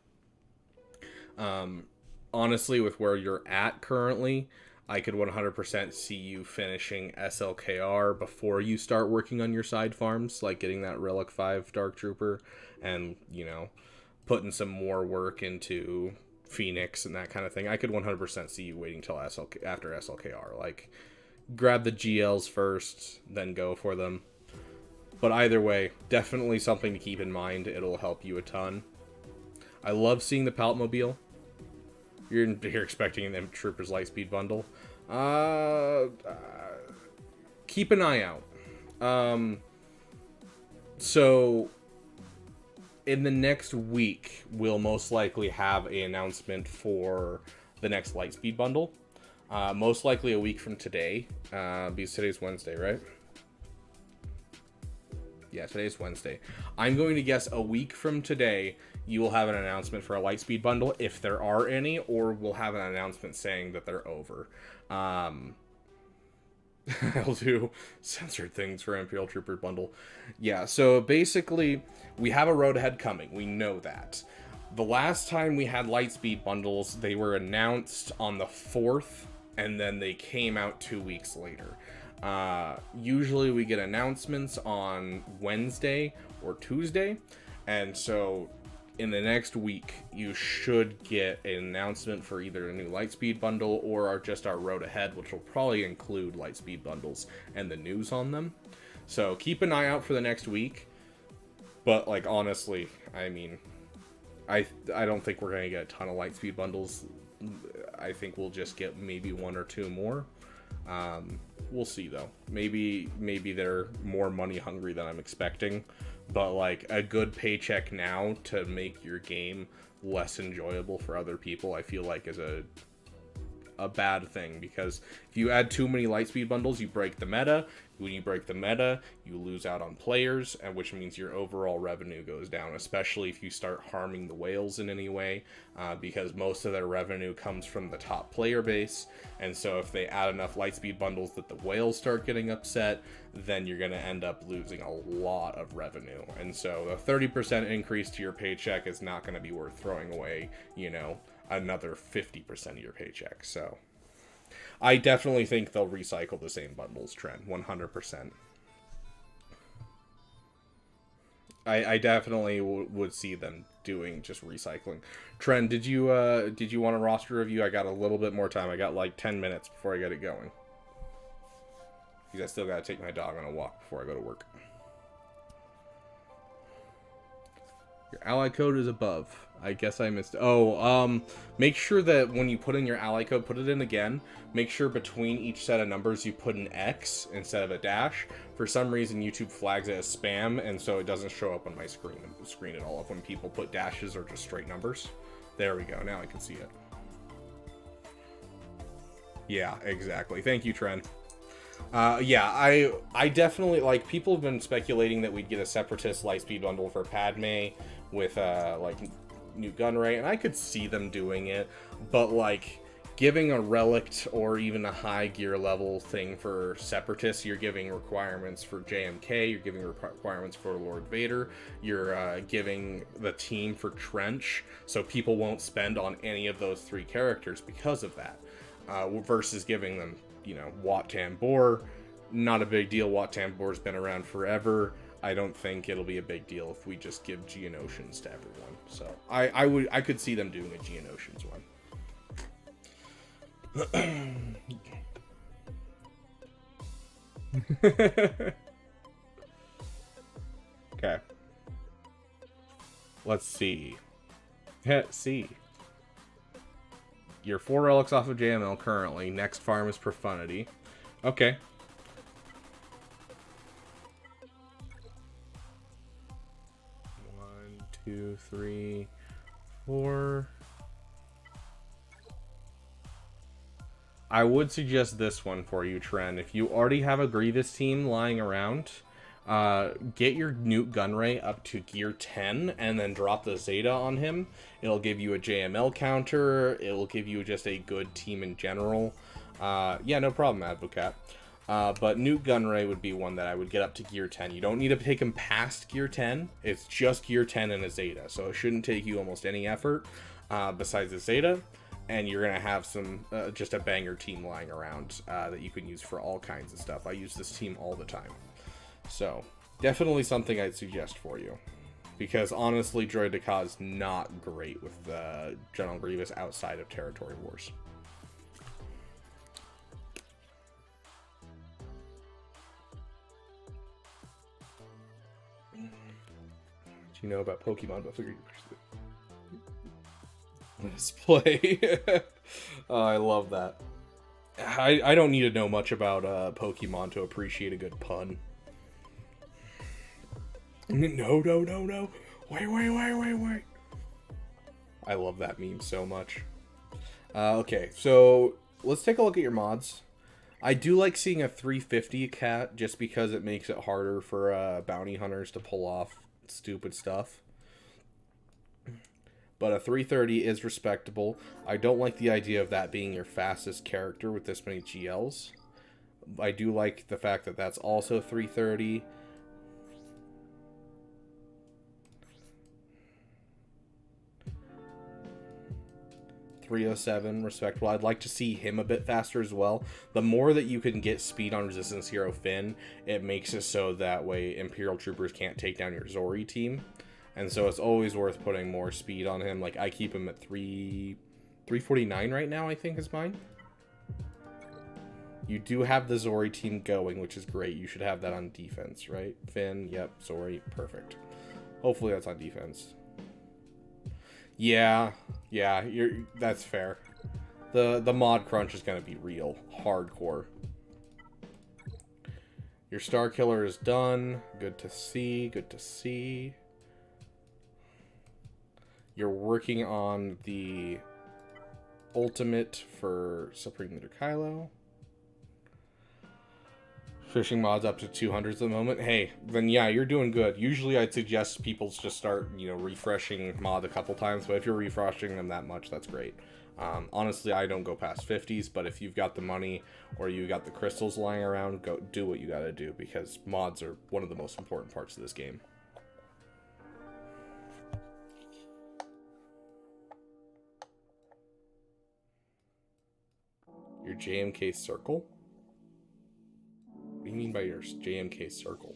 Honestly, with where you're at currently, I could 100% see you finishing SLKR before you start working on your side farms, like getting that Relic 5 Dark Trooper and, you know, putting some more work into Phoenix and that kind of thing. I could 100% see you waiting till after SLKR. Like, grab the GLs first, then go for them. But either way, definitely something to keep in mind. It'll help you a ton. I love seeing the Paltmobile. You're expecting an Troopers Lightspeed bundle. Keep an eye out. So, in the next week, we'll most likely have an announcement for the next Lightspeed bundle. Most likely a week from today, because today's Wednesday, right? Yeah, today's Wednesday. I'm going to guess a week from today, you will have an announcement for a Lightspeed bundle, if there are any, or we'll have an announcement saying that they're over. I'll do censored things for Imperial Trooper bundle. Yeah, so basically, we have a road ahead coming. We know that. The last time we had Lightspeed bundles, they were announced on the 4th, and then they came out 2 weeks later. Usually we get announcements on Wednesday or Tuesday, and so in the next week you should get an announcement for either a new Lightspeed bundle or just our road ahead, which will probably include Lightspeed bundles and the news on them. So keep an eye out for the next week. But like, honestly, I mean, I don't think we're gonna get a ton of Lightspeed bundles. I think we'll just get maybe 1 or 2 more. We'll see though. Maybe they're more money hungry than I'm expecting, but like a good paycheck now to make your game less enjoyable for other people, I feel like is a bad thing, because if you add too many Lightspeed bundles, you break the meta. When you break the meta, you lose out on players, and which means your overall revenue goes down, especially if you start harming the whales in any way, because most of their revenue comes from the top player base. And so if they add enough Lightspeed bundles that the whales start getting upset, then you're going to end up losing a lot of revenue. And so a 30% increase to your paycheck is not going to be worth throwing away, you know, another 50% of your paycheck. So I definitely think they'll recycle the same bundles trend, 100%. I definitely would see them doing just recycling. Trend, did you want a roster review? I got a little bit more time. I got like 10 minutes before I get it going, because I still gotta take my dog on a walk before I go to work. Your ally code is above. I guess I missed. Oh, make sure that when you put in your ally code, put it in again. Make sure between each set of numbers you put an X instead of a dash. For some reason, YouTube flags it as spam, and so it doesn't show up on my screen at all when people put dashes or just straight numbers. There we go. Now I can see it. Yeah, exactly. Thank you, Tren. Yeah, I definitely, like, people have been speculating that we'd get a Separatist Lightspeed bundle for Padme with, like, new gun rate, and I could see them doing it, but, like, giving a relic or even a high gear level thing for Separatists, you're giving requirements for JMK, you're giving requirements for Lord Vader, you're giving the team for Trench, so people won't spend on any of those 3 characters because of that. Versus giving them, you know, Wat Tambor. Not a big deal. Wat Tambor's been around forever. I don't think it'll be a big deal if we just give Geonosians to everyone. So I could see them doing a Geonosians one. Okay. Let's see. See. You're 4 relics off of JML currently. Next farm is Profundity. Okay. One, 2, 3, 4. I would suggest this one for you, Tren. If you already have a Grievous team lying around, get your Newt Gunray up to gear 10 and then drop the Zeta on him. It'll give you a JML counter. It'll give you just a good team in general. Yeah, no problem, Advocat. But Newt Gunray would be one that I would get up to gear 10. You don't need to take him past gear 10. It's just gear 10 and a Zeta, so it shouldn't take you almost any effort besides the Zeta. And you're going to have some, just a banger team lying around that you can use for all kinds of stuff. I use this team all the time. So, definitely something I'd suggest for you. Because, honestly, Droid Deka is not great with General Grievous outside of Territory Wars. What do you know about Pokemon? But figure display. Oh, I love that. I don't need to know much about Pokemon to appreciate a good pun. No. Wait. I love that meme so much. Okay, so let's take a look at your mods. I do like seeing a 350 cat just because it makes it harder for bounty hunters to pull off stupid stuff. But a 330 is respectable. I don't like the idea of that being your fastest character with this many GLs. I do like the fact that that's also 330. .307, respectable. I'd like to see him a bit faster as well. The more that you can get speed on Resistance Hero Finn, it makes it so that way Imperial Troopers can't take down your Zori team. And so it's always worth putting more speed on him. Like, I keep him at 349 right now, I think is mine. You do have the Zori team going, which is great. You should have that on defense, right? Finn, yep, Zori, perfect. Hopefully that's on defense. Yeah, that's fair. The mod crunch is going to be real hardcore. Your Star Killer is done. Good to see. You're working on the ultimate for Supreme Leader Kylo. Fishing mods up to 200 at the moment. Hey, then yeah, you're doing good. Usually I'd suggest people just start, refreshing mod a couple times, but if you're refreshing them that much, that's great. Honestly, I don't go past 50s, but if you've got the money or you got the crystals lying around, go do what you gotta do, because mods are one of the most important parts of this game. Your JMK circle? What do you mean by your JMK circle?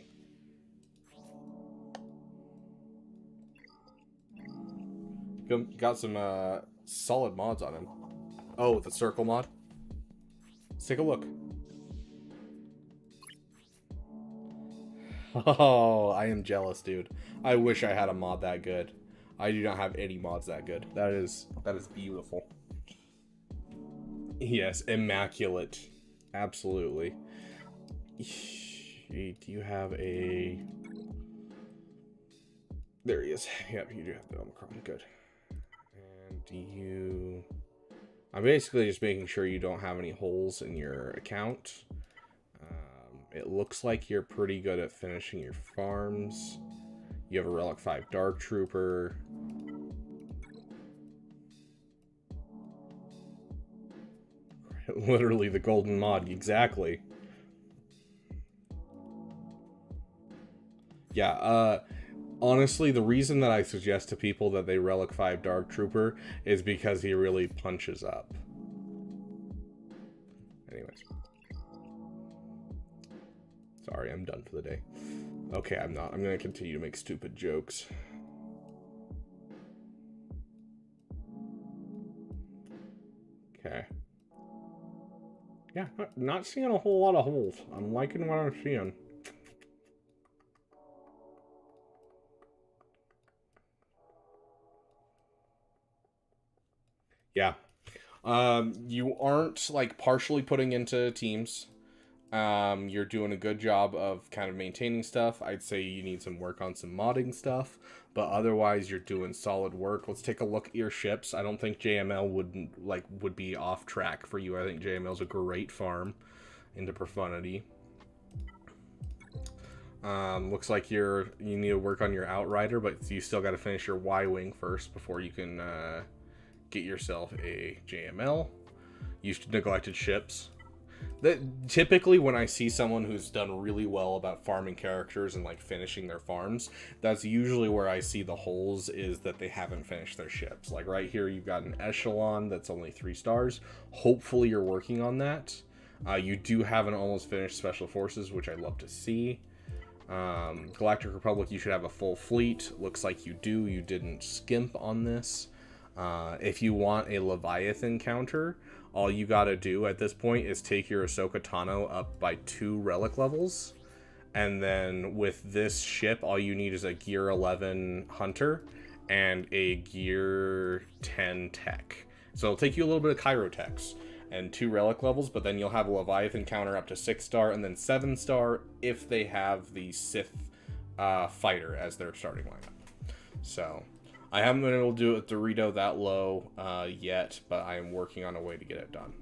Got some solid mods on him. Oh, the circle mod? Let's take a look. Oh, I am jealous, dude. I wish I had a mod that good. I do not have any mods that good. That is beautiful. Yes, immaculate. Absolutely. Do you have a... There he is. Yep, you do have the Omicron. Good. And do you... I'm basically just making sure you don't have any holes in your account. It looks like you're pretty good at finishing your farms. You have a Relic 5 Dark Trooper. Literally the golden mod, exactly. Yeah, honestly, the reason that I suggest to people that they Relic 5 Dark Trooper is because he really punches up. Anyways. Sorry, I'm done for the day. Okay, I'm not. I'm going to continue to make stupid jokes. Okay. Yeah, not seeing a whole lot of holes. I'm liking what I'm seeing. Yeah. You aren't, like, partially putting into teams. You're doing a good job of kind of maintaining stuff. I'd say you need some work on some modding stuff, but otherwise you're doing solid work. Let's take a look at your ships. I don't think JML would be off track for you. I think JML's a great farm into Profundity. Looks like you need to work on your Outrider, but you still got to finish your Y-Wing first before you can get yourself a JML. You neglected ships. Typically, when I see someone who's done really well about farming characters and like finishing their farms, that's usually where I see the holes, is that they haven't finished their ships. Like right here, you've got an Echelon that's only 3 stars. Hopefully you're working on that. You do have an almost finished Special Forces, which I love to see. Galactic Republic, you should have a full fleet. Looks like you do. You didn't skimp on this. If you want a Leviathan counter, all you gotta do at this point is take your Ahsoka Tano up by 2 relic levels, and then with this ship, all you need is a Gear 11 Hunter and a Gear 10 Tech. So it'll take you a little bit of Cairo Techs and 2 relic levels, but then you'll have a Leviathan counter up to 6 star and then 7 star if they have the Sith fighter as their starting lineup. So I haven't been able to do it with Dorito that low yet, but I am working on a way to get it done.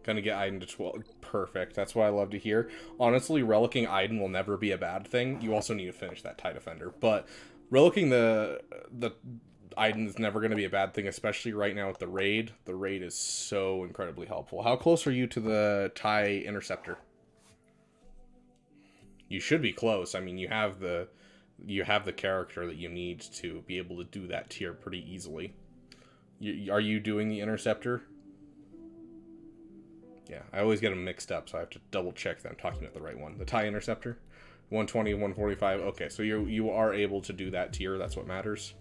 Gonna get Iden to 12. Perfect. That's what I love to hear. Honestly, relicking Iden will never be a bad thing. You also need to finish that TIE Defender. But relicking the Iden is never going to be a bad thing, especially right now with the raid. The raid is so incredibly helpful. How close are you to the TIE Interceptor? You should be close. I mean, you have the character that you need to be able to do that tier pretty easily. Are you doing the Interceptor? Yeah, I always get them mixed up, so I have to double check that I'm talking about the right one. The TIE Interceptor, 120, 145. Okay, so you are able to do that tier. That's what matters.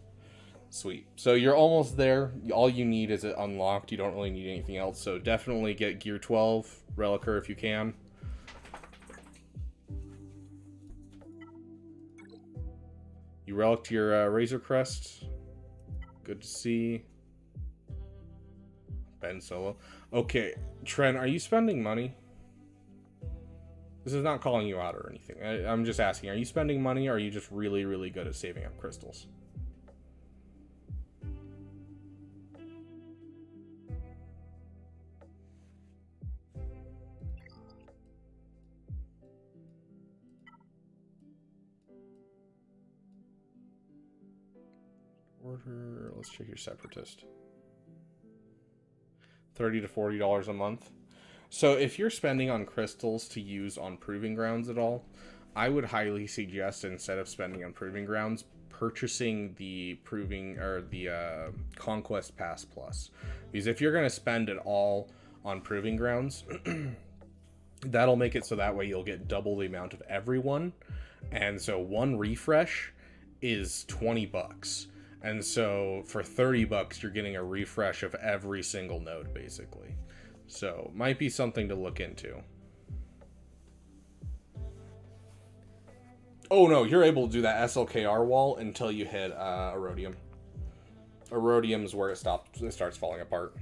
Sweet. So you're almost there. All you need is it unlocked. You don't really need anything else. So definitely get Gear 12 Relicer if you can. You reliced your Razor Crest. Good to see. Ben Solo. Okay, Tren, are you spending money? This is not calling you out or anything. I'm just asking, are you spending money, or are you just really, really good at saving up crystals? Order, let's check your Separatist. $30 to $40 a month. So if you're spending on crystals to use on Proving Grounds at all, I would highly suggest, instead of spending on Proving Grounds, purchasing the Conquest Pass Plus. Because if you're going to spend it all on Proving Grounds, that'll make it so that way you'll get double the amount of everyone. And so one refresh is $20. And so for $30, you're getting a refresh of every single node, basically. So might be something to look into. Oh no, you're able to do that SLKR wall until you hit Erodium. Erodium is where it starts falling apart.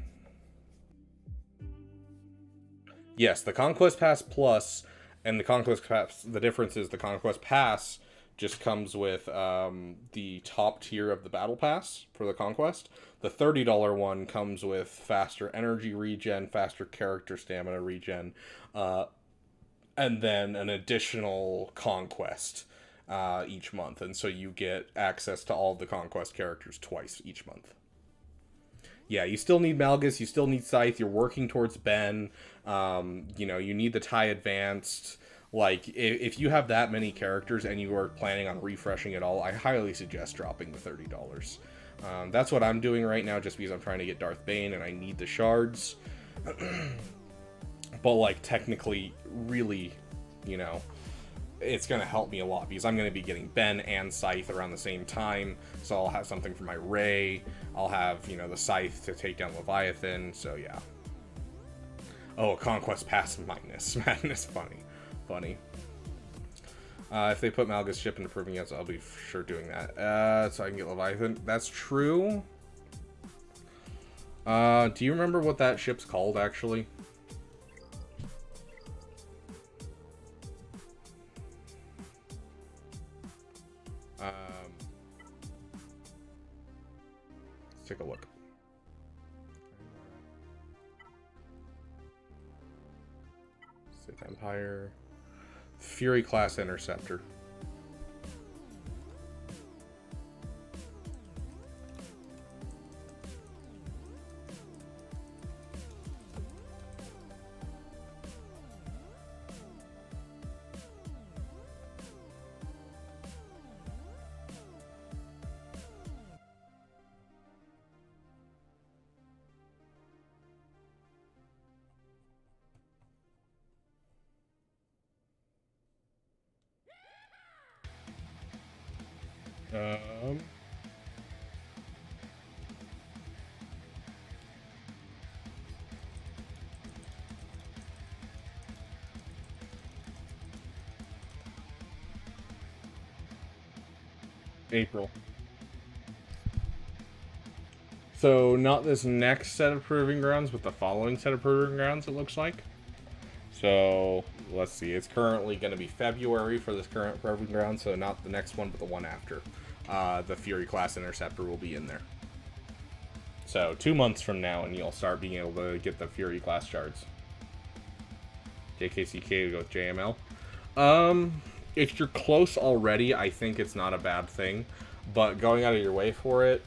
Yes, the Conquest Pass Plus and the Conquest Pass, the difference is the Conquest Pass just comes with the top tier of the Battle Pass for the Conquest. The $30 one comes with faster energy regen, faster character stamina regen, and then an additional Conquest each month. And so you get access to all the Conquest characters twice each month. yeah, you still need Malgus, you still need Scythe, you're working towards Ben, you know, you need the TIE Advanced. Like, if you have that many characters and you are planning on refreshing it all, I highly suggest dropping the $30. That's what I'm doing right now, just because I'm trying to get Darth Bane and I need the shards. But, like, technically, really, you know, it's going to help me a lot, because I'm going to be getting Ben and Scythe around the same time, so I'll have something for my Rey, I'll have, you know, the Scythe to take down Leviathan, so yeah. Oh, a Conquest Pass Madness. Madness, funny. If they put Malgus ship into proving yes, I'll be for sure doing that. So I can get Leviathan. That's true. Do you remember what that ship's called, actually? Let's take a look. Sith Empire. Fury class interceptor. April. So not this next set of proving grounds, but the following set of proving grounds, it looks like. So let's see, it's currently going to be February for this current proving ground, so not the next one, but the one after. The Fury class interceptor will be in there. So 2 months from now, and you'll start being able to get the Fury class shards. JKCK to go with JML. If you're close already, I think it's not a bad thing. But going out of your way for it,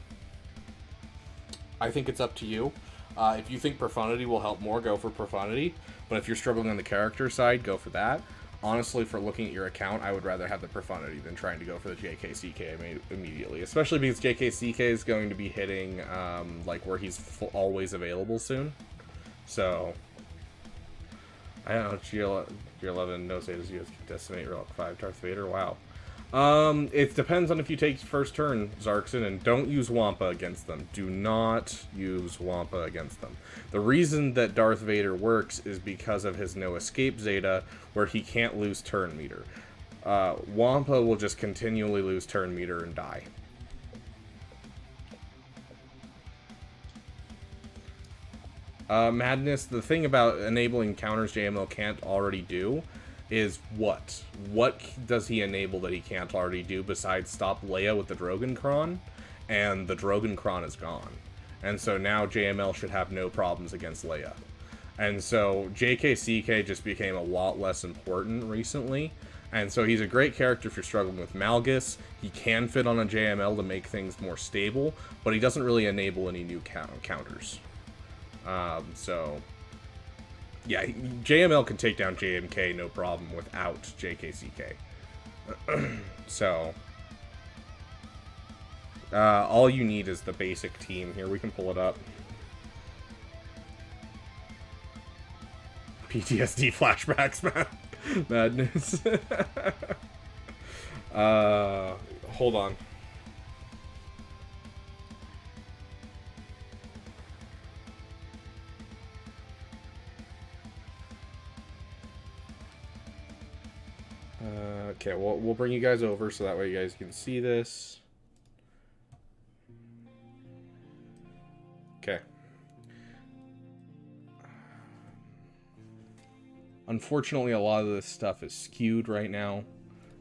I think it's up to you. If you think Profundity will help more, go for Profundity. But if you're struggling on the character side, go for that. Honestly, for looking at your account, I would rather have the Profundity than trying to go for the JKCK immediately. Especially because JKCK is going to be hitting, like, where he's always available soon. So, I don't know, G11 no saves you decimate Relic 5 Darth Vader. Wow. It depends on if you take first turn, Zarkson, and don't use Wampa against them. Do not use Wampa against them. The reason that Darth Vader works is because of his no escape Zeta, where he can't lose turn meter. Wampa will just continually lose turn meter and die. Madness, the thing about enabling counters JML can't already do is what? What does he enable that he can't already do besides stop Leia with the Drogonkron? And the Drogonkron is gone. And so now JML should have no problems against Leia. And so JKCK just became a lot less important recently. And so he's a great character if you're struggling with Malgus. He can fit on a JML to make things more stable, but he doesn't really enable any new counters. So, yeah, JML can take down JMK no problem without JKCK. So, all you need is the basic team here. We can pull it up. PTSD flashbacks, man. Madness. Hold on. Okay, we'll bring you guys over so that way you guys can see this. Okay. Unfortunately, a lot of this stuff is skewed right now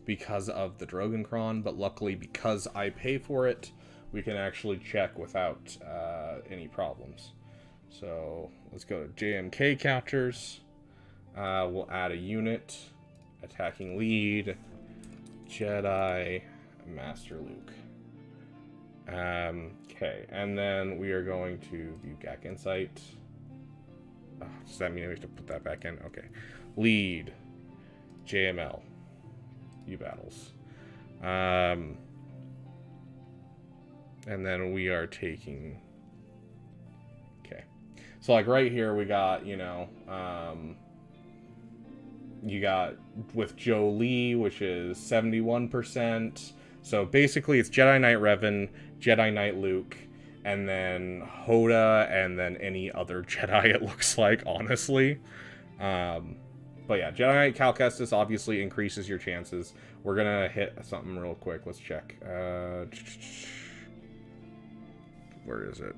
because of the Drogonkron, but luckily, because I pay for it, we can actually check without any problems. So, let's go to JMK counters. We'll add a unit. Attacking lead, Jedi, Master Luke. Okay. Okay, and then we are going to view GAC Insight. Oh, does that mean we have to put that back in? Okay. Lead. JML. View battles. And then we are taking... Okay. So, like, right here we got, you know... you got with Joe Lee, which is 71%. So basically it's Jedi Knight Revan, Jedi Knight Luke, and then Hoda, and then any other Jedi it looks like, honestly. But yeah, Jedi Knight Cal Kestis obviously increases your chances. We're gonna hit something real quick. Let's check. Where is it?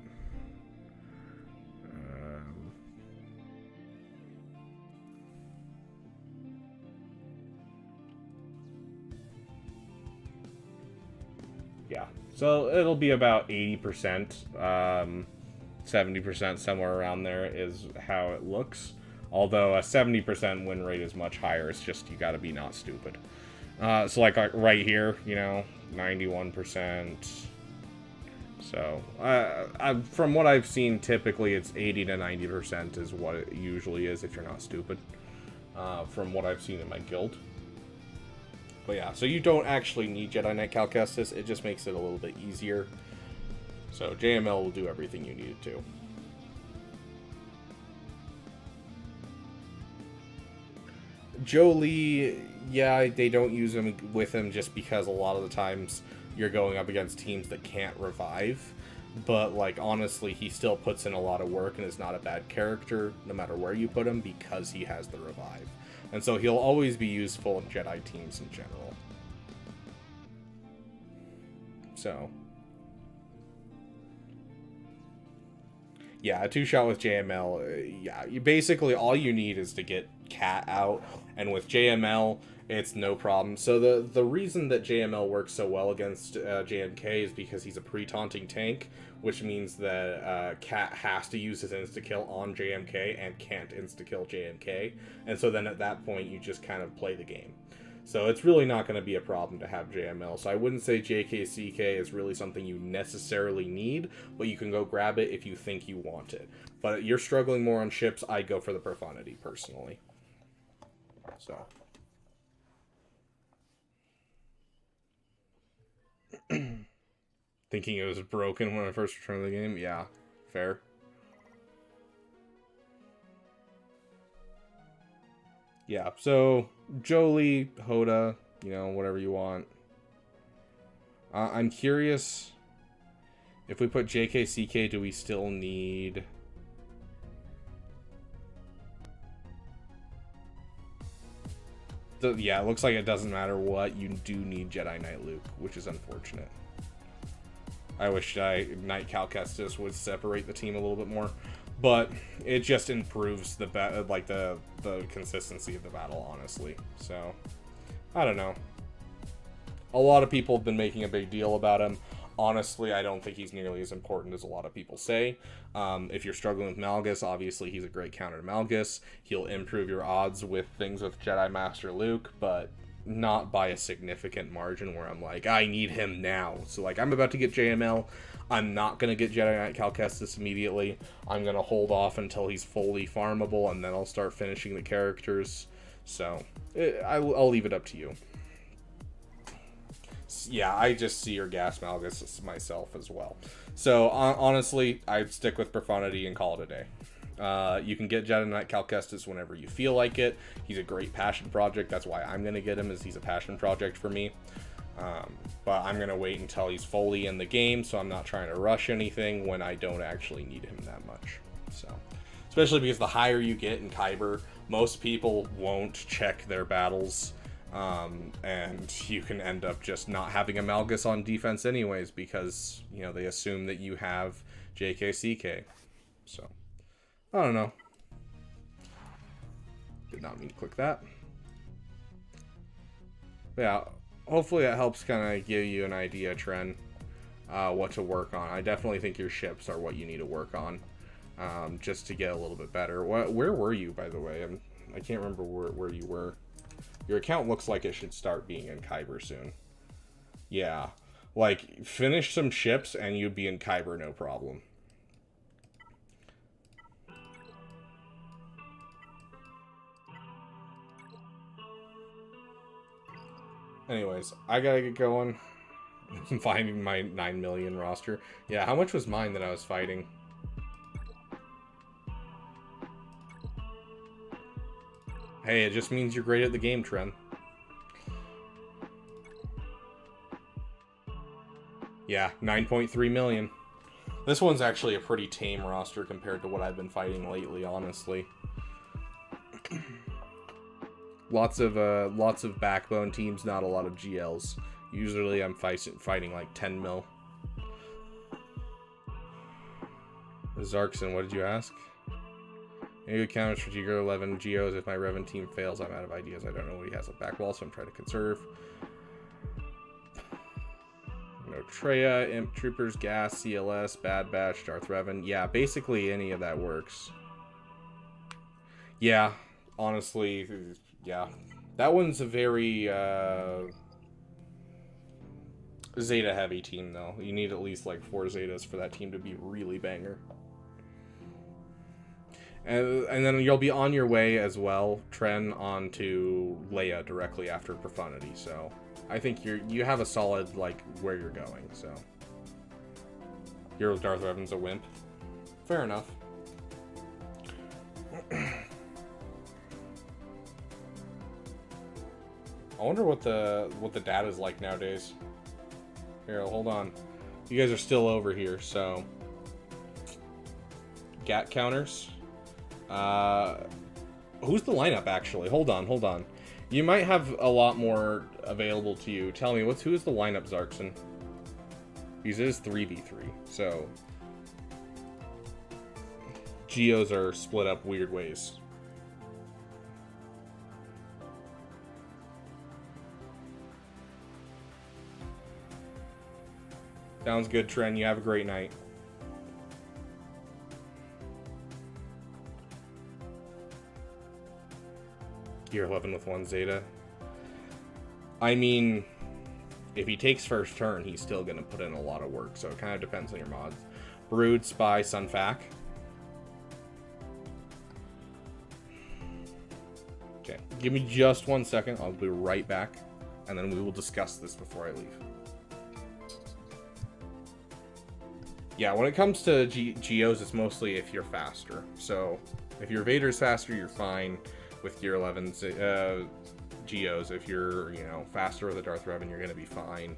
Yeah, so it'll be about 80%, 70%, somewhere around there is how it looks. Although a 70% win rate is much higher. It's just you got to be not stupid. So like right here, you know, 91%. So from what I've seen, typically it's 80 to 90% is what it usually is if you're not stupid. From what I've seen in my guild. But yeah, so you don't actually need Jedi Knight Cal Kestis, it just makes it a little bit easier. So JML will do everything you need it to. Joe Lee, yeah, they don't use him with him just because a lot of the times you're going up against teams that can't revive. But, like, honestly, he still puts in a lot of work and is not a bad character, no matter where you put him, because he has the revive. And so he'll always be useful in Jedi teams in general. So. Yeah, a 2-shot with JML, yeah, you basically, all you need is to get Cat out, and with JML, it's no problem. So the reason that JML works so well against JMK is because he's a pre-taunting tank, which means that Cat has to use his insta-kill on JMK and can't insta-kill JMK, and so then at that point you just kind of play the game. So it's really not going to be a problem to have JML, so I wouldn't say JKCK is really something you necessarily need, but you can go grab it if you think you want it. But you're struggling more on ships, I'd go for the Profundity, personally. So... Thinking it was broken when I first returned to the game? Yeah, fair. Yeah, so Jolie, Hoda, you know, whatever you want. I'm curious if we put JKCK, do we still need... Yeah, it looks like it doesn't matter what, you do need Jedi Knight Luke, which is unfortunate. I wish Jedi Knight Cal Kestis would separate the team a little bit more, but it just improves the consistency of the battle, honestly. So, I don't know. A lot of people have been making a big deal about him. Honestly, I don't think he's nearly as important as a lot of people say. If you're struggling with Malgus, obviously he's a great counter to Malgus. He'll improve your odds with things with Jedi Master Luke, but not by a significant margin where I'm like, I need him now. So, like, I'm about to get JML. I'm not going to get Jedi Knight Cal Kestis immediately. I'm going to hold off until he's fully farmable, and then I'll start finishing the characters. So, I'll leave it up to you. Yeah, I just see your gas Malgus myself as well. So, honestly, I'd stick with Profundity and call it a day. You can get Jedi Knight Cal Kestis whenever you feel like it. He's a great passion project. That's why I'm going to get him, is he's a passion project for me. But I'm going to wait until he's fully in the game, so I'm not trying to rush anything when I don't actually need him that much. So, especially because the higher you get in Kyber, most people won't check their battles. And you can end up just not having a Malgus on defense anyways, because, you know, they assume that you have JKCK. So, I don't know. Did not mean to click that. But yeah, hopefully that helps kind of give you an idea, Tren, what to work on. I definitely think your ships are what you need to work on, just to get a little bit better. Where were you, by the way? I can't remember where you were. Your account looks like it should start being in Kyber soon. Yeah. Like, finish some ships and you'd be in Kyber, no problem. Anyways, I gotta get going. I'm finding my 9 million roster. Yeah, how much was mine that I was fighting? Hey, it just means you're great at the game, Tren. Yeah, 9.3 million. This one's actually a pretty tame roster compared to what I've been fighting lately, honestly. Lots of backbone teams, not a lot of GLs. Usually I'm fighting like 10 mil. Zarkson, what did you ask? Any good counters for Tiger 11 Geos? If my Revan team fails, I'm out of ideas. I don't know what he has at back wall, so I'm trying to conserve. No Treya, Imp Troopers, Gas, CLS, Bad Batch, Darth Revan. Yeah, basically any of that works. Yeah, honestly, yeah. That one's a very Zeta heavy team, though. You need at least like 4 Zetas for that team to be really banger. And then you'll be on your way as well, Tren, onto Leia directly after Profundity. So I think you have a solid like where you're going. So your Darth Revan's a wimp. Fair enough. I wonder what the data's like nowadays. Here, hold on. You guys are still over here, so GAT counters. Who's the lineup actually? Hold on. You might have a lot more available to you. Tell me, who is the lineup, Zarkson? Because it is 3v3, so Geos are split up weird ways. Sounds good, Tren. You have a great night. Gear 11 with 1 Zeta. I mean, if he takes first turn, he's still going to put in a lot of work, so it kind of depends on your mods. Brood, Spy, Sunfac. Okay, give me just 1 second. I'll be right back, and then we will discuss this before I leave. Yeah, when it comes to Geos, it's mostly if you're faster. So, if your Vader's faster, you're fine with Gear 11's Geos. If you're, faster with a Darth Revan, you're going to be fine.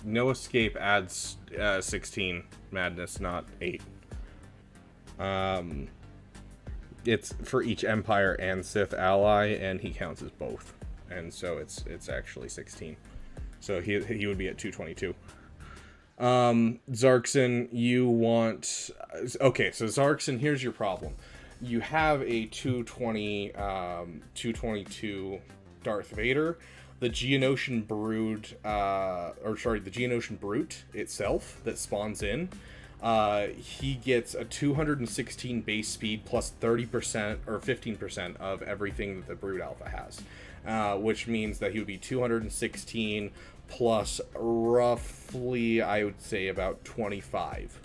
No Escape adds 16 madness, not 8. It's for each Empire and Sith ally, and he counts as both, and so it's actually 16. So he would be at 222. Zarkson, you want... Okay, so Zarkson, here's your problem. You have a 222 Darth Vader. The Geonosian Brood, the Geonosian Brute itself that spawns in, he gets a 216 base speed plus 30% or 15% of everything that the Brood Alpha has. which means that he would be 216 plus roughly, I would say, about 25.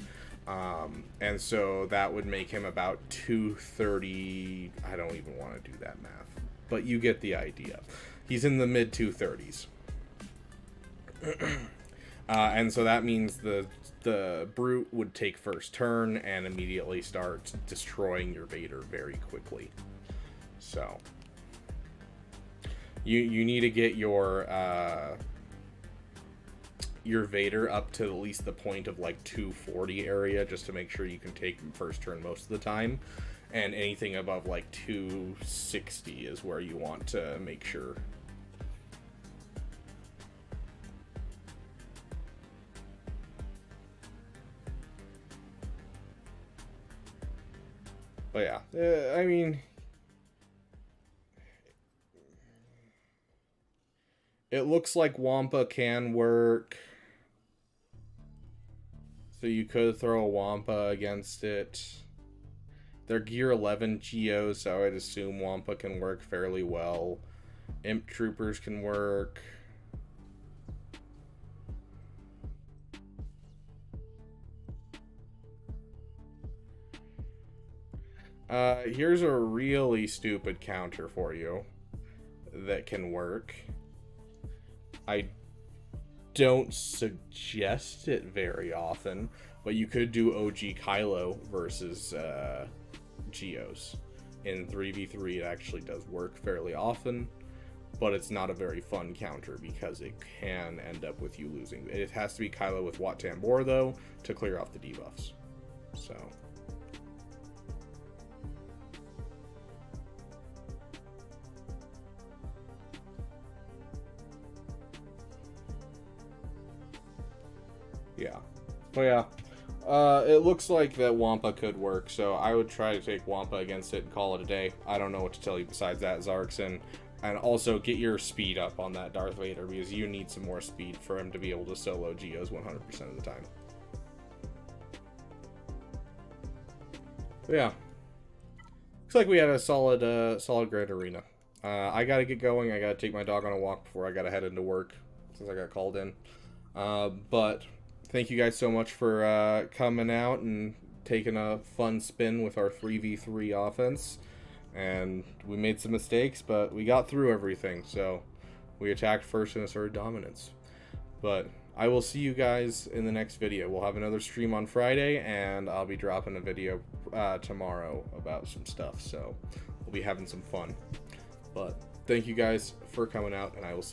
And so that would make him about 230. I don't even want to do that math, but you get the idea. He's in the mid 230s. And so that means the brute would take first turn and immediately start destroying your Vader very quickly. So you need to get your Vader up to at least the point of like 240 area, just to make sure you can take him first turn most of the time. And anything above like 260 is where you want to make sure. But yeah, I mean, it looks like Wampa can work. So you could throw a Wampa against it. They're Gear 11 Geos, so I'd assume Wampa can work fairly well. Imp Troopers can work. Here's a really stupid counter for you that can work. I don't suggest it very often, but you could do OG Kylo versus Geos. In 3v3 it actually does work fairly often, but it's not a very fun counter because it can end up with you losing. It has to be Kylo with Wat Tambor though to clear off the debuffs. So yeah. But yeah, it looks like that Wampa could work, so I would try to take Wampa against it and call it a day. I don't know what to tell you besides that, Zarkson. And also get your speed up on that Darth Vader, because you need some more speed for him to be able to solo Geos 100% of the time. But yeah, looks like we had a solid Great Arena. I gotta get going. I gotta take my dog on a walk before I gotta head into work, since I got called in. But thank you guys so much for coming out and taking a fun spin with our 3v3 offense. And we made some mistakes, but we got through everything. So we attacked first and asserted dominance. But I will see you guys in the next video. We'll have another stream on Friday, and I'll be dropping a video tomorrow about some stuff. So we'll be having some fun. But thank you guys for coming out, and I will see you.